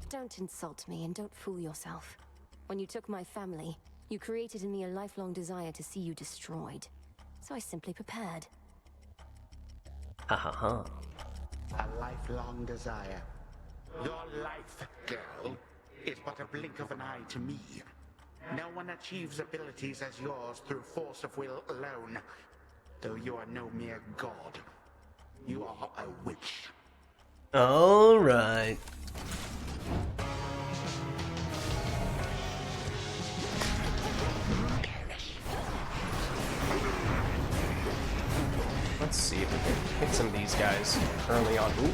Don't insult me and don't fool yourself. When you took my family, you created in me a lifelong desire to see you destroyed. So I simply prepared. Ha ha ha. A lifelong desire. Your life, girl, is but a blink of an eye to me. No one achieves abilities as yours through force of will alone. Though you are no mere god. You are a witch. Alright. Let's see if we can hit some of these guys early on. Ooh.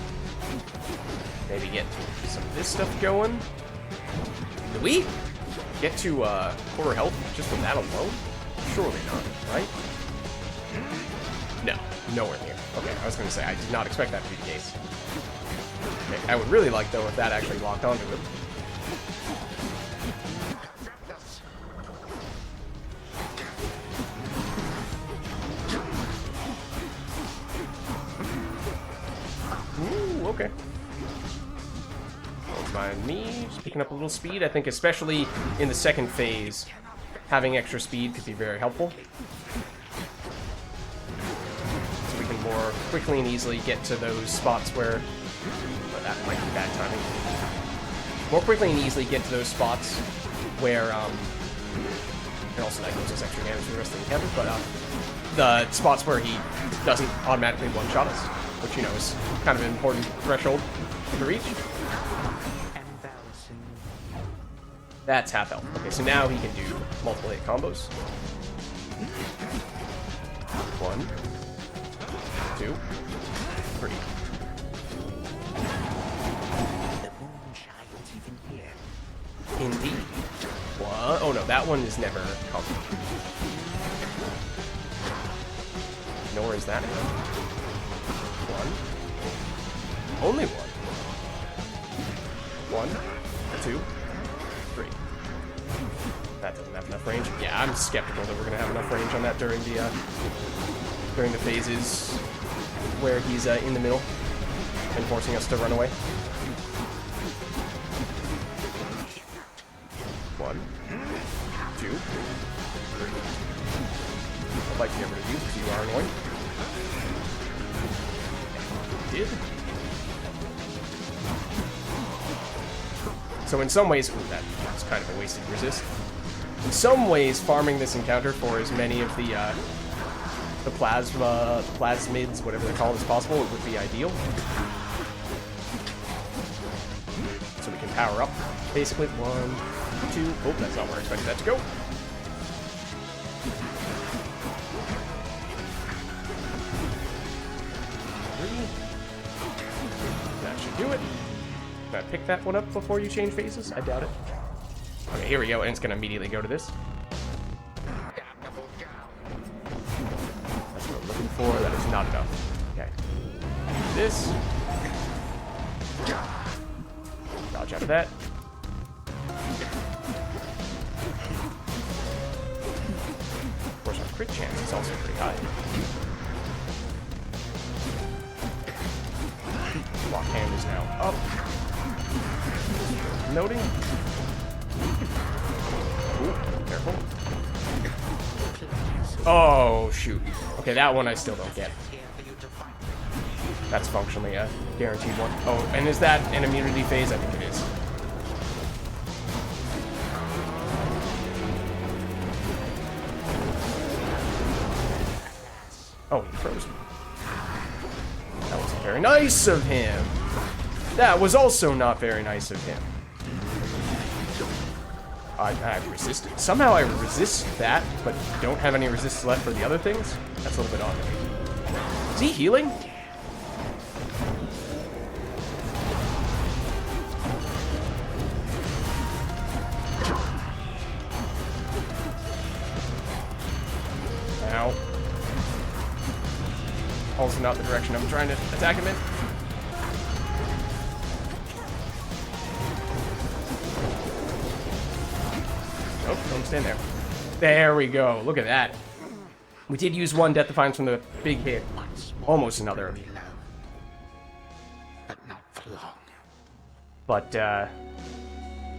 Maybe get some of this stuff going. Do we get to quarter health just with that alone? Surely not, right? No, nowhere near. Okay, I was going to say, I did not expect that to be the case. Okay, I would really like, though, if that actually locked onto it. Ooh, okay. Don't mind me, just picking up a little speed. I think especially in the second phase, having extra speed could be very helpful. So we can more quickly and easily get to those spots where... Well, that might be bad timing. More quickly and easily get to those spots where... and also that gives us extra damage for the rest of the encounter, but the spots where he doesn't automatically one-shot us, which, you know, is kind of an important threshold to reach. That's half health. Okay, so now he can do multiple hit combos. 1, 2, 3. The moon shines even here. Indeed. What? Oh no, that one is never combo. Nor is that one. 1. Only 1. 1, 2, 3. That doesn't have enough range. Yeah, I'm skeptical that we're gonna have enough range on that during the phases where he's in the middle and forcing us to run away. 1, 2, 3. I'd like to get rid of you because you are annoying. Did. So in some ways, ooh, that's kind of a wasted resist. In some ways, farming this encounter for as many of the plasmids, whatever they're called, as possible, it would be ideal. So we can power up, basically. 1, 2. Oh, that's not where I expected that to go. pick that one up before you change phases? I doubt it. Okay, here we go, and it's gonna immediately go to this. That's what I'm looking for. That is not enough. Okay. This. Dodge out of that. Of course, our crit chance is also pretty high. Block hand is now up. Noting. Ooh, careful. Oh, shoot. Okay, that one I still don't get. That's functionally a guaranteed one. Oh, and is that an immunity phase? I think it is. Oh, he froze me. That wasn't very nice of him. That was also not very nice of him. I resisted. Somehow I resist that, but don't have any resist left for the other things? That's a little bit odd to me. Is he healing? Ow. Also not the direction I'm trying to attack him in. Nope, don't stand there. There we go. Look at that. We did use one Death Defiance from the big hit. Almost another. But not for long. But,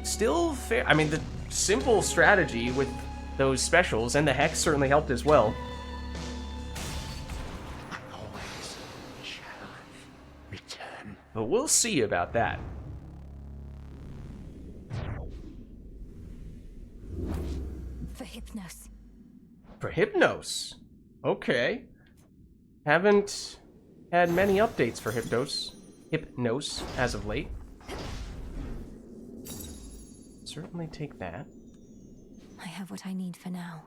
still fair. I mean, the simple strategy with those specials and the Hex certainly helped as well. I always shall return. But we'll see about that. For Hypnos. For Hypnos. Okay. Haven't had many updates for Hypnos as of late. Certainly take that. I have what I need for now.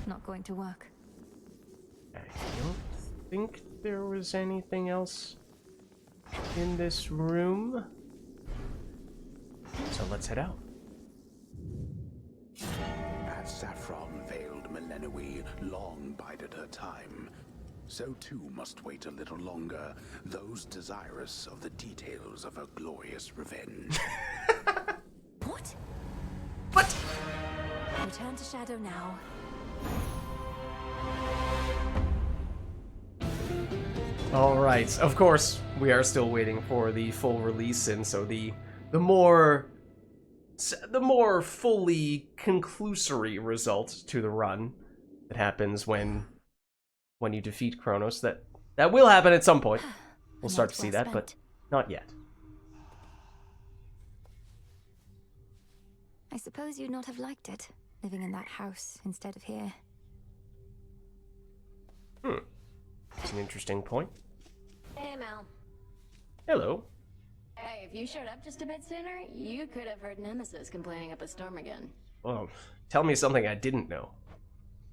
Not going to work. I don't think there was anything else in this room. So let's head out. As saffron-veiled Millennium long bided her time, so too must wait a little longer those desirous of the details of her glorious revenge. What? What? Return to Shadow now. Alright, of course, we are still waiting for the full release, and so the more fully conclusory result to the run that happens when you defeat Kronos, that will happen at some point. We'll start to see that, but not yet. I suppose you'd not have liked it, living in that house instead of here. That's an interesting point. Hey, Mel. Hello. Hey, if you showed up just a bit sooner, you could have heard Nemesis complaining up a storm again. Well, tell me something I didn't know.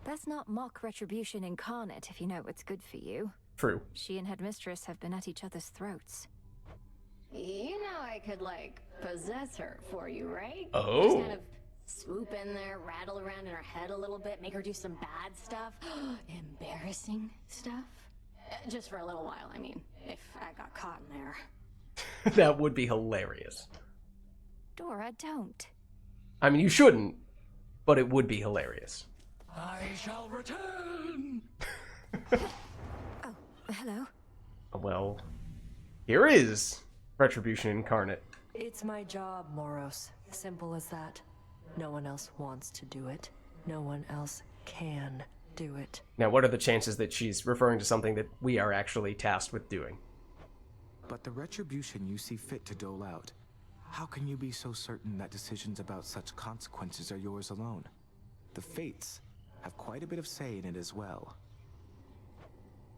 That's not mock retribution incarnate, if you know what's good for you. True. She and Headmistress have been at each other's throats. You know I could, like, possess her for you, right? Oh. Just kind of swoop in there, rattle around in her head a little bit, make her do some bad stuff. Embarrassing stuff. Just for a little while, I mean, if I got caught in there. That would be hilarious. Dora, don't. I mean, you shouldn't, but it would be hilarious. I shall return! Oh, hello? Well, here is Retribution Incarnate. It's my job, Moros. Simple as that. No one else wants to do it. No one else can do it. Now, what are the chances that she's referring to something that we are actually tasked with doing? But the retribution you see fit to dole out, how can you be so certain that decisions about such consequences are yours alone? The Fates have quite a bit of say in it as well.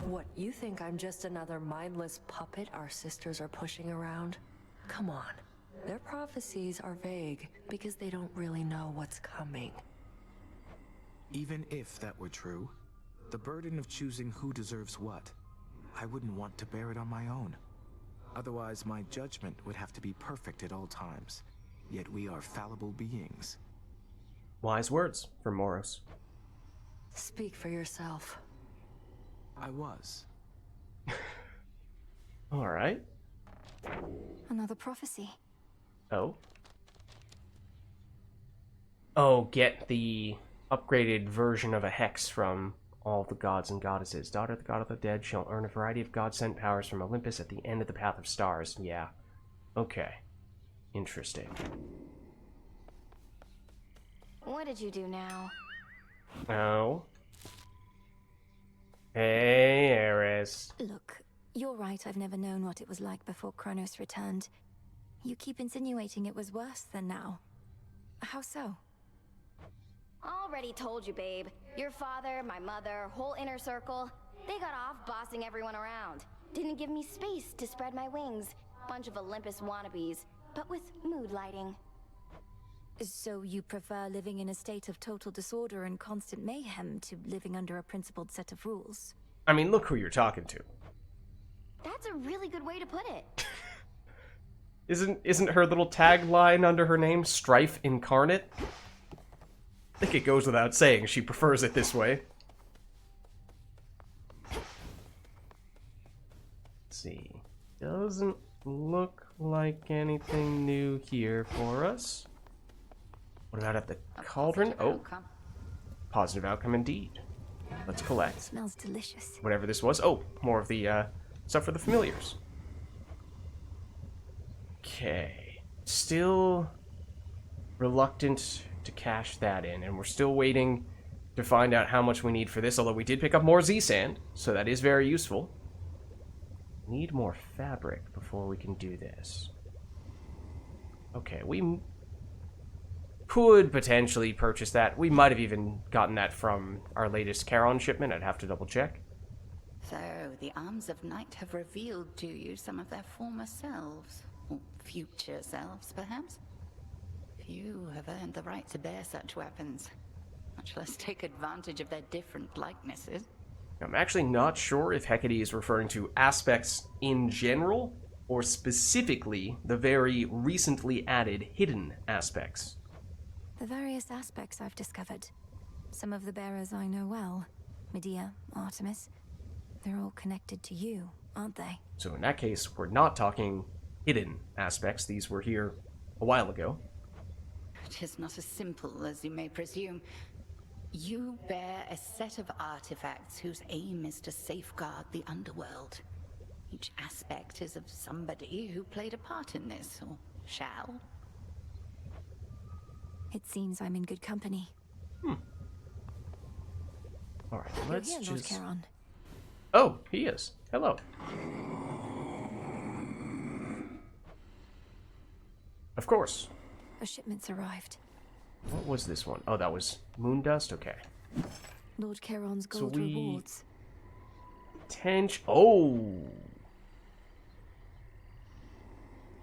What, you think I'm just another mindless puppet our sisters are pushing around? Come on. Their prophecies are vague because they don't really know what's coming. Even if that were true, the burden of choosing who deserves what, I wouldn't want to bear it on my own. Otherwise, my judgment would have to be perfect at all times. Yet we are fallible beings. Wise words from Moros. Speak for yourself. I was. Alright. Another prophecy. Oh. Oh, get the upgraded version of a hex from all the gods and goddesses. Daughter of the god of the dead shall earn a variety of god-sent powers from Olympus at the end of the path of stars. Yeah. Okay. Interesting. What did you do now? Oh. Hey, Eris. Look, you're right, I've never known what it was like before Kronos returned. You keep insinuating it was worse than now. How so? Already told you, babe. Your father, my mother, whole inner circle, they got off bossing everyone around. Didn't give me space to spread my wings. Bunch of Olympus wannabes, but with mood lighting. So you prefer living in a state of total disorder and constant mayhem to living under a principled set of rules? I mean, look who you're talking to. That's a really good way to put it. Isn't her little tagline under her name Strife Incarnate? I think it goes without saying she prefers it this way. Let's see. Doesn't look like anything new here for us. What about at the cauldron? Oh. Positive outcome indeed. Let's collect. Smells delicious. Whatever this was. Oh, more of the stuff for the familiars. Okay. Still reluctant to cash that in, and we're still waiting to find out how much we need for this, although we did pick up more Z-Sand, so that is very useful. Need more fabric before we can do this. Okay, we could potentially purchase that. We might have even gotten that from our latest Charon shipment. I'd have to double check. So, the Arms of Night have revealed to you some of their former selves. Or future selves, perhaps? Few have earned the right to bear such weapons, much less take advantage of their different likenesses. I'm actually not sure if Hecate is referring to aspects in general, or specifically the very recently added hidden aspects. The various aspects I've discovered. Some of the bearers I know well. Medea, Artemis. They're all connected to you, aren't they? So in that case, we're not talking hidden aspects. These were here a while ago. It is not as simple as you may presume. You bear a set of artifacts whose aim is to safeguard the underworld. Each aspect is of somebody who played a part in this, or shall. It seems I'm in good company. Alright, You're let's here, Lord just... Charon. Oh, he is. Hello. Of course. A shipment's arrived. What was this one? Oh, that was moon dust? Okay. Lord Charon's gold rewards. Oh!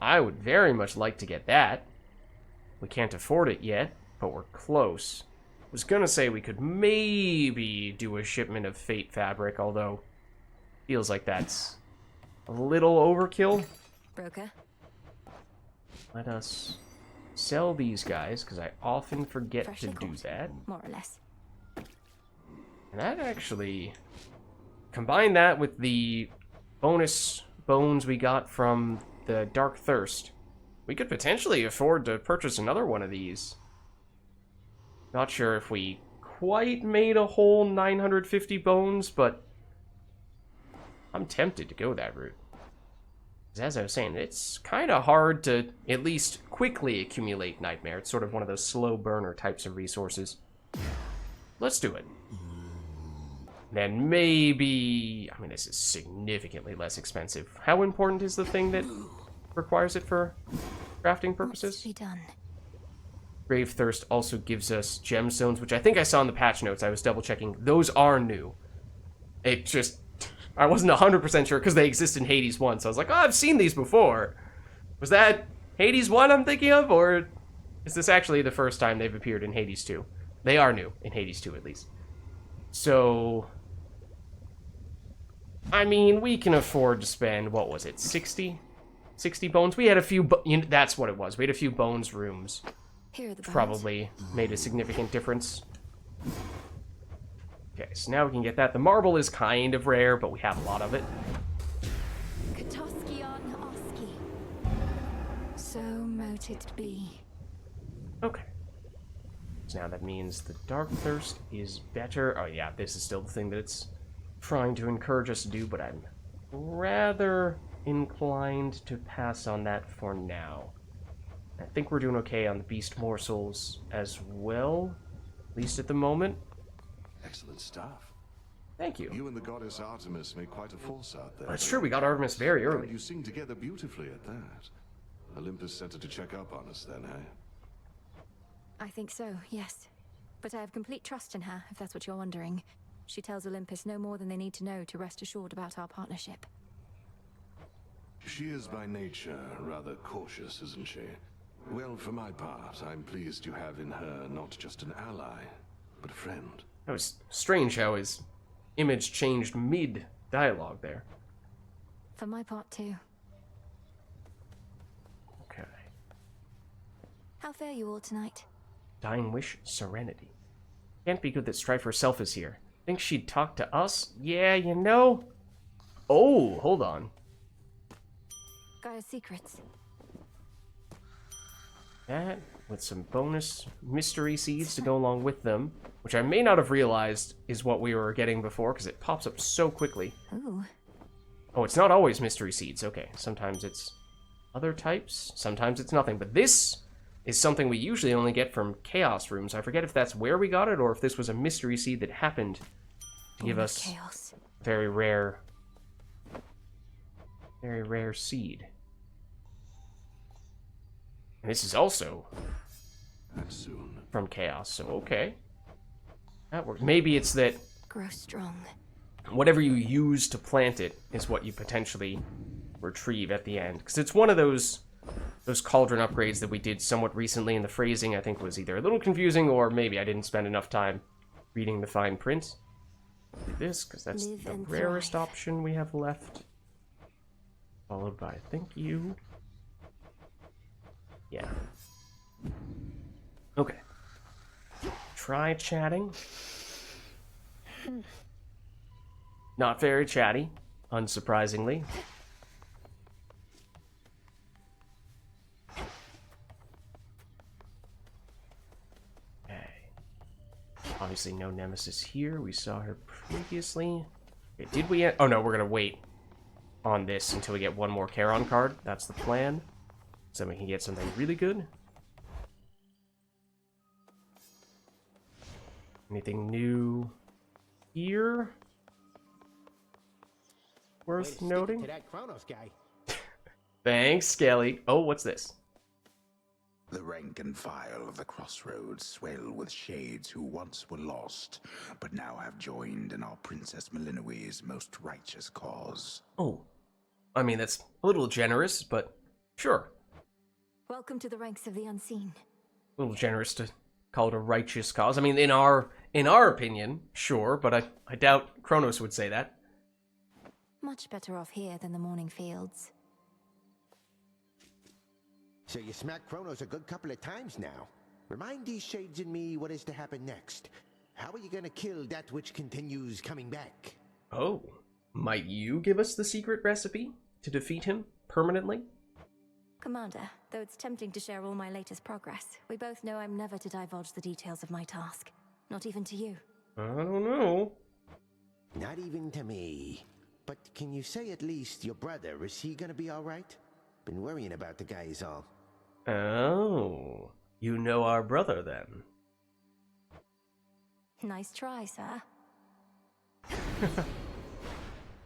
I would very much like to get that. We can't afford it yet, but we're close. I was gonna say we could maybe do a shipment of Fate fabric, although feels like that's a little overkill. Broker. Let us sell these guys, because I often forget Freshly to do caught, that. more or less. And that actually... Combine that with the bonus bones we got from the Dark Thirst. We could potentially afford to purchase another one of these. Not sure if we quite made a whole 950 bones, but I'm tempted to go that route. As I was saying, it's kind of hard to at least quickly accumulate Nightmare. It's sort of one of those slow burner types of resources. Let's do it. Then maybe... I mean, this is significantly less expensive. How important is the thing that requires it for crafting purposes? What's to be done? Grave Thirst also gives us gemstones, which I think I saw in the patch notes. I was double checking. Those are new. It just... I wasn't 100% sure because they exist in Hades 1, so I was like, oh, I've seen these before. Was that Hades 1 I'm thinking of, or is this actually the first time they've appeared in Hades 2? They are new, in Hades 2 at least. So, I mean, we can afford to spend, what was it, 60? 60 bones. We had a few, that's what it was. We had a few bones rooms. Here are the bones. Probably made a significant difference. Okay, so now we can get that. The marble is kind of rare, but we have a lot of it. Katoskion Oski. So mote it be. Okay. So now that means the Dark Thirst is better. Oh yeah, this is still the thing that it's trying to encourage us to do, but I'm rather inclined to pass on that for now. I think we're doing okay on the Beast Morsels as well, at least at the moment. Excellent stuff. Thank you. You and the goddess Artemis made quite a force out there. That's true, we got Artemis very early. And you sing together beautifully at that. Olympus sent her to check up on us then, eh? I think so, yes. But I have complete trust in her, if that's what you're wondering. She tells Olympus no more than they need to know to rest assured about our partnership. She is by nature rather cautious, isn't she? Well, for my part, I'm pleased you have in her not just an ally, but a friend. That was strange how his image changed mid-dialogue there. For my part, too. Okay. How fare you all tonight? Dying Wish, Serenity. Can't be good that Strife herself is here. Think she'd talk to us? Yeah, you know. Oh, hold on. Gaia's secrets. That, with some bonus mystery seeds to go along with them, which I may not have realized is what we were getting before, because it pops up so quickly. Ooh. Oh, it's not always mystery seeds. Okay, sometimes it's other types, sometimes it's nothing. But this is something we usually only get from Chaos Rooms. I forget if that's where we got it, or if this was a mystery seed that happened to give us chaos. Very rare seed. And this is also from Chaos, so okay. That works. Maybe it's that Grow strong. whatever you use to plant it is what you potentially retrieve at the end. Because it's one of those cauldron upgrades that we did somewhat recently, and the phrasing I think was either a little confusing or maybe I didn't spend enough time reading the fine print. Do this, because that's the rarest option we have left. Followed by thank you. Yeah. Okay. Try chatting. Not very chatty, unsurprisingly. Okay. Obviously no nemesis here. We saw her previously. Okay, did we... Oh no, we're gonna wait on this until we get one more Charon card. That's the plan. So we can get something really good. Anything new here? Worth noting? To that Kronos guy. Thanks, Skelly. Oh, what's this? The rank and file of the crossroads swell with shades who once were lost, but now have joined in our Princess Melinoe's most righteous cause. Oh. I mean, that's a little generous, but sure. Welcome to the ranks of the unseen. A little generous to call it a righteous cause. I mean, in our opinion, sure, but I doubt Kronos would say that. Much better off here than the morning fields. So you smacked Kronos a good couple of times now. Remind these shades and me what is to happen next. How are you gonna kill that which continues coming back? Oh, might you give us the secret recipe to defeat him permanently? Commander, though it's tempting to share all my latest progress, we both know I'm never to divulge the details of my task. Not even to you. I don't know. Not even to me. But can you say at least your brother, is he gonna be alright? Been worrying about the guy is all. Oh, you know our brother then. Nice try, sir.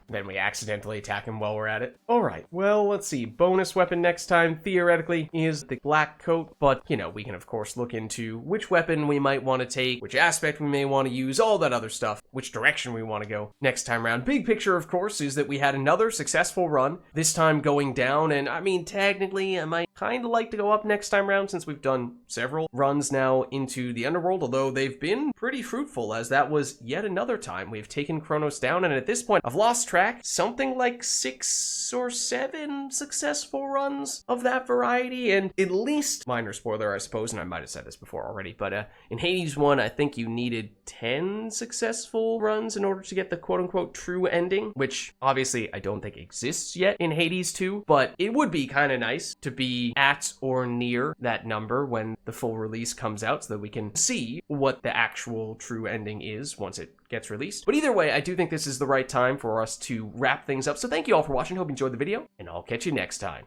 Then we accidentally attack him while we're at it. Alright, well, let's see. Bonus weapon next time, theoretically, is the black coat. But, you know, we can, of course, look into which weapon we might want to take, which aspect we may want to use, all that other stuff which direction we want to go next time around. Big picture, of course, is that we had another successful run, this time going down, and I mean, technically, I might kind of like to go up next time around since we've done several runs now into the underworld, although they've been pretty fruitful, as that was yet another time we've taken Kronos down, and at this point, I've lost track, something like 6 or 7 successful runs of that variety, and at least, minor spoiler, I suppose, and I might have said this before already, but in Hades 1, I think you needed 10 successful runs in order to get the quote-unquote true ending, which obviously I don't think exists yet in Hades 2, but it would be kind of nice to be at or near that number when the full release comes out so that we can see what the actual true ending is once it gets released. But either way, I do think this is the right time for us to wrap things up. So thank you all for watching. Hope you enjoyed the video, and I'll catch you next time.